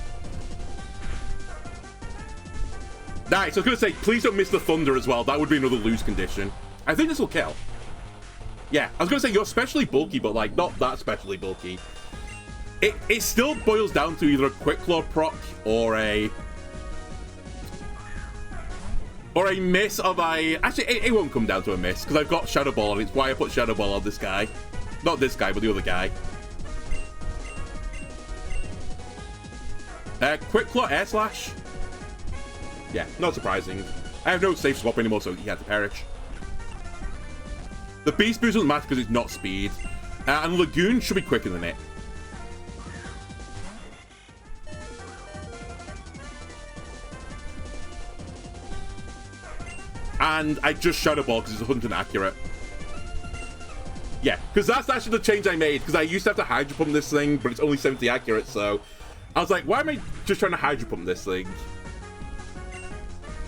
Nice, I was going to say, please don't miss the thunder as well. That would be another lose condition. I think this will kill. Yeah, I was going to say, you're specially bulky, but, like, not that specially bulky. It still boils down to either a Quick Claw proc or a miss of a... Actually, it won't come down to a miss, because I've got Shadow Ball, and it's why I put Shadow Ball on this guy. Not this guy, but the other guy. Quick Claw Air Slash. Yeah, not surprising. I have no safe swap anymore, so he had to perish. The Beast Boost doesn't matter because it's not speed. And Lagoon should be quicker than it. And I just Shadow Ball because it's 100% accurate. Yeah, because that's actually the change I made. Because I used to have to Hydro Pump this thing, but it's only 70 accurate, so... I was like, why am I just trying to Hydro Pump this thing?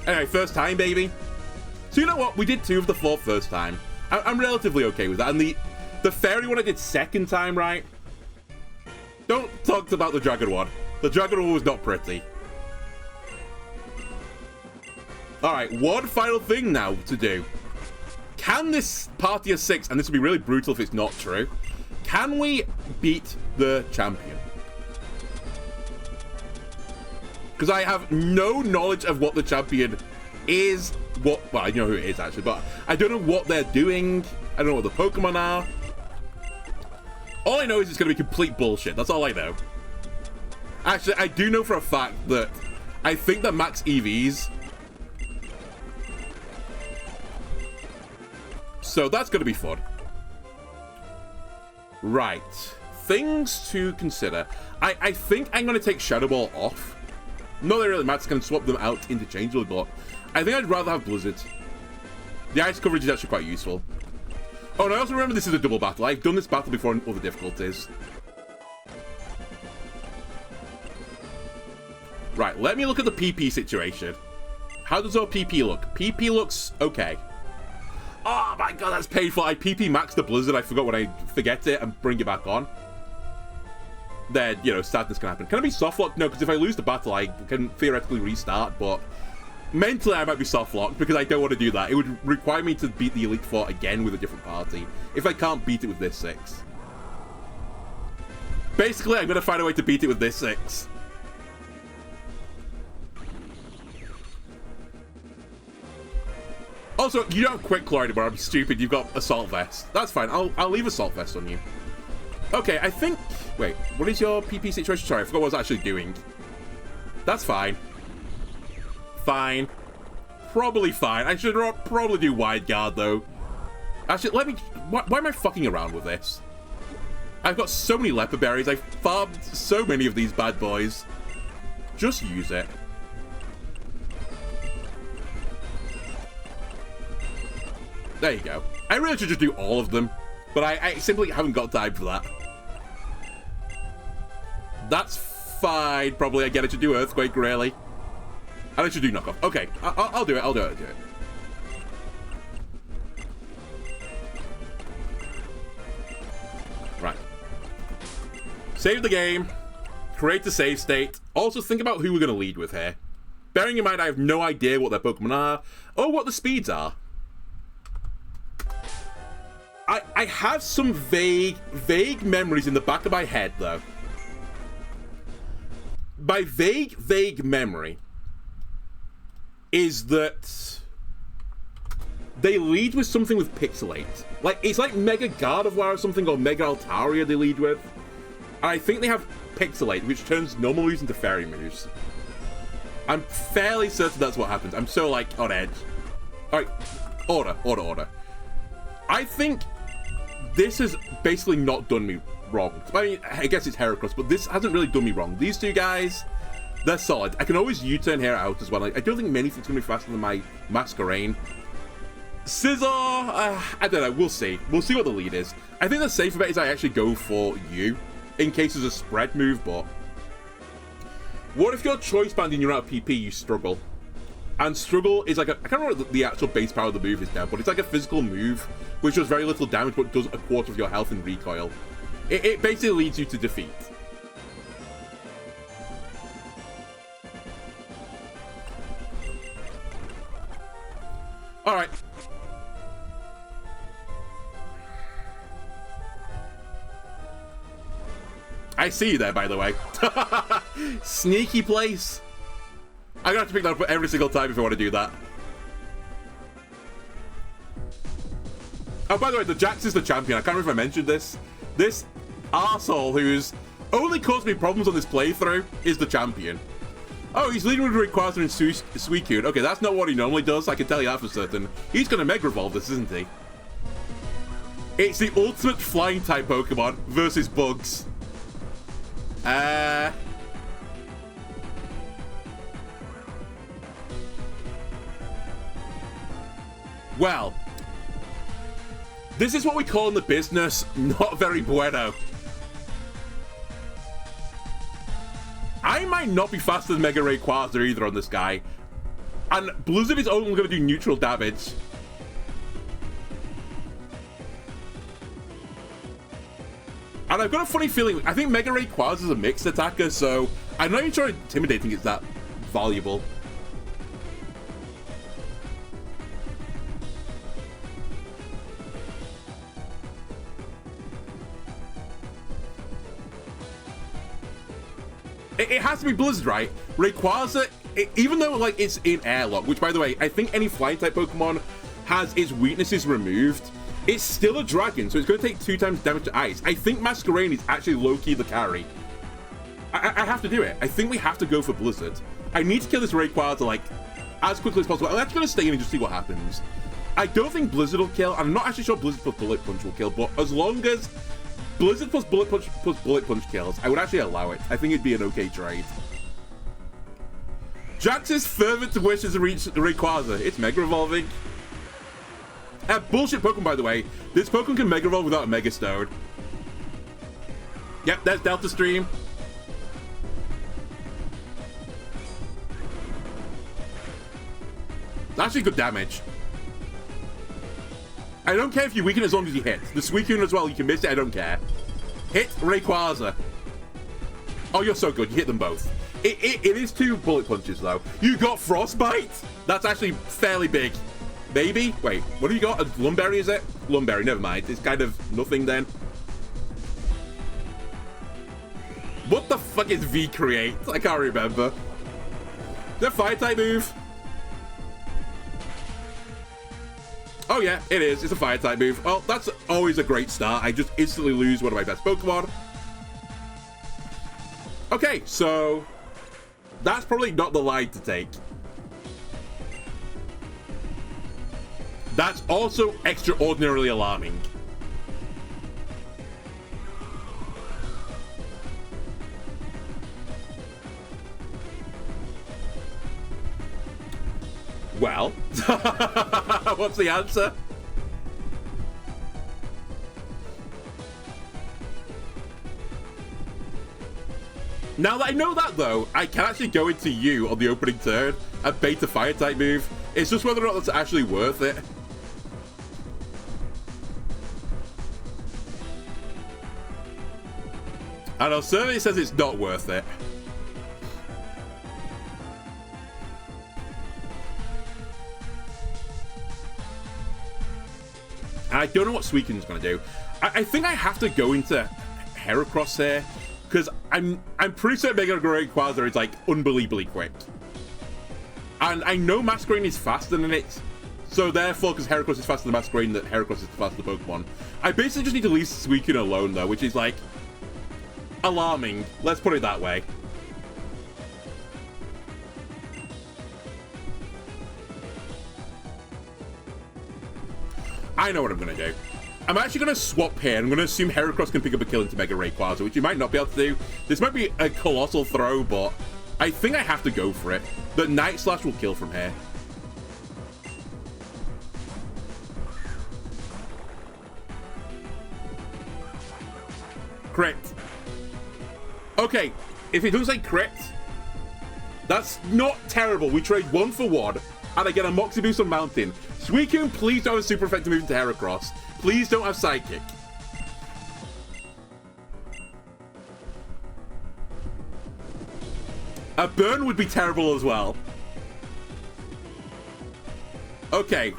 Anyway, first time, baby. So you know what? We did 2 of the 4 first time. I'm relatively okay with that. And the Fairy one I did second time, right? Don't talk about the Dragon one. The Dragon one was not pretty. Alright, one final thing now to do. Can this party of 6, and this would be really brutal if it's not true, can we beat the champion? Because I have no knowledge of what the champion is. Well, I know who it is, actually, but I don't know what they're doing. I don't know what the Pokemon are. All I know is it's going to be complete bullshit. That's all I know. Actually, I do know for a fact that I think that max EVs. So that's going to be fun. Right. Things to consider. I think I'm going to take Shadow Ball off. Not that it really matters, can swap them out interchangeably, but I think I'd rather have Blizzard. The ice coverage is actually quite useful. Oh, and I also remember this is a double battle. I've done this battle before in other difficulties. Right, let me look at the PP situation. How does our PP look? PP looks okay. Oh my god, that's painful. I PP maxed the Blizzard. I forgot when I forget it and bring it back on. Then, you know, sadness can happen. Can I be softlocked? No, because if I lose the battle, I can theoretically restart, but mentally I might be softlocked because I don't want to do that. It would require me to beat the Elite Four again with a different party if I can't beat it with this 6. Basically, I'm going to find a way to beat it with this 6. Also, you don't have Quick Claw anymore. I'm stupid. You've got Assault Vest. That's fine. I'll leave Assault Vest on you. Okay, I think... Wait, what is your PP situation? Sorry, I forgot what I was actually doing. That's fine. Fine. Probably fine. I should probably do Wide Guard, though. Actually, let me... Why am I fucking around with this? I've got so many Leopard Berries. I've farmed so many of these bad boys. Just use it. There you go. I really should just do all of them, but I simply haven't got time for that. That's fine. Probably, again, I should do Earthquake, really. And I should do Knockoff. Okay, I'll do it. I'll do it. Right. Save the game. Create a save state. Also, think about who we're going to lead with here. Bearing in mind, I have no idea what their Pokemon are or what the speeds are. I have some vague memories in the back of my head, though. My vague memory is that they lead with something with Pixelate. Like, it's like Mega Gardevoir or something, or Mega Altaria they lead with. And I think they have Pixelate, which turns normal moves into fairy moves. I'm fairly certain that's what happens. I'm so, like, on edge. Alright, order. I think this has basically not done me wrong. I mean, I guess it's Heracross, but this hasn't really done me wrong. These two guys, they're solid. I can always U-turn here out as well. Like, I don't think Minifig's going to be faster than my Masquerain. Scizor, I don't know. We'll see. We'll see what the lead is. I think the safer bet is I actually go for you in case there's a spread move, but what if your choice band and you're out of PP, you struggle? And struggle is like a, I can't remember what the actual base power of the move is now, but it's like a physical move which does very little damage but does a quarter of your health in recoil. It basically leads you to defeat. Alright. I see you there, by the way. Sneaky place. I'm gonna have to pick that up every single time if I want to do that. Oh, by the way, the Jax is the champion. I can't remember if I mentioned this. This arsehole who's only caused me problems on this playthrough is the champion. Oh, he's leading with Rayquaza and Suicune. Okay, that's not what he normally does. I can tell you that for certain. He's gonna Mega Evolve this, isn't he? It's the ultimate flying type Pokemon versus bugs. Well, this is what we call in the business not very bueno. I might not be faster than Mega Rayquaza either on this guy. And Blizzard is only going to do neutral damage. And I've got a funny feeling, I think Mega Rayquaza is a mixed attacker, so I'm not even sure Intimidating is that valuable. It has to be Blizzard, right? Rayquaza, even though like it's in airlock, which by the way, I think any flying type Pokemon has its weaknesses removed, it's still a dragon, so it's going to take 2 times damage to ice. I think Masquerain is actually low-key the carry. I have to do it. I think we have to go for Blizzard. I need to kill this Rayquaza like as quickly as possible. I'm actually going to stay in and just see what happens. I don't think Blizzard will kill. I'm not actually sure Blizzard plus Bullet Punch will kill, but as long as Blizzard plus Bullet Punch kills, I would actually allow it. I think it'd be an okay trade. Jax's fervent wishes to reach Rayquaza. It's Mega Evolving. Bullshit Pokemon, by the way. This Pokemon can Mega Evolve without a Mega Stone. Yep, that's Delta Stream. That's actually good damage. I don't care if you weaken as long as you hit. The Suicune as well, you can miss it, I don't care. Hit Rayquaza. Oh, you're so good. You hit them both. It is 2 bullet punches, though. You got Frostbite? That's actually fairly big. Maybe? Wait, what have you got? A Lumberry, is it? Lumberry, never mind. It's kind of nothing then. What the fuck is V-Create? I can't remember. Is that a Fire-type move? Oh yeah, it is. It's a Fire-type move. Well, that's always a great start. I just instantly lose one of my best Pokemon. Okay, so that's probably not the line to take. That's also extraordinarily alarming. Well, what's the answer? Now that I know that, though, I can actually go into you on the opening turn and bait a Fire-type move. It's just whether or not that's actually worth it. And our survey says it's not worth it. I don't know what Suicune's going to do. I think I have to go into Heracross here, because I'm pretty certain Mega Rayquaza is like unbelievably quick. And I know Masquerain is faster than it, So therefore, because Heracross is faster than Masquerain, that Heracross is the faster Pokemon. I basically just need to leave Suicune alone, though, which is, like, alarming. Let's put it that way. I know what I'm going to do. I'm actually going to swap here. I'm going to assume Heracross can pick up a kill into Mega Rayquaza, which you might not be able to do. This might be a colossal throw, but I think I have to go for it. The Night Slash will kill from here. Crit. Okay, if it doesn't say crit, that's not terrible. We trade 1 for 1, and I get a Moxie Boost on Mountain. Suicune, please don't have super effective move into Heracross. Please don't have Psychic. A burn would be terrible as well. Okay.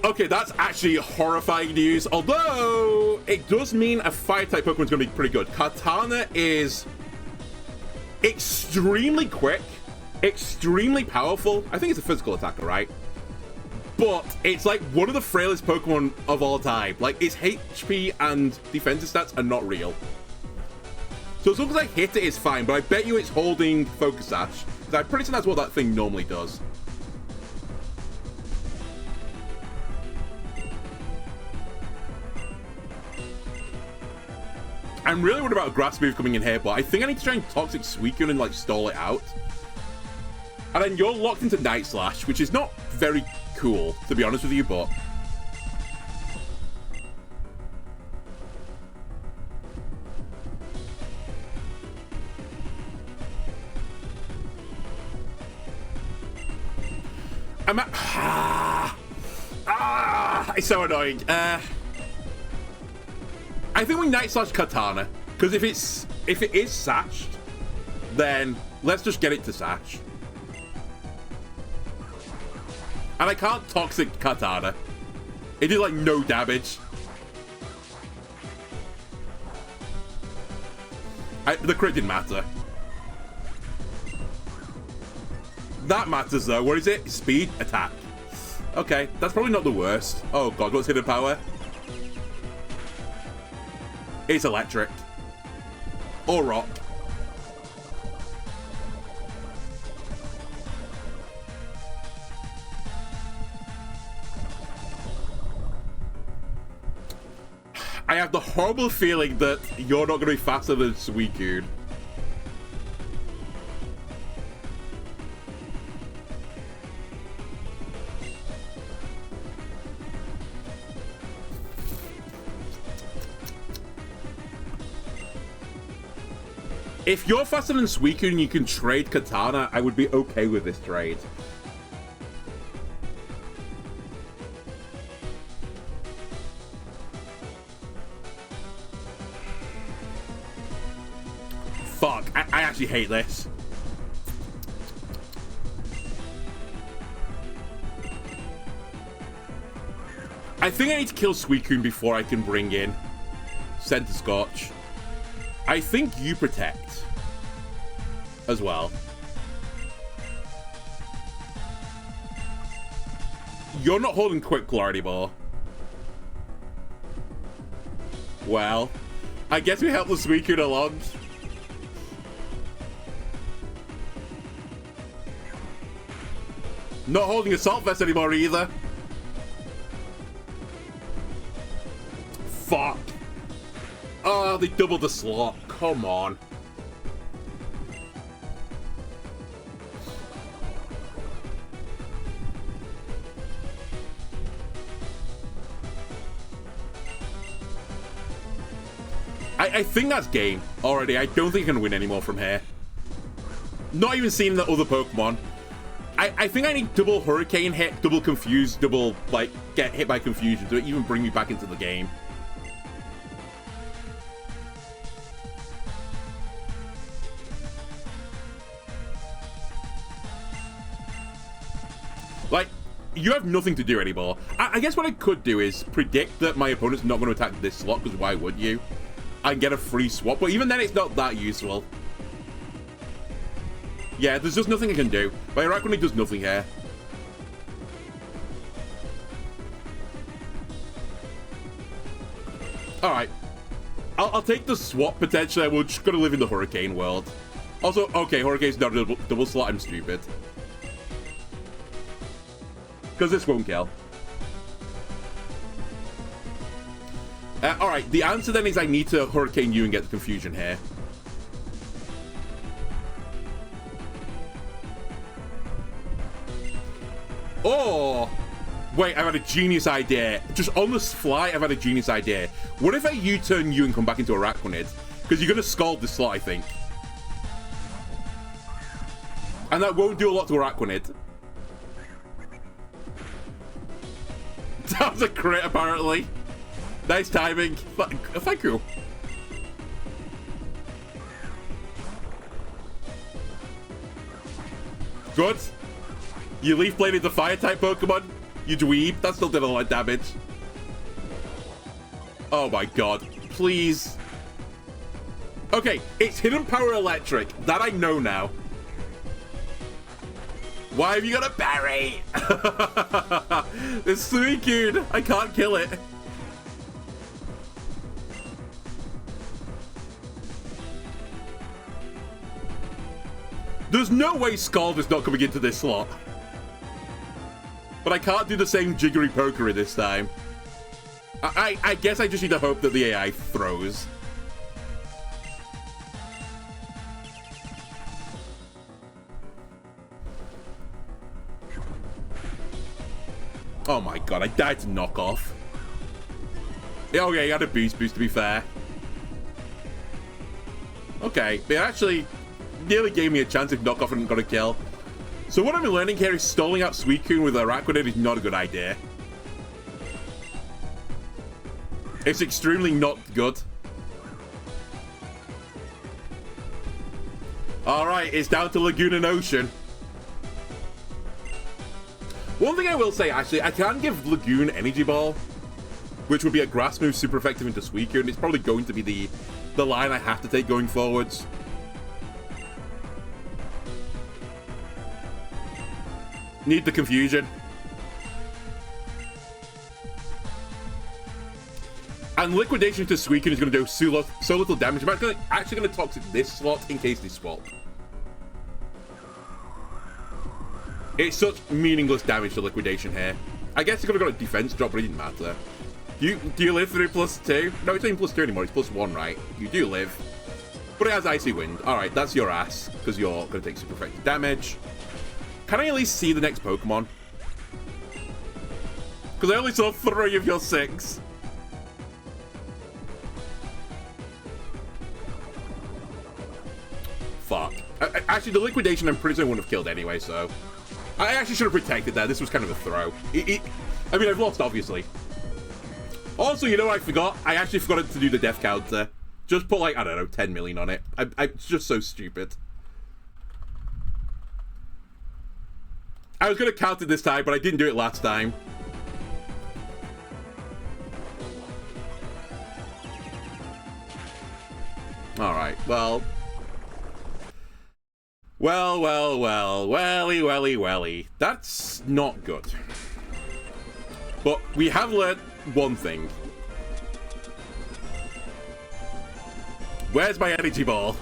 Okay, that's actually horrifying news. Although, it does mean a Fire-type Pokemon's going to be pretty good. Katana is extremely quick, extremely powerful. I think it's a physical attacker, right? But it's like one of the frailest Pokemon of all time. Like, its HP and defensive stats are not real. So as long as I hit it, it's fine. But I bet you it's holding Focus Sash, because I'm pretty sure that's what that thing normally does. I'm really worried about a Grass move coming in here, but I think I need to try and Toxic Suicune and, like, stall it out. And then you're locked into Night Slash, which is not very cool, to be honest with you, but... I'm at... it's so annoying. I think we Night Slash Katana, because if it is Sashed, then let's just get it to Sash. And I can't Toxic Katana. It did like no damage. The crit didn't matter. That matters though. What is it? Speed, attack. Okay, that's probably not the worst. Oh god, what's hidden power? It's electric. Or rock. I have the horrible feeling that you're not going to be faster than Suicune. If you're faster than Suicune and you can trade Katana, I would be okay with this trade. Fuck, I actually hate this. I think I need to kill Suicune before I can bring in Center Scorch. I think you protect as well. You're not holding Quick Claw anymore. Well, I guess we help the Suicune along. Not holding Assault Vest anymore either. Fuck. Oh, they doubled the slot. Come on. I think that's game already. I don't think I can win anymore from here. Not even seeing the other Pokemon. I think I need double Hurricane hit, double Confuse, double, like, get hit by Confusion to even bring me back into the game. Like, you have nothing to do anymore. I guess what I could do is predict that my opponent's not going to attack this slot, because why would you? And get a free swap, but even then it's not that useful. Yeah, there's just nothing I can do. But Irakuni does nothing here. Alright. I'll take the swap potentially. We're just gonna live in the Hurricane world. Also, okay, Hurricane's not a double slot. I'm stupid. Because this won't kill. Alright, the answer then is I need to Hurricane you and get the confusion here. Oh! Wait, I've had a genius idea. Just on the fly, I've had a genius idea. What if I U-turn you and come back into Araquanid? Because you're going to scald this slot, I think. And that won't do a lot to Araquanid. That was a crit, apparently. Nice timing. Thank you. Good. You Leaf Bladed the Fire-type Pokemon. You dweeb. That still did a lot of damage. Oh my god. Please. Okay, it's Hidden Power Electric. That I know now. Why have you got a berry? It's Suicune. I can't kill it. There's no way Scald is not coming into this slot. But I can't do the same jiggery pokery this time. I guess I just need to hope that the AI throws. Oh my god, I died to knock off. Yeah, okay, he had a boost to be fair. Okay, it actually nearly gave me a chance if knockoff hadn't got a kill. So what I'm learning here is stalling out Suicune with Araquanid is not a good idea. It's extremely not good. Alright, it's down to Lagoon and Ocean. One thing I will say, actually, I can give Lagoon Energy Ball, which would be a grass move super effective into Suicune. It's probably going to be the line I have to take going forwards. Need the confusion. And Liquidation to Suicune is going to do so little damage. I'm actually going to Toxic this slot in case they swap. It's such meaningless damage to Liquidation here. I guess it could have got a defense drop, but it didn't matter. Do you live through +2? No, it's not even +2 anymore. It's +1, right? You do live. But it has Icy Wind. Alright, that's your ass, because you're going to take super effective damage. Can I at least see the next Pokemon? Because I only saw 3 of your 6. Fuck. Actually, the Liquidation I'm pretty sure I wouldn't have killed anyway, so... I actually should have protected that. This was kind of a throw. I mean, I've lost, obviously. Also, you know what I forgot? I actually forgot to do the death counter. Just put, like, I don't know, 10 million on it. It's just so stupid. I was going to count it this time, but I didn't do it last time. Alright, well... Welly. That's not good. But we have learned one thing. Where's my energy ball?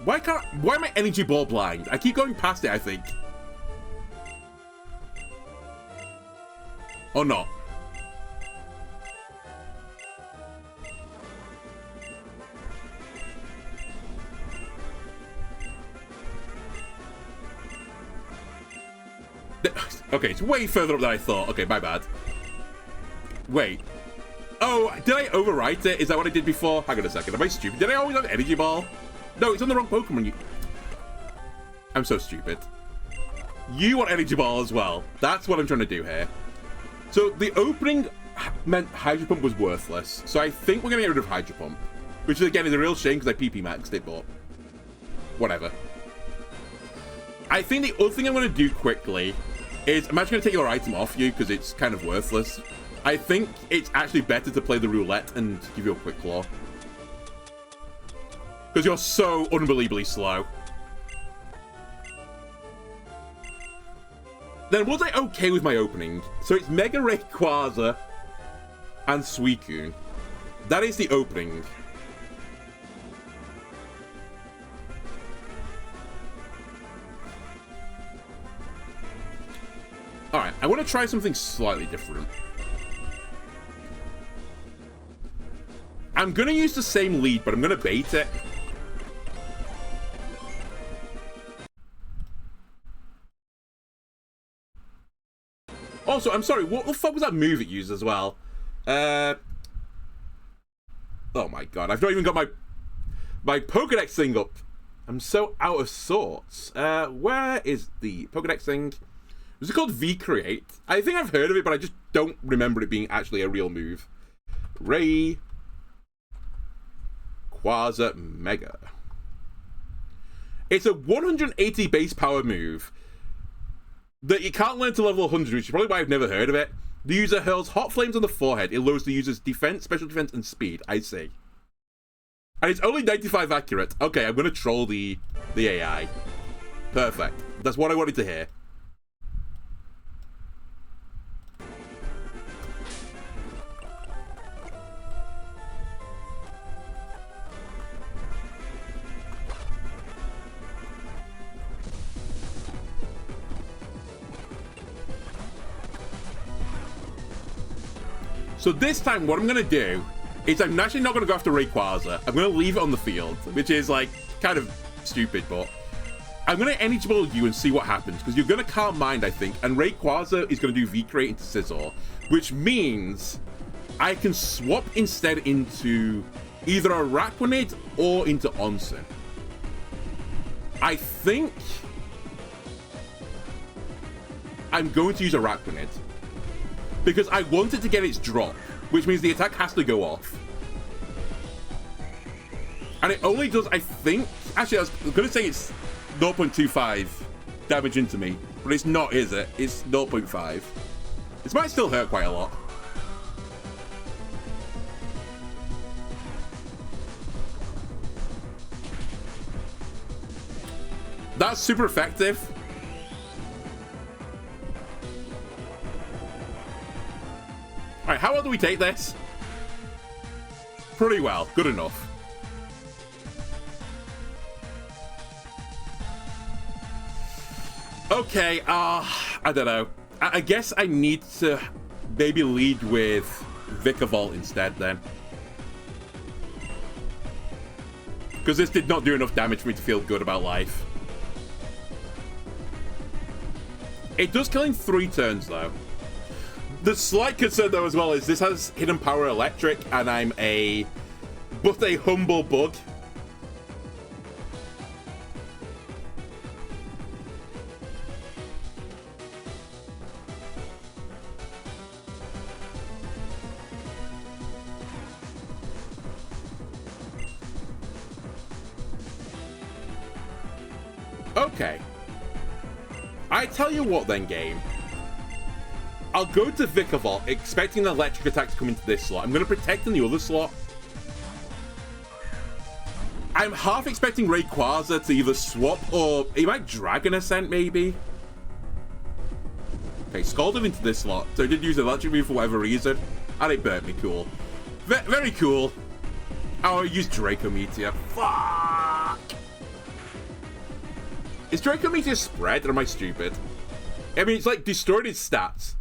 Why am I energy ball blind? I keep going past it, I think. Or not. Okay, it's way further up than I thought. Okay, my bad. Wait. Oh, did I overwrite it? Is that what I did before? Hang on a second. Am I stupid? Did I always have Energy Ball? No, it's on the wrong Pokemon. I'm so stupid. You want Energy Ball as well. That's what I'm trying to do here. So the opening meant Hydro Pump was worthless. So I think we're going to get rid of Hydro Pump. Which, again, is a real shame because I PP maxed it, but whatever. I think the other thing I'm going to do quickly is I'm actually going to take your item off you because it's kind of worthless. I think it's actually better to play the roulette and give you a quick claw. Because you're so unbelievably slow. Then was I okay with my opening? So it's Mega Rayquaza and Suicune. That is the opening. Alright, I want to try something slightly different. I'm going to use the same lead, but I'm going to bait it. Also, I'm sorry, what the fuck was that move it used as well? Oh my god, I've not even got my Pokedex thing up. I'm so out of sorts. Where is the Pokedex thing? Was it called V-Create? I think I've heard of it, but I just don't remember it being actually a real move. Rayquaza Mega. It's a 180 base power move that you can't learn to level 100, which is probably why I've never heard of it. The user hurls hot flames on the forehead. It lowers the user's defense, special defense, and speed. I see. And it's only 95 accurate. Okay, I'm going to troll the AI. Perfect. That's what I wanted to hear. So this time, what I'm going to do is I'm actually not going to go after Rayquaza. I'm going to leave it on the field, which is, like, kind of stupid, but I'm going to Energy you and see what happens, because you're going to Calm Mind, I think, and Rayquaza is going to do V-Create into Scizor, which means I can swap instead into either Araquanid or into Onsen. I think I'm going to use Araquanid, because I wanted to get its drop, which means the attack has to go off. And it only does, I think... Actually, I was going to say it's 0.25 damage into me, but it's not, is it? It's 0.5. This might still hurt quite a lot. That's super effective. Alright, how well do we take this? Pretty well. Good enough. Okay, I don't know. I guess I need to maybe lead with Vikavolt instead then. Because this did not do enough damage for me to feel good about life. It does kill in 3 turns though. The slight concern, though, as well, is this has Hidden Power Electric, and I'm but a humble bug. Okay. I tell you what, then, game. I'll go to Vikavolt, expecting an electric attack to come into this slot. I'm going to protect in the other slot. I'm half expecting Rayquaza to either swap or he might Dragon Ascent, maybe. Okay, Scalded into this slot. So he did use electric move for whatever reason. And it burnt me. Cool. Very cool. Oh, I used Draco Meteor. Fuck! Is Draco Meteor spread or am I stupid? I mean, it's like destroyed his stats.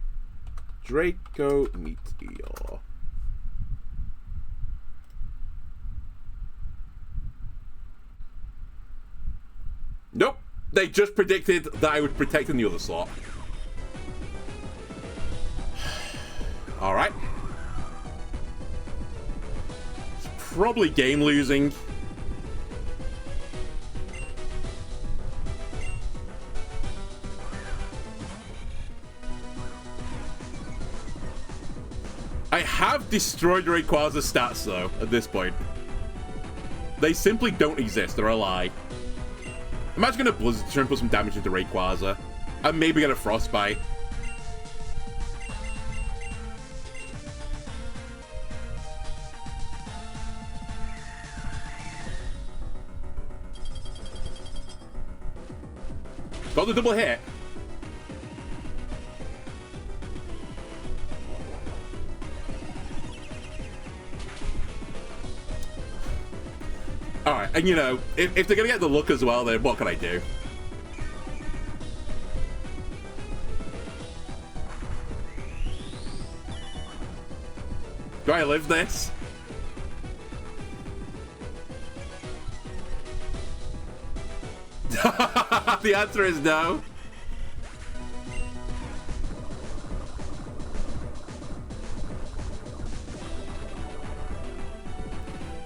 Draco Meteor. Nope. They just predicted that I would protect in the other slot. Alright. It's probably game losing. I have destroyed Rayquaza's stats, though, at this point. They simply don't exist. They're a lie. Imagine going to Blizzard try and put some damage into Rayquaza. And maybe get a Frostbite. Got the double hit. Alright, and you know, if they're gonna get the look as well, then what can I do? Do I live this? The answer is no.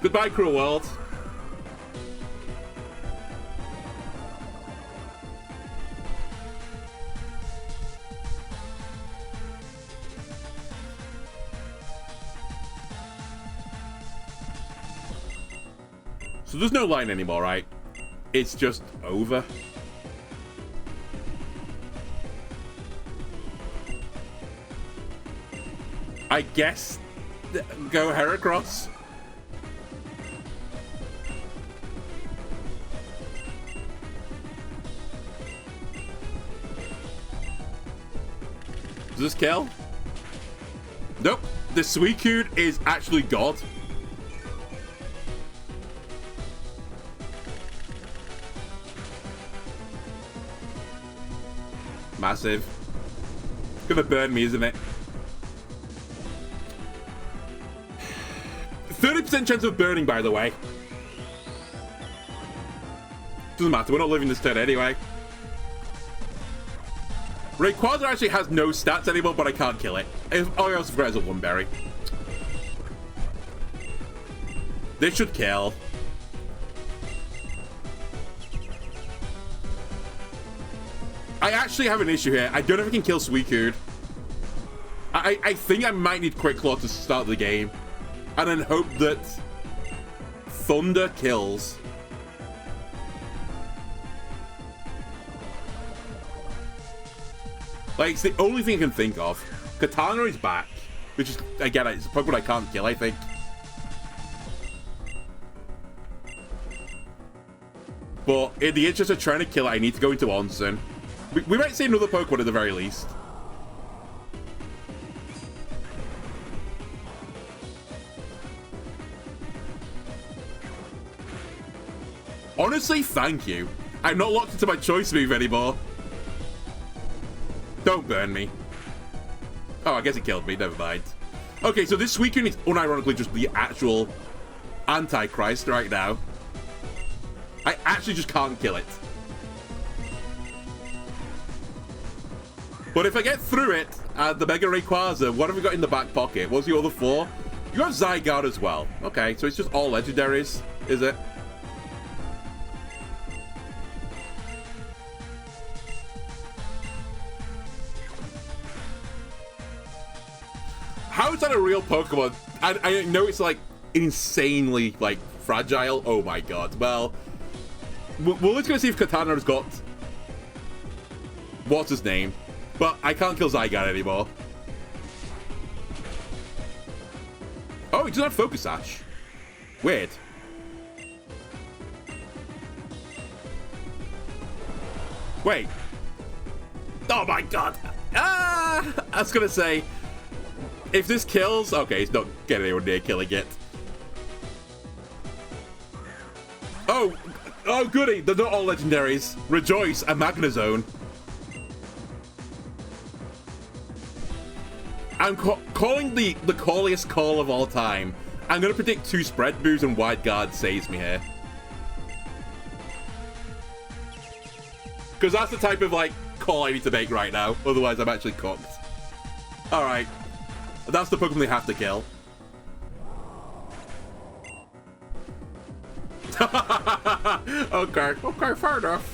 Goodbye, cruel world. So there's no line anymore, right? It's just over. I guess go Heracross. Does this kill? Nope. The Suicune is actually God. Massive. It's gonna burn me, isn't it? 30% chance of burning, by the way. Doesn't matter, we're not living this turn anyway. Rayquaza actually has no stats anymore, but I can't kill it. Oh, I also forgot it's a one berry. This should kill. I actually have an issue here. I don't know if I can kill Suicune. I think I might need Quick Claw to start the game. And then hope that Thunder kills. Like, it's the only thing I can think of. Katana is back. Which is, again, it's a Pokemon I can't kill, I think. But in the interest of trying to kill it, I need to go into Onsen. We might see another Pokemon at the very least. Honestly, thank you. I'm not locked into my choice move anymore. Don't burn me. Oh, I guess it killed me. Never mind. Okay, so this Suicune is unironically just the actual Antichrist right now. I actually just can't kill it. But if I get through it, the Mega Rayquaza, what have we got in the back pocket? What's the other four? You have Zygarde as well. Okay, so it's just all legendaries, is it? How is that a real Pokemon? I know it's like insanely like fragile. Oh my god. Well, we're just gonna see if Katana's got what's his name, but I can't kill Zygarde anymore. Oh, he doesn't have Focus Sash. Weird. Wait. Oh my god. Ah! I was gonna say, if this kills, okay, it's not getting anywhere near killing it. Oh, goody, they're not all legendaries. Rejoice, a Magnezone. I'm calling the calliest call of all time. I'm gonna predict 2 spread moves and Wide Guard saves me here. Because that's the type of, like, call I need to make right now. Otherwise, I'm actually cooked. Alright. That's the Pokemon they have to kill. Okay, fair enough.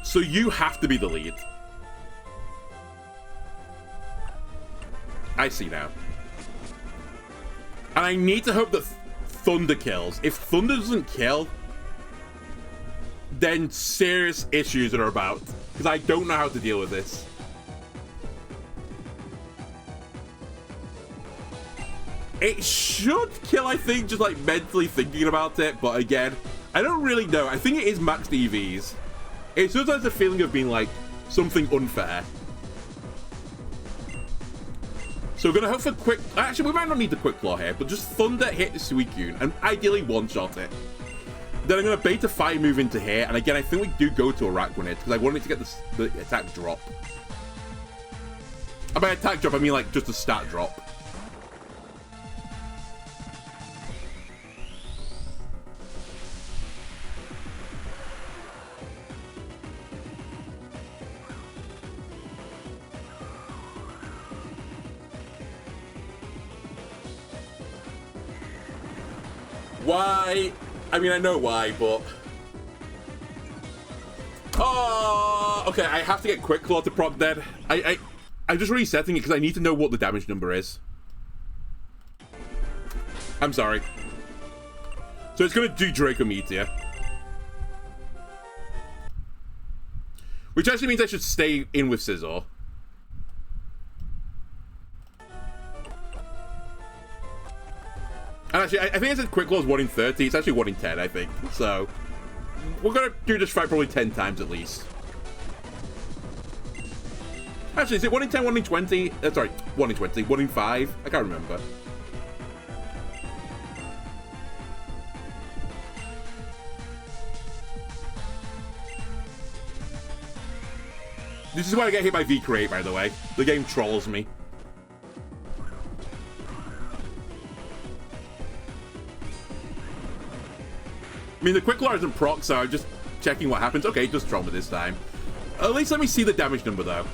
So you have to be the lead. I see now. And I need to hope that Thunder kills. If Thunder doesn't kill, then serious issues are about. Because I don't know how to deal with this. It should kill, I think, just like mentally thinking about it. But again, I don't really know. I think it is max EVs. It sometimes has a feeling of being like something unfair. So we're going to hope for quick... Actually, we might not need the quick claw here, but just thunder hit the Suicune and ideally one-shot it. Then I'm going to bait a fire move into here, and again, I think we do go to Araquanid because I wanted to get the attack drop. And by attack drop, I mean like just a stat drop. Why? I mean, I know why, but... Oh, okay, I have to get Quick Claw to proc dead. I'm just resetting it because I need to know what the damage number is. I'm sorry. So it's going to do Draco Meteor. Which actually means I should stay in with Scizor. And actually, I think I said Quick Claw is 1 in 30. It's actually 1 in 10, I think. So, we're going to do this fight probably 10 times at least. Actually, is it 1 in 10, 1 in 20? Sorry, 1 in 20, 1 in 5? I can't remember. This is why I get hit by V-Create, by the way. The game trolls me. I mean, the Quick Claw isn't proc, so I'm just checking what happens. Okay, just Trauma this time. At least let me see the damage number, though.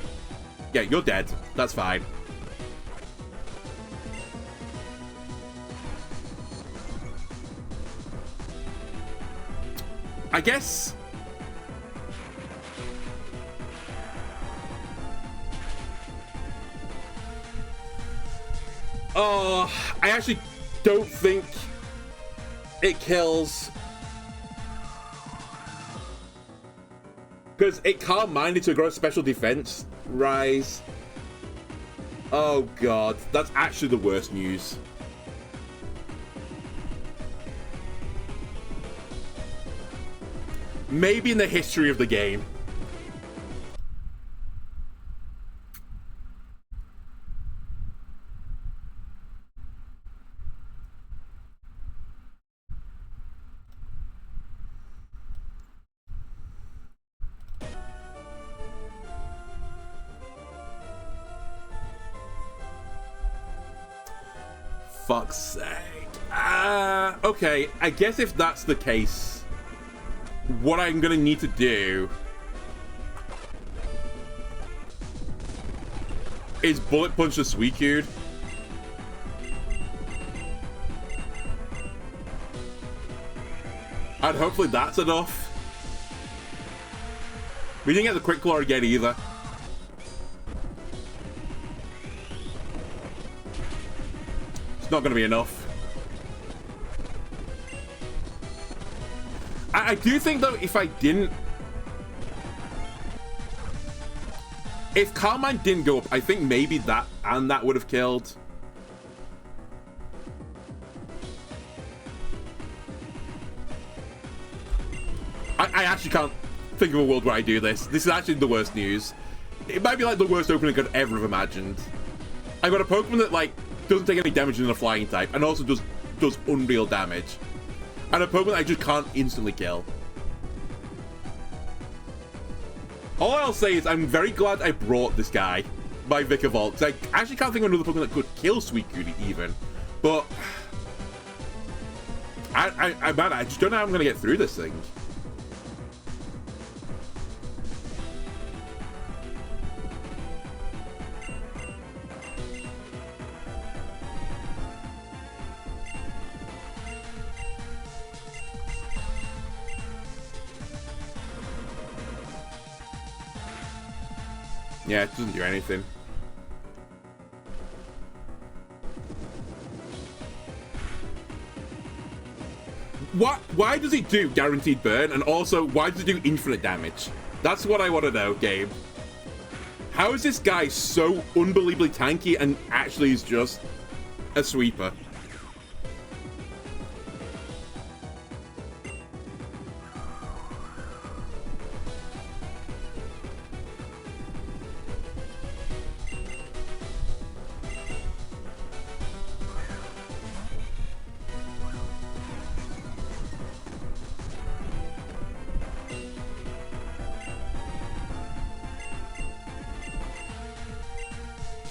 Yeah, you're dead. That's fine. I guess... Oh, I actually don't think it kills... Because it can't mind it to grow special defense. Rise. Oh god, that's actually the worst news. Maybe in the history of the game. Fuck's sake. Okay, I guess if that's the case, what I'm gonna need to do is bullet punch the Suicune. And hopefully that's enough. We didn't get the Quick Claw again either. Not going to be enough. I do think, though, if I didn't... If Carmine didn't go up, I think maybe that and that would have killed. I actually can't think of a world where I do this. This is actually the worst news. It might be like the worst opening I could ever have imagined. I've got a Pokemon that, like, doesn't take any damage in the flying type, and also does unreal damage. And a Pokemon that I just can't instantly kill. All I'll say is I'm very glad I brought this guy, my Vikavolt, because I actually can't think of another Pokemon that could kill Suicune even. But I just don't know how I'm gonna get through this thing. Yeah, it doesn't do anything. Why does it do guaranteed burn? And also, why does it do infinite damage? That's what I want to know, Gabe. How is this guy so unbelievably tanky and actually is just a sweeper?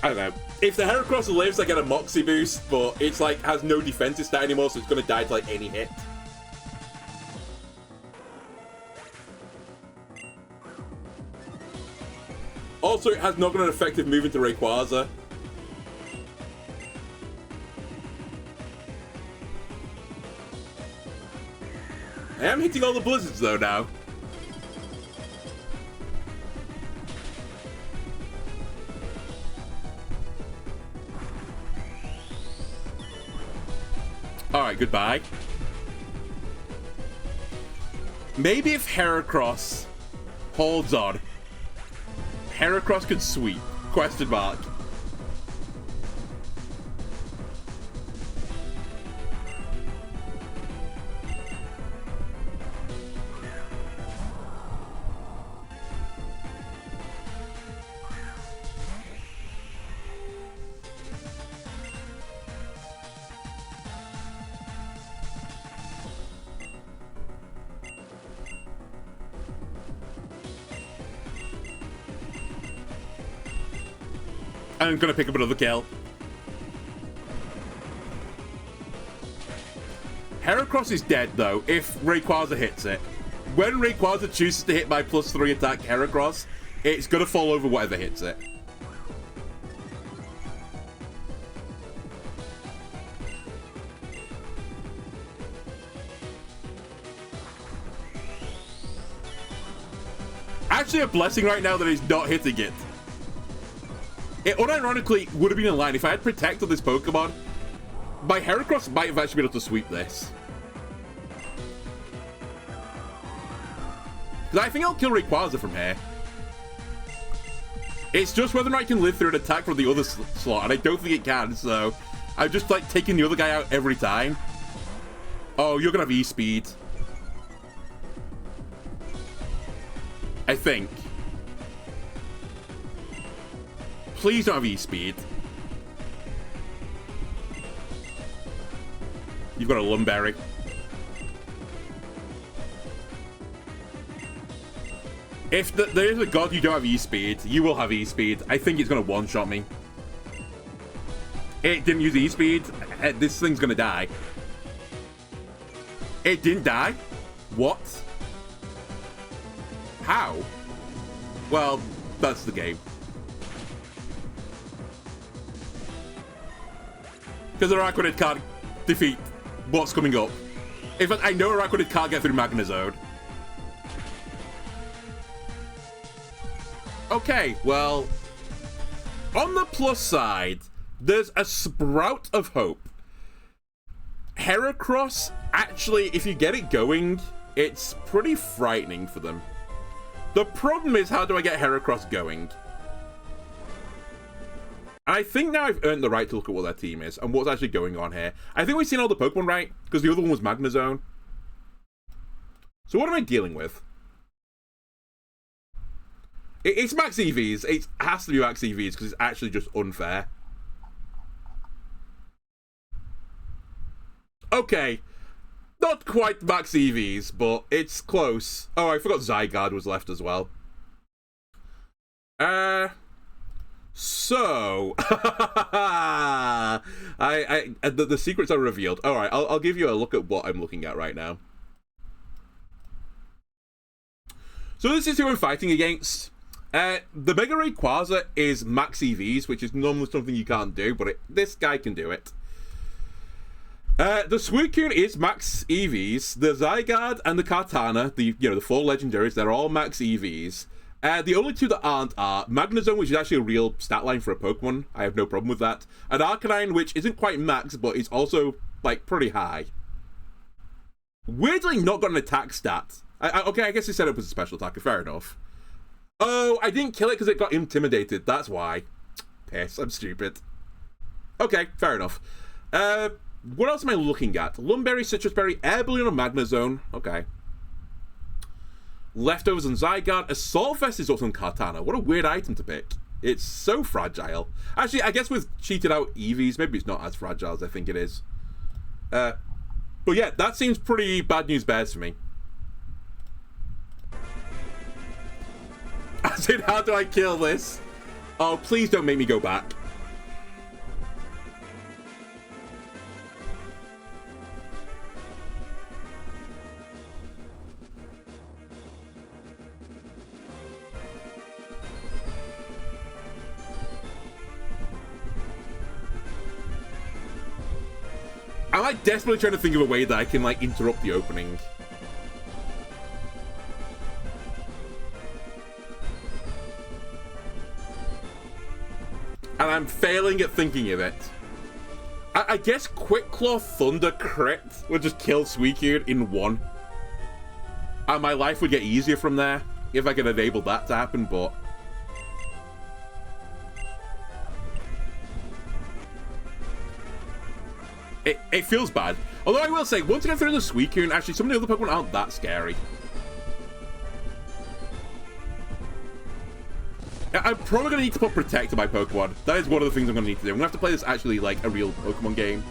I don't know. If the Heracross lives, I get a Moxie boost, but it's like has no defensive stat anymore, so it's gonna die to like any hit. Also, it has not got an effective move into Rayquaza. I am hitting all the blizzards though now. Alright, goodbye. Maybe if Heracross holds on, Heracross could sweep? Question mark. I'm gonna pick up another kill. Heracross is dead though if Rayquaza hits it. When Rayquaza chooses to hit my +3 attack Heracross, it's gonna fall over whatever hits it. Actually a blessing right now that he's not hitting it. It unironically would have been in line. If I had Protect on this Pokemon, my Heracross might have actually been able to sweep this. Because I think I'll kill Rayquaza from here. It's just whether or not I can live through an attack from the other slot, and I don't think it can, so I'm just like taking the other guy out every time. Oh, you're gonna have E-Speed. I think. Please don't have E-Speed. You've got a Lumberry. If there is a god you don't have E-Speed, you will have E-Speed. I think it's going to one-shot me. It didn't use E-Speed. This thing's going to die. It didn't die? What? How? Well, that's the game. Because Araquanid can't defeat what's coming up. In fact, I know Araquanid can't get through Magnezone. Okay, well, on the plus side, there's a sprout of hope. Heracross, actually, if you get it going, it's pretty frightening for them. The problem is, how do I get Heracross going? I think now I've earned the right to look at what their team is and what's actually going on here. I think we've seen all the Pokemon right, because the other one was Magnezone. So what am I dealing with? It's max EVs. It has to be max EVs because it's actually just unfair. Okay. Not quite max EVs, but it's close. Oh, I forgot Zygarde was left as well. So, the secrets are revealed. All right, I'll give you a look at what I'm looking at right now. So this is who I'm fighting against. The Mega Rayquaza is max EVs, which is normally something you can't do, but this guy can do it. The Suicune is max EVs. The Zygarde and the Kartana, the four legendaries, they're all max EVs. The only two that aren't are Magnezone, which is actually a real stat line for a Pokemon. I have no problem with that. And Arcanine, which isn't quite max, but is also, like, pretty high. Weirdly not got an attack stat. Okay, I guess it's set up as a special attacker, fair enough. Oh, I didn't kill it because it got intimidated, that's why. Piss, I'm stupid. Okay, fair enough. What else am I looking at? Lumberry, Citrus Berry, Air Balloon, and Magnezone. Okay. Leftovers and Zygarde. Assault Vest is also on Kartana. What a weird item to pick. It's so fragile. Actually, I guess with cheated out EVs, maybe it's not as fragile as I think it is. But yeah, that seems pretty bad news bears for me. I said, how do I kill this? Oh, please don't make me go back. I'm like desperately trying to think of a way that I can like interrupt the opening. And I'm failing at thinking of it. I guess Quick Claw Thunder crit would just kill Suicune in one. And my life would get easier from there if I could enable that to happen, but... It feels bad. Although I will say, once I get through the Suicune, actually some of the other Pokemon aren't that scary. I'm probably going to need to put Protect on my Pokemon. That is one of the things I'm going to need to do. I'm going to have to play this actually like a real Pokemon game.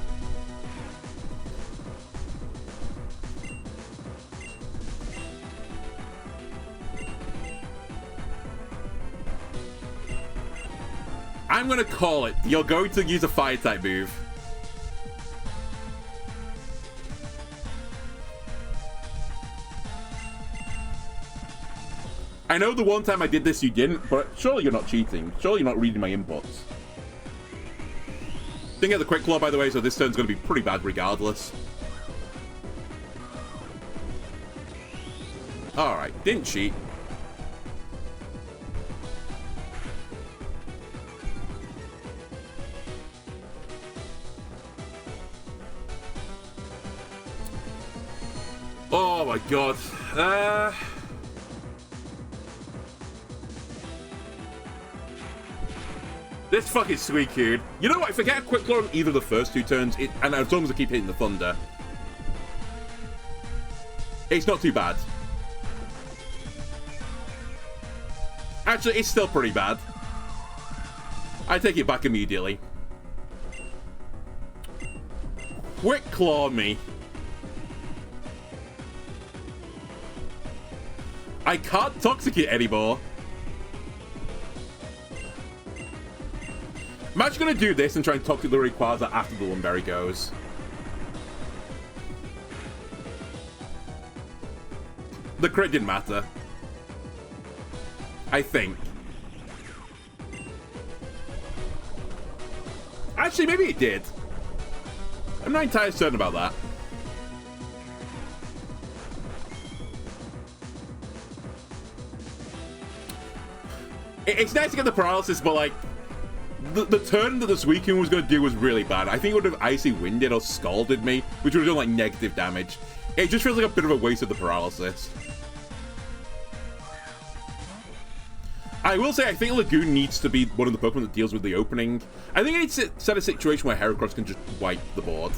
I'm going to call it. You're going to use a Fire-type move. I know the one time I did this you didn't, but surely you're not cheating. Surely you're not reading my inputs. Didn't get the Quick Claw, by the way, so this turn's going to be pretty bad regardless. Alright, didn't cheat. Oh my god. This fucking Suicune. You know what? If I get a Quick Claw on either of the first two turns, and as long as I keep hitting the Thunder, it's not too bad. Actually, it's still pretty bad. I take it back immediately. Quick Claw me. I can't Toxic it anymore. I'm actually going to do this and try and Toxic the Rayquaza after the Lumberry goes. The crit didn't matter. I think. Actually, maybe it did. I'm not entirely certain about that. It's nice to get the paralysis, but like, the turn that the Suicune was going to do was really bad. I think it would have Icy Winded or Scalded me, which would have done like negative damage. It just feels like a bit of a waste of the paralysis. I will say, I think Lagoon needs to be one of the Pokemon that deals with the opening. I think I need to set a situation where Heracross can just wipe the board.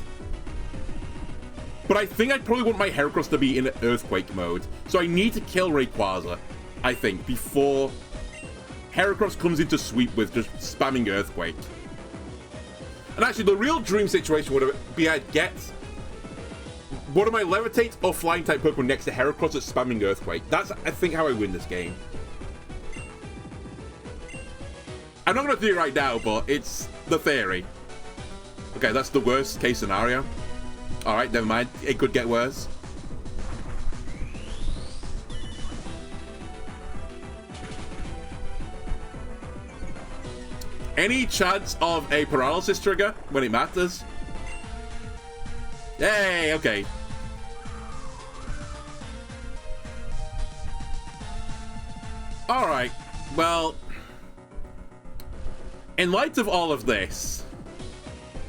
But I think I'd probably want my Heracross to be in Earthquake mode. So I need to kill Rayquaza, I think, before Heracross comes into sweep with just spamming Earthquake. And actually, the real dream situation would be I'd get one of my Levitate or Flying type Pokemon next to Heracross that's spamming Earthquake. That's, I think, how I win this game. I'm not going to do it right now, but it's the theory. Okay, that's the worst case scenario. Alright, never mind. It could get worse. Any chance of a paralysis trigger when it matters? Hey, okay. Alright, well, in light of all of this,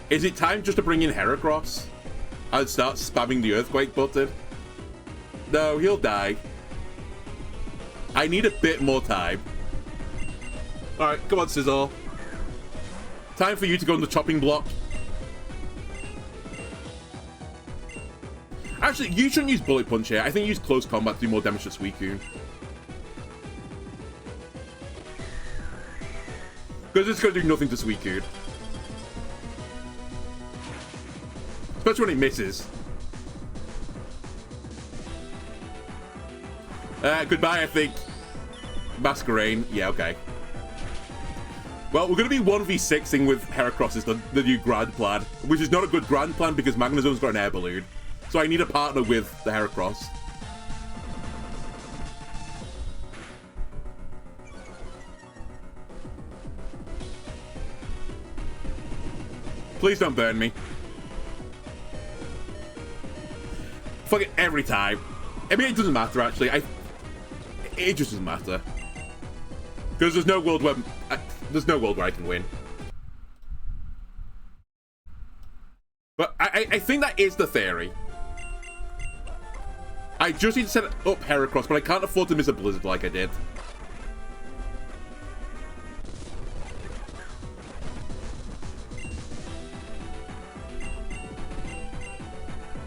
is it time just to bring in Heracross and start spamming the Earthquake button? No, he'll die. I need a bit more time. Alright, come on, Sizzle. Time for you to go on the chopping block. Actually, you shouldn't use Bullet Punch here. I think use Close Combat to do more damage to Suicune. Because it's going to do nothing to Suicune. Especially when it misses. Goodbye, I think. Masquerain. Yeah, okay. Well, we're going to be 1v6ing with Heracross is the new grand plan. Which is not a good grand plan because Magnezone's got an air balloon. So I need a partner with the Heracross. Please don't burn me. Fuck it, every time. I mean, it doesn't matter, actually. It just doesn't matter. Because there's no world where... there's no world where I can win. But I think that is the theory. I just need to set up Heracross, but I can't afford to miss a blizzard like I did.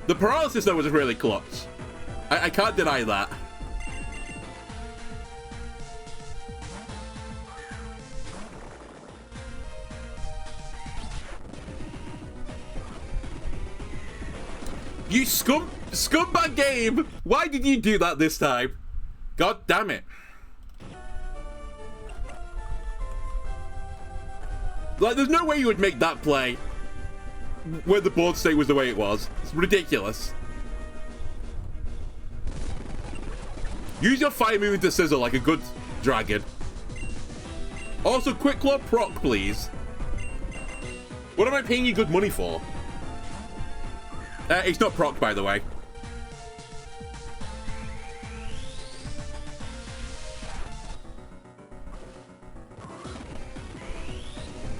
The paralysis, though, was really clutch. I can't deny that. You scumbag game! Why did you do that this time? God damn it. Like, there's no way you would make that play where the board state was the way it was. It's ridiculous. Use your fire move to sizzle like a good dragon. Also, Quick Claw proc, please. What am I paying you good money for? It's not proc, by the way.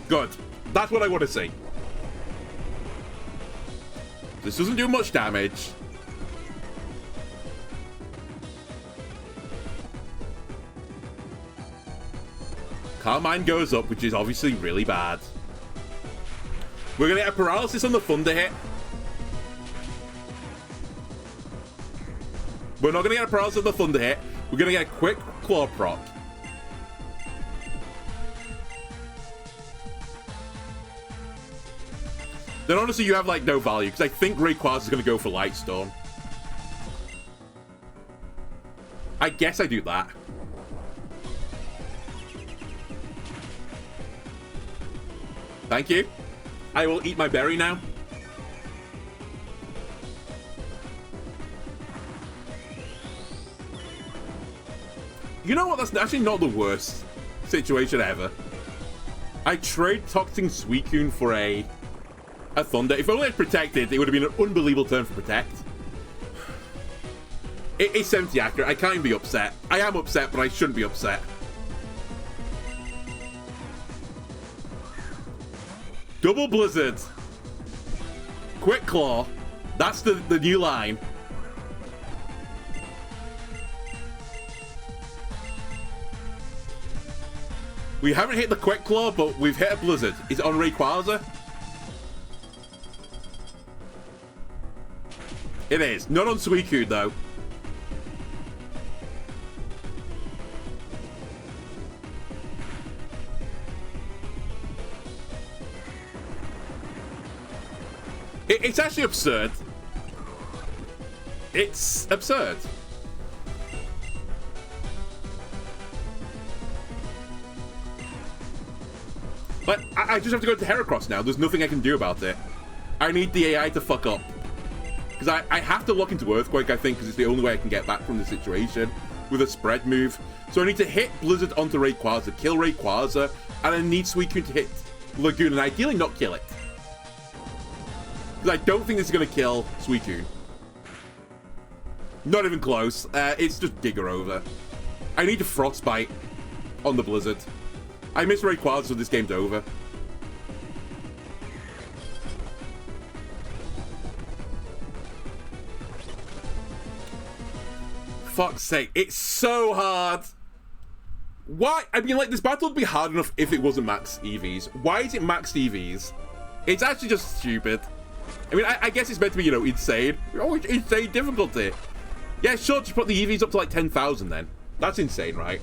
Good. That's what I want to see. This doesn't do much damage. Carmine goes up, which is obviously really bad. We're going to get a paralysis on the Thunder hit. We're not going to get a paralysis on the Thunder hit. We're going to get a quick Claw proc. Then honestly, you have like no value, because I think Rayquaza is going to go for Light Storm. I guess I do that. Thank you. I will eat my berry now. You know what? That's actually not the worst situation ever. I trade Toxin Suicune for a Thunder. If only I'd protected, it would have been an unbelievable turn for Protect. It's 70 accurate. I can't even be upset. I am upset, but I shouldn't be upset. Double Blizzard. Quick Claw. That's the new line. We haven't hit the Quick Claw, but we've hit a Blizzard. Is it on Rayquaza? It is. Not on Suicune, though. It's actually absurd. It's absurd. But I just have to go to Heracross now. There's nothing I can do about it. I need the AI to fuck up. Because I have to lock into Earthquake, I think, because it's the only way I can get back from the situation with a spread move. So I need to hit Blizzard onto Rayquaza, kill Rayquaza, and I need Suicune to hit Lagoon, and ideally not kill it. Because I don't think this is going to kill Suicune. Not even close. It's just Giga over. I need to Frostbite on the Blizzard. I miss Rayquaza, so this game's over. Fuck's sake, it's so hard. Why? I mean, like, this battle would be hard enough if it wasn't max EVs. Why is it max EVs? It's actually just stupid. I mean, I guess it's meant to be, you know, insane. Oh, it's insane difficulty. Yeah, sure, just put the EVs up to like 10,000 then. That's insane, right?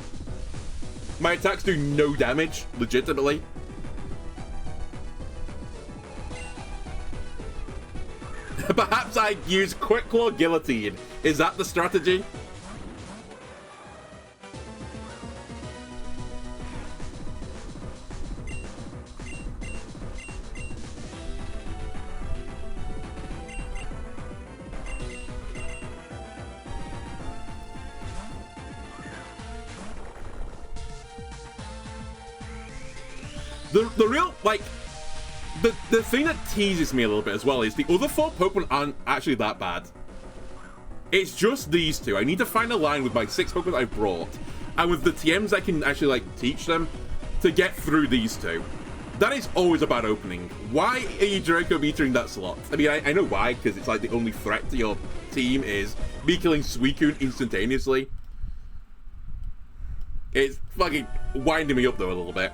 My attacks do no damage, legitimately. Perhaps I use Quick Claw Guillotine. Is that the strategy? The real, like, the thing that teases me a little bit as well is the other 4 Pokemon aren't actually that bad. It's just these two. I need to find a line with my 6 Pokemon I brought, and with the TMs I can actually, like, teach them to get through these two. That is always a bad opening. Why are you Draco metering that slot? I mean, I know why, because it's like the only threat to your team is me killing Suicune instantaneously. It's fucking winding me up, though, a little bit.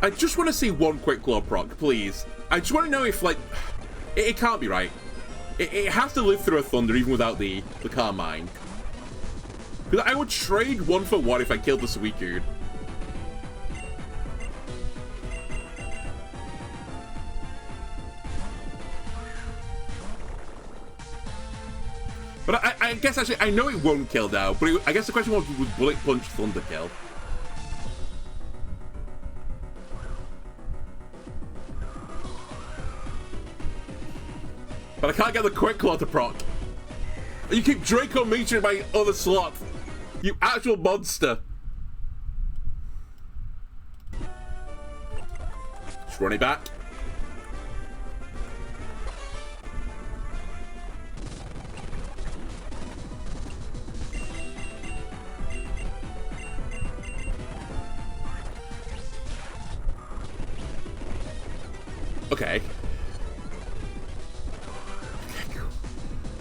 I just want to see one Quick Claw proc, please. I just want to know if, like... It can't be right. It has to live through a Thunder, even without the Carmine. Because I would trade 1 for 1 if I killed the Suicune. But I guess, actually, I know it won't kill now, but I guess the question was, would Bullet Punch Thunder kill? But I can't get the Quick Claw to proc. You keep Draco metering my other slot. You actual monster. Just run it back. Okay.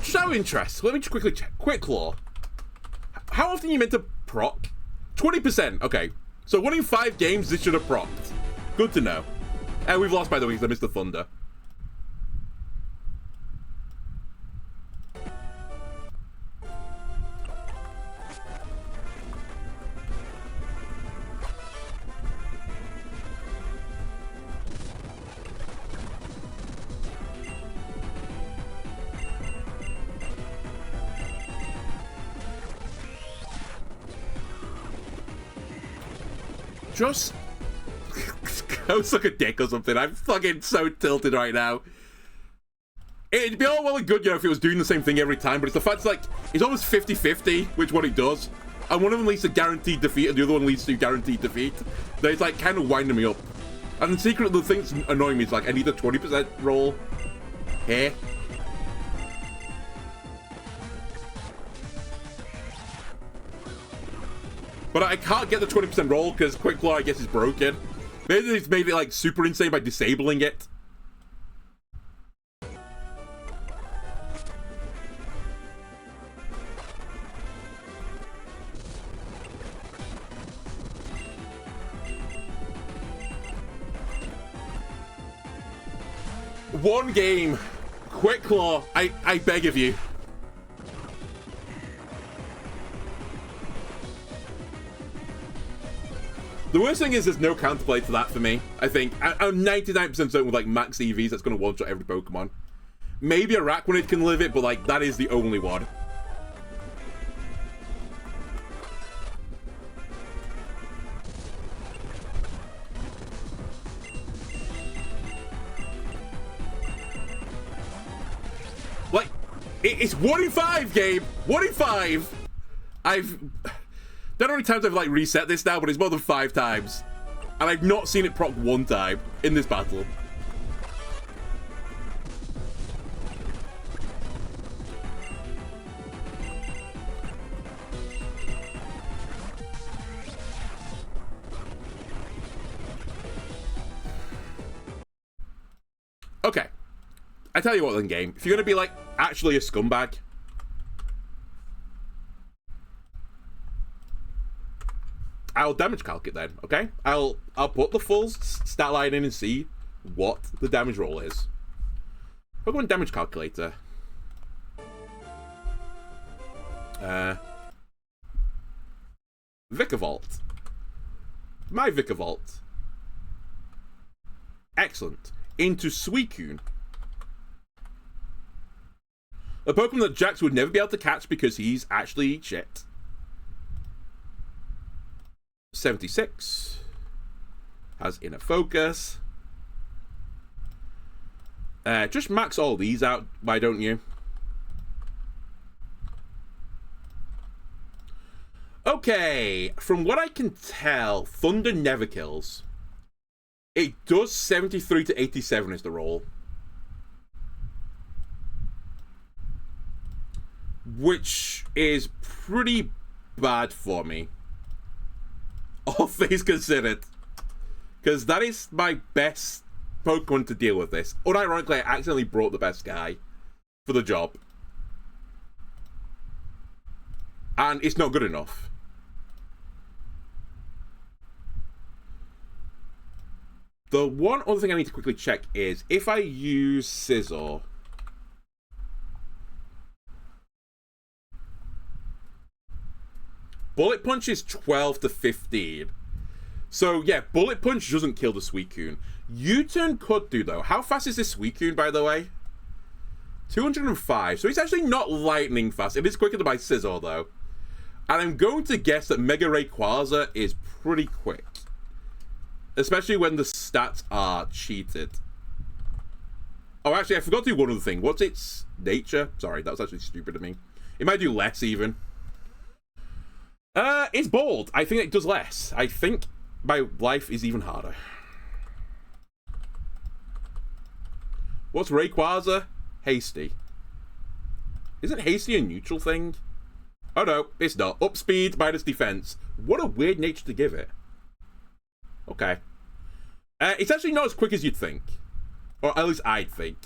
Just out of interest, let me just quickly check. Quick Claw. How often are you meant to proc? 20%. Okay. So 1 in 5 games this should have procced. Good to know. And we've lost, by the way, because I missed the Thunder. Just go suck a dick or something. I'm fucking so tilted right now. It'd be all well and good, you know, if it was doing the same thing every time, but it's the fact it's like, it's almost 50-50 which one it does. And one of them leads to guaranteed defeat and the other one leads to guaranteed defeat. That it's like kind of winding me up. And in secret, the thing that's annoying me is like, I need a 20% roll here. But I can't get the 20% roll because Quick Claw, I guess, is broken. Maybe they've made it like super insane by disabling it. One game. Quick Claw, I beg of you. The worst thing is there's no counterplay to that for me, I think. I'm 99% certain with like max EVs that's going to one-shot every Pokemon. Maybe a Araquanid can live it, but like that is the only one. Like, it's 1 in 5, Gabe! 1 in 5! Don't know how many times I've like reset this now, but it's more than 5 times. And I've not seen it proc 1 time in this battle. Okay. I tell you what then, game. If you're gonna be like actually a scumbag, I'll damage calc it then, okay? I'll put the full stat line in and see what the damage roll is. Pokemon damage calculator. Vikavolt. My Vikavolt. Excellent. Into Suicune. A Pokemon that Jax would never be able to catch because he's actually shit. 76 has inner focus. Just max all these out, why don't you? Okay, from what I can tell, Thunder never kills. It does 73 to 87 is the roll. Which is pretty bad for me. All things considered. Because that is my best Pokemon to deal with this. Unironically, I accidentally brought the best guy for the job. And it's not good enough. The one other thing I need to quickly check is if I use Scizor. Bullet Punch is 12 to 15. So yeah, Bullet Punch doesn't kill the Suicune. U-turn could do though. How fast is this Suicune, by the way? 205. So it's actually not lightning fast. It is quicker than my Scizor though. And I'm going to guess that Mega Rayquaza is pretty quick. Especially when the stats are cheated. Oh, actually, I forgot to do one other thing. What's its nature? Sorry, that was actually stupid of me. It might do less, even. It's bold. I think it does less. I think my life is even harder. What's Rayquaza? Hasty. Isn't Hasty a neutral thing? Oh, no, it's not. Up speed minus defense. What a weird nature to give it. Okay. It's actually not as quick as you'd think. Or at least I'd think.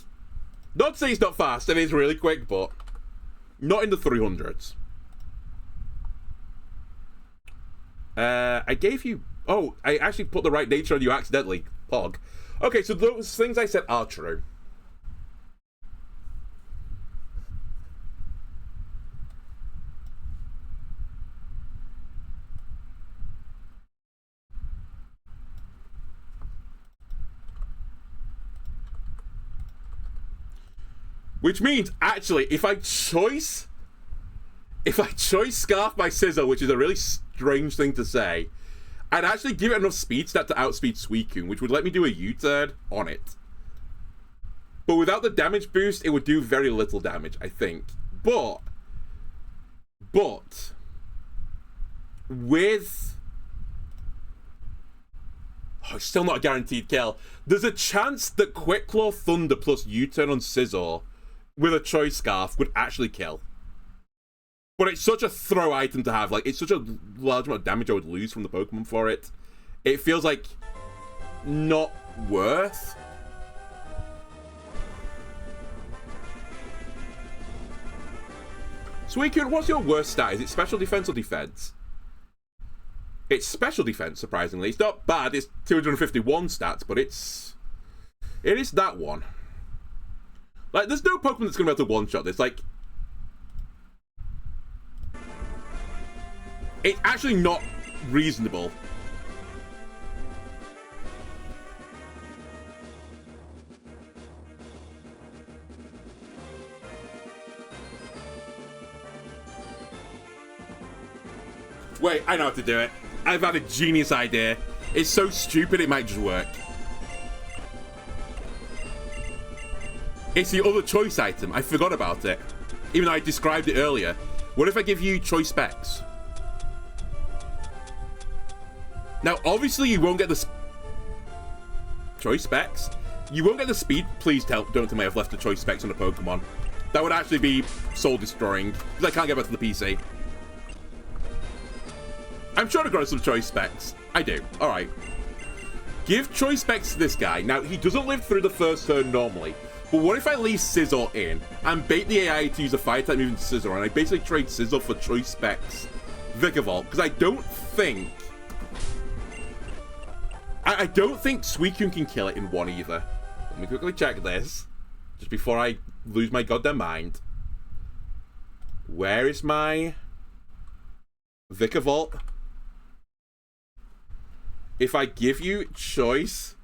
Not to say it's not fast, it is really quick, but not in the 300s. I gave you... Oh, I actually put the right nature on you accidentally. Pog. Okay, so those things I said are true. Which means, actually, if I choice Scarf my Scizor, which is a really strange thing to say, I'd actually give it enough speed stat to outspeed Suicune, which would let me do a U-turn on it. But without the damage boost, it would do very little damage, I think. But, with... Oh, it's still not a guaranteed kill. There's a chance that Quick Claw Thunder plus U-turn on Scizor with a Choice Scarf would actually kill. But it's such a throw item to have. Like, it's such a large amount of damage I would lose from the Pokemon for it. It feels like not worth. Suicune, what's your worst stat? Is it special defense or defense? It's special defense, surprisingly. It's not bad. It's 251 stats, but it is that one. Like, there's no Pokemon that's going to be able to one-shot this. Like, it's actually not reasonable. Wait, I know how to do it. I've had a genius idea. It's so stupid it might just work. It's the other choice item. I forgot about it. Even though I described it earlier. What if I give you choice specs? Now, obviously, you won't get the... Choice specs? You won't get the speed. Please don't tell me I've left the choice specs on a Pokemon. That would actually be soul-destroying. Because I can't get back to the PC. I'm sure I've got some choice specs. I do. Alright. Give choice specs to this guy. Now, he doesn't live through the first turn normally. But what if I leave Scizor in and bait the AI to use a fire type move into Scizor, and I basically trade Scizor for choice specs Vikavolt? Because I don't think Suicune can kill it in one either. Let me quickly check this just before I lose my goddamn mind. Where is my Vikavolt? If I give you choice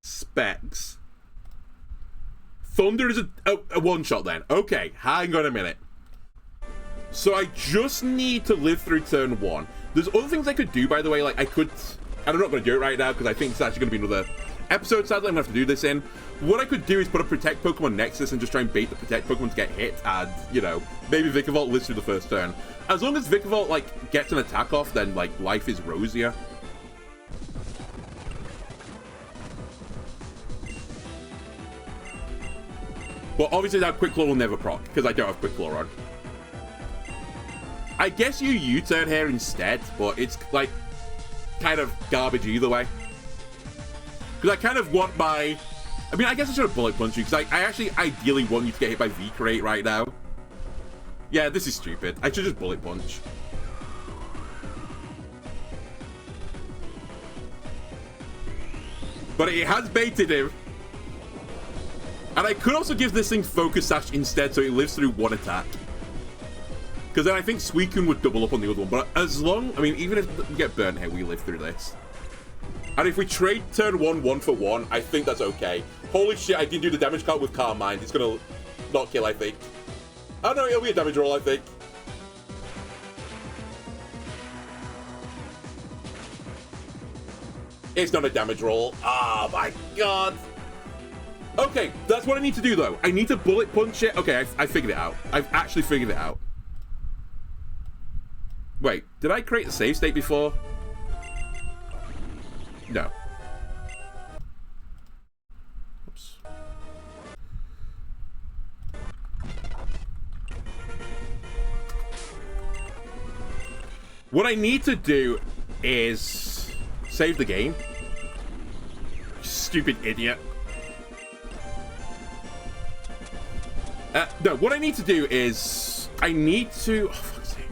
specs, Thunder is a one-shot then. Okay, hang on a minute. So I just need to live through turn one. There's other things I could do, by the way. Like, I could... And I'm not going to do it right now because I think it's actually going to be another episode, sadly, I'm going to have to do this in. What I could do is put a Protect Pokemon next to this and just try and bait the Protect Pokemon to get hit, and, you know, maybe Vikavolt lives through the first turn. As long as Vikavolt, like, gets an attack off, then, like, life is rosier. But obviously that Quick Claw will never proc, because I don't have Quick Claw on. I guess you U-turn here instead, but it's, like, kind of garbage either way. Because I kind of want my... I mean, I guess I should have Bullet Punch you, because I actually ideally want you to get hit by V-Crate right now. Yeah, this is stupid. I should just Bullet Punch. But it has baited him. And I could also give this thing Focus Sash instead, so it lives through one attack. Because then I think Suicune would double up on the other one. But as long... I mean, even if we get burnt here, we live through this. And if we trade turn 1 for 1, I think that's okay. Holy shit, I didn't do the damage count with Calm Mind. It's going to not kill, I think. Oh no, it'll be a damage roll, I think. It's not a damage roll. Oh my god. Okay, that's what I need to do, though. I need to Bullet Punch it. Okay, I figured it out. I've actually figured it out. Wait, did I create a save state before? No. Oops. What I need to do is save the game. Stupid idiot. No, what I need to do is I need to... Oh, fuck's sake.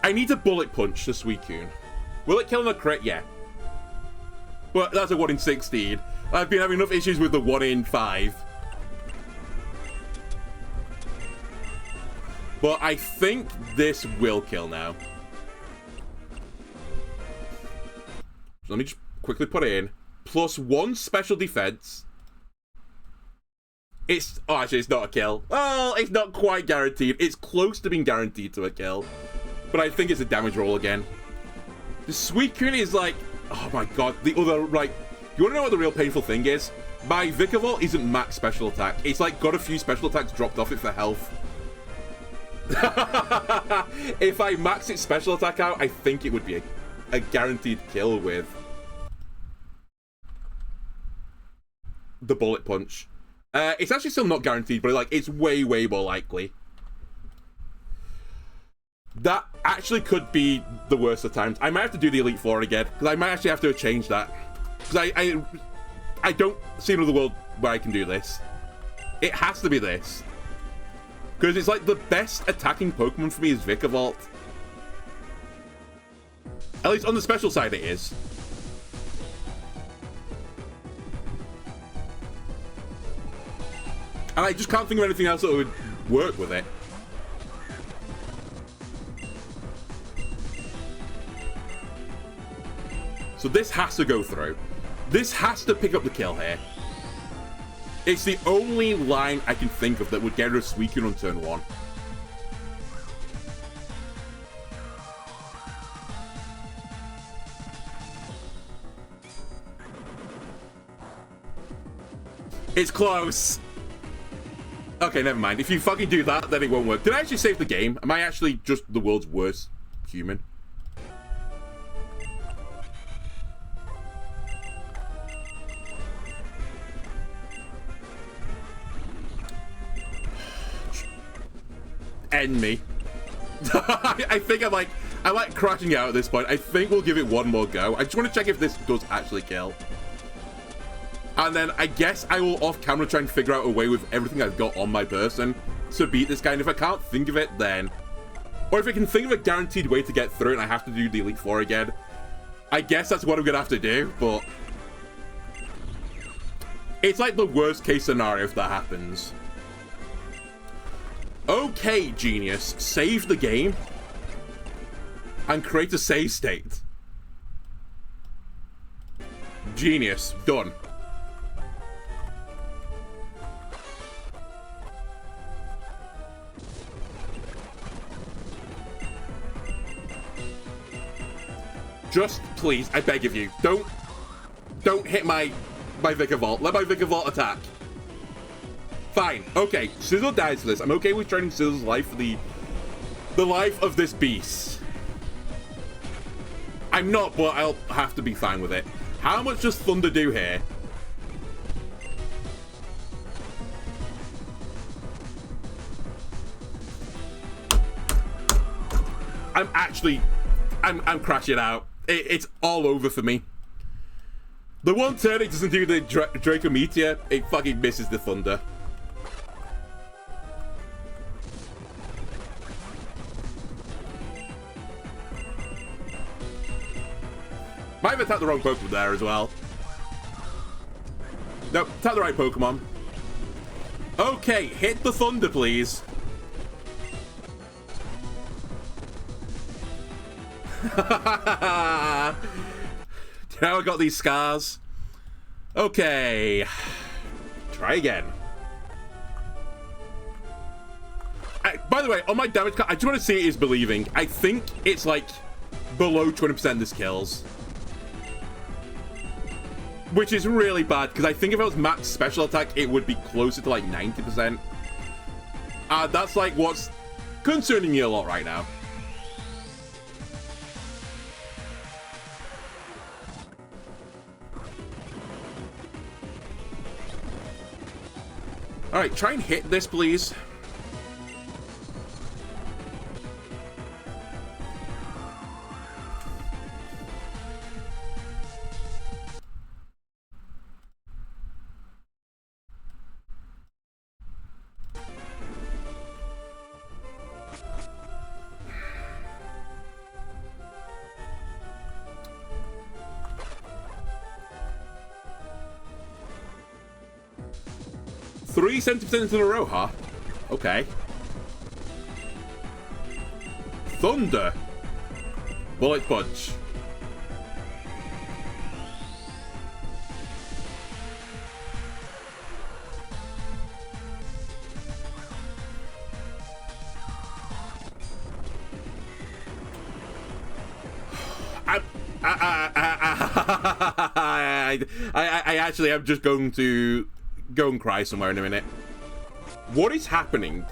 I need to Bullet Punch the Suicune. Will it kill him a crit? Yeah. But that's a 1 in 16. I've been having enough issues with the 1 in 5. But I think this will kill now. So let me just quickly put it in. +1 special defense. It's... Oh, actually, it's not a kill. Oh, it's not quite guaranteed. It's close to being guaranteed to a kill. But I think it's a damage roll again. The Suicune is like... Oh my god. The other, like... You want to know what the real painful thing is? My Vikavolt isn't max special attack. It's like got a few special attacks dropped off it for health. If I max its special attack out, I think it would be a guaranteed kill with the Bullet Punch. It's actually still not guaranteed, but like it's way, way more likely. That actually could be the worst of times. I might have to do the Elite Four again, because I might actually have to change that. Because I don't see another world where I can do this. It has to be this. Because it's like the best attacking Pokemon for me is Vikavolt. At least on the special side it is. And I just can't think of anything else that would work with it. So this has to go through. This has to pick up the kill here. It's the only line I can think of that would get rid of Suicune on turn 1. It's close. Okay, never mind. If you fucking do that, then it won't work. Did I actually save the game? Am I actually just the world's worst human? End me. I think I'm like crashing out at this point. I think we'll give it one more go. I just want to check if this does actually kill. And then I guess I will off camera try and figure out a way with everything I've got on my person to beat this guy. And if I can't think of it, then... Or if I can think of a guaranteed way to get through it and I have to do the Elite Four again, I guess that's what I'm going to have to do, but... It's like the worst case scenario if that happens. Okay, genius. Save the game. And create a save state. Genius. Done. Just, please, I beg of you, don't Don't hit my Vikavolt. Let my Vikavolt attack. Fine. Okay. Sizzle dies for this. I'm okay with trading Sizzle's life for the life of this beast. I'm not, but I'll have to be fine with it. How much does Thunder do here? I'm crashing out. It's all over for me. The one turn it doesn't do the Draco Meteor, it fucking misses the Thunder. Might have attacked the wrong Pokemon there as well. Nope, attack the right Pokemon. Okay, hit the Thunder, please. Now I got these scars. Okay. Try again. By the way, on my damage card, I just want to see it is believing. I think it's like below 20% this kills. Which is really bad, because I think if it was max special attack, it would be closer to like 90%. That's like what's concerning me a lot right now. Alright, try and hit this, please. Three 70% in a row, huh? Okay. Thunder. Bullet punch. I actually am just going to go and cry somewhere in a minute. What is happening?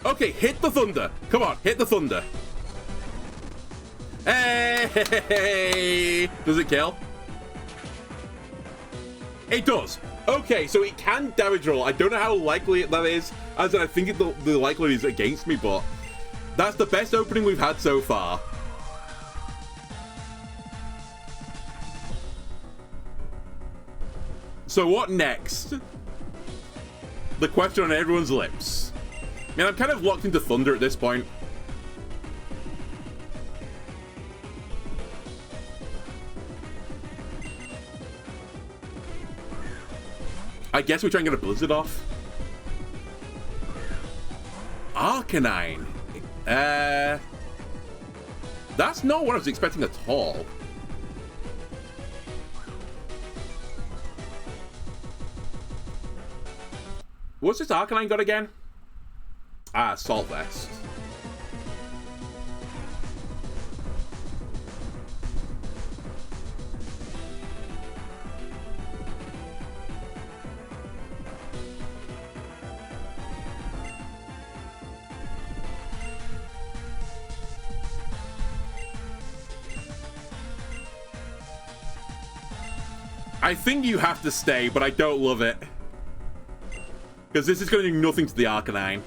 Okay, hit the Thunder. Come on, hit the Thunder. Hey! Does it kill? It does. Okay, so it can damage roll. I don't know how likely that is. As in, I think the likelihood is against me, but that's the best opening we've had so far. So what next? The question on everyone's lips. Man, I'm kind of locked into Thunder at this point. I guess we try and get a Blizzard off. Arcanine. That's not what I was expecting at all. What's this Arcanine got again? Ah, Salt Vest. I think you have to stay, but I don't love it. Because this is going to do nothing to the Arcanine.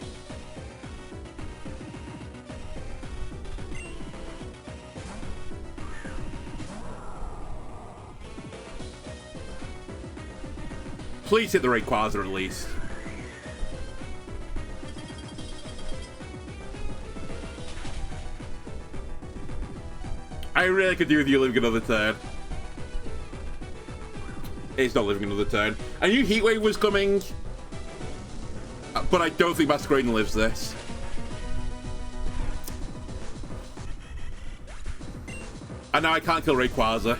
Please hit the Rayquaza at least. I really could do with you living another turn. It's not living another turn. I knew Heatwave was coming, but I don't think Masqueraden lives this. And now I can't kill Rayquaza.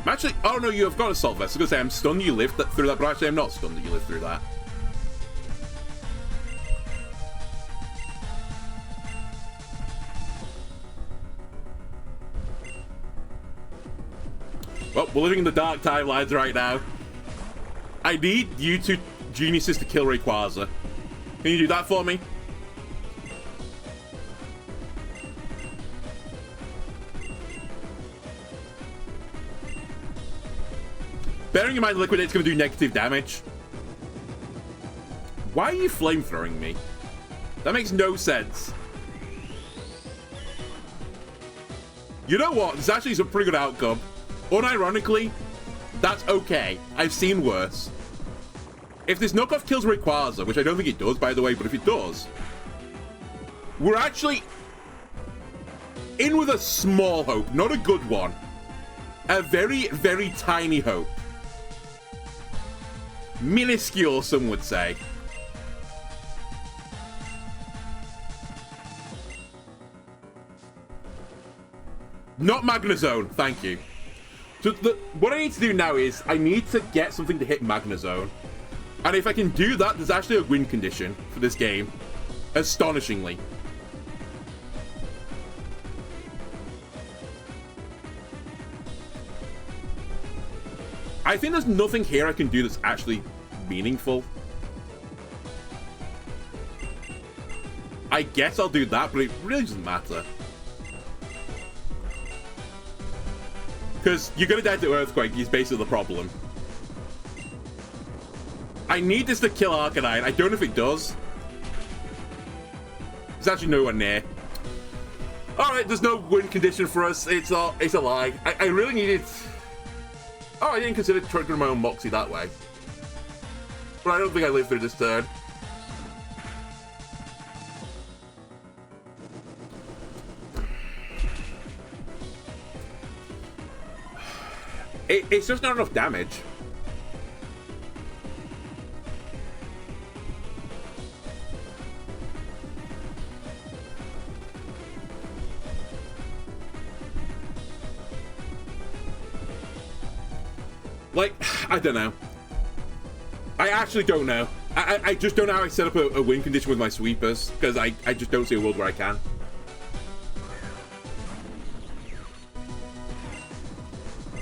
actually... Oh, no, you have got Assault Vest. I was going to say, I'm stunned you lived through that, but actually I'm not stunned that you lived through that. Well, we're living in the dark timelines right now. I need you two geniuses to kill Rayquaza. Can you do that for me? Bearing in mind Liquidate's going to do negative damage. Why are you flamethrowing me? That makes no sense. You know what? This actually is a pretty good outcome. Unironically, that's okay. I've seen worse. If this knockoff kills Rayquaza, which I don't think it does, by the way, but if it does, we're actually in with a small hope, not a good one. A very, very tiny hope. Minuscule, some would say. Not Magnezone, thank you. So what I need to do now is I need to get something to hit Magnezone. And if I can do that, there's actually a win condition for this game. Astonishingly. I think there's nothing here I can do that's actually meaningful. I guess I'll do that, but it really doesn't matter. Because you're going to die to Earthquake is basically the problem. I need this to kill Arcanine. I don't know if it does. It's actually nowhere near. Alright, there's no win condition for us. It's a lie. I really needed... Oh, I didn't consider triggering my own Moxie that way. But I don't think I lived through this turn. It's just not enough damage. Like, I don't know. I actually don't know. I just don't know how I set up a win condition with my sweepers, because I just don't see a world where I can.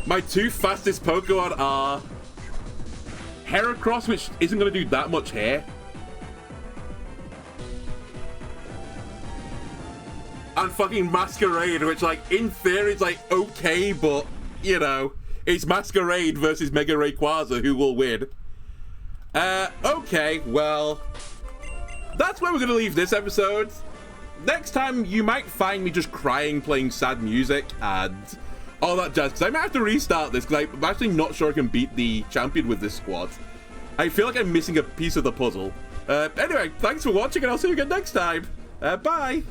My two fastest Pokemon are Heracross, which isn't going to do that much here, and fucking Masquerade, which, like, in theory is, like, okay, but, you know, it's Masquerade versus Mega Rayquaza, who will win. Okay, well, that's where we're going to leave this episode. Next time, you might find me just crying, playing sad music, and all that jazz, because I might have to restart this, because I'm actually not sure I can beat the champion with this squad. I feel like I'm missing a piece of the puzzle. Anyway, thanks for watching, and I'll see you again next time. Bye!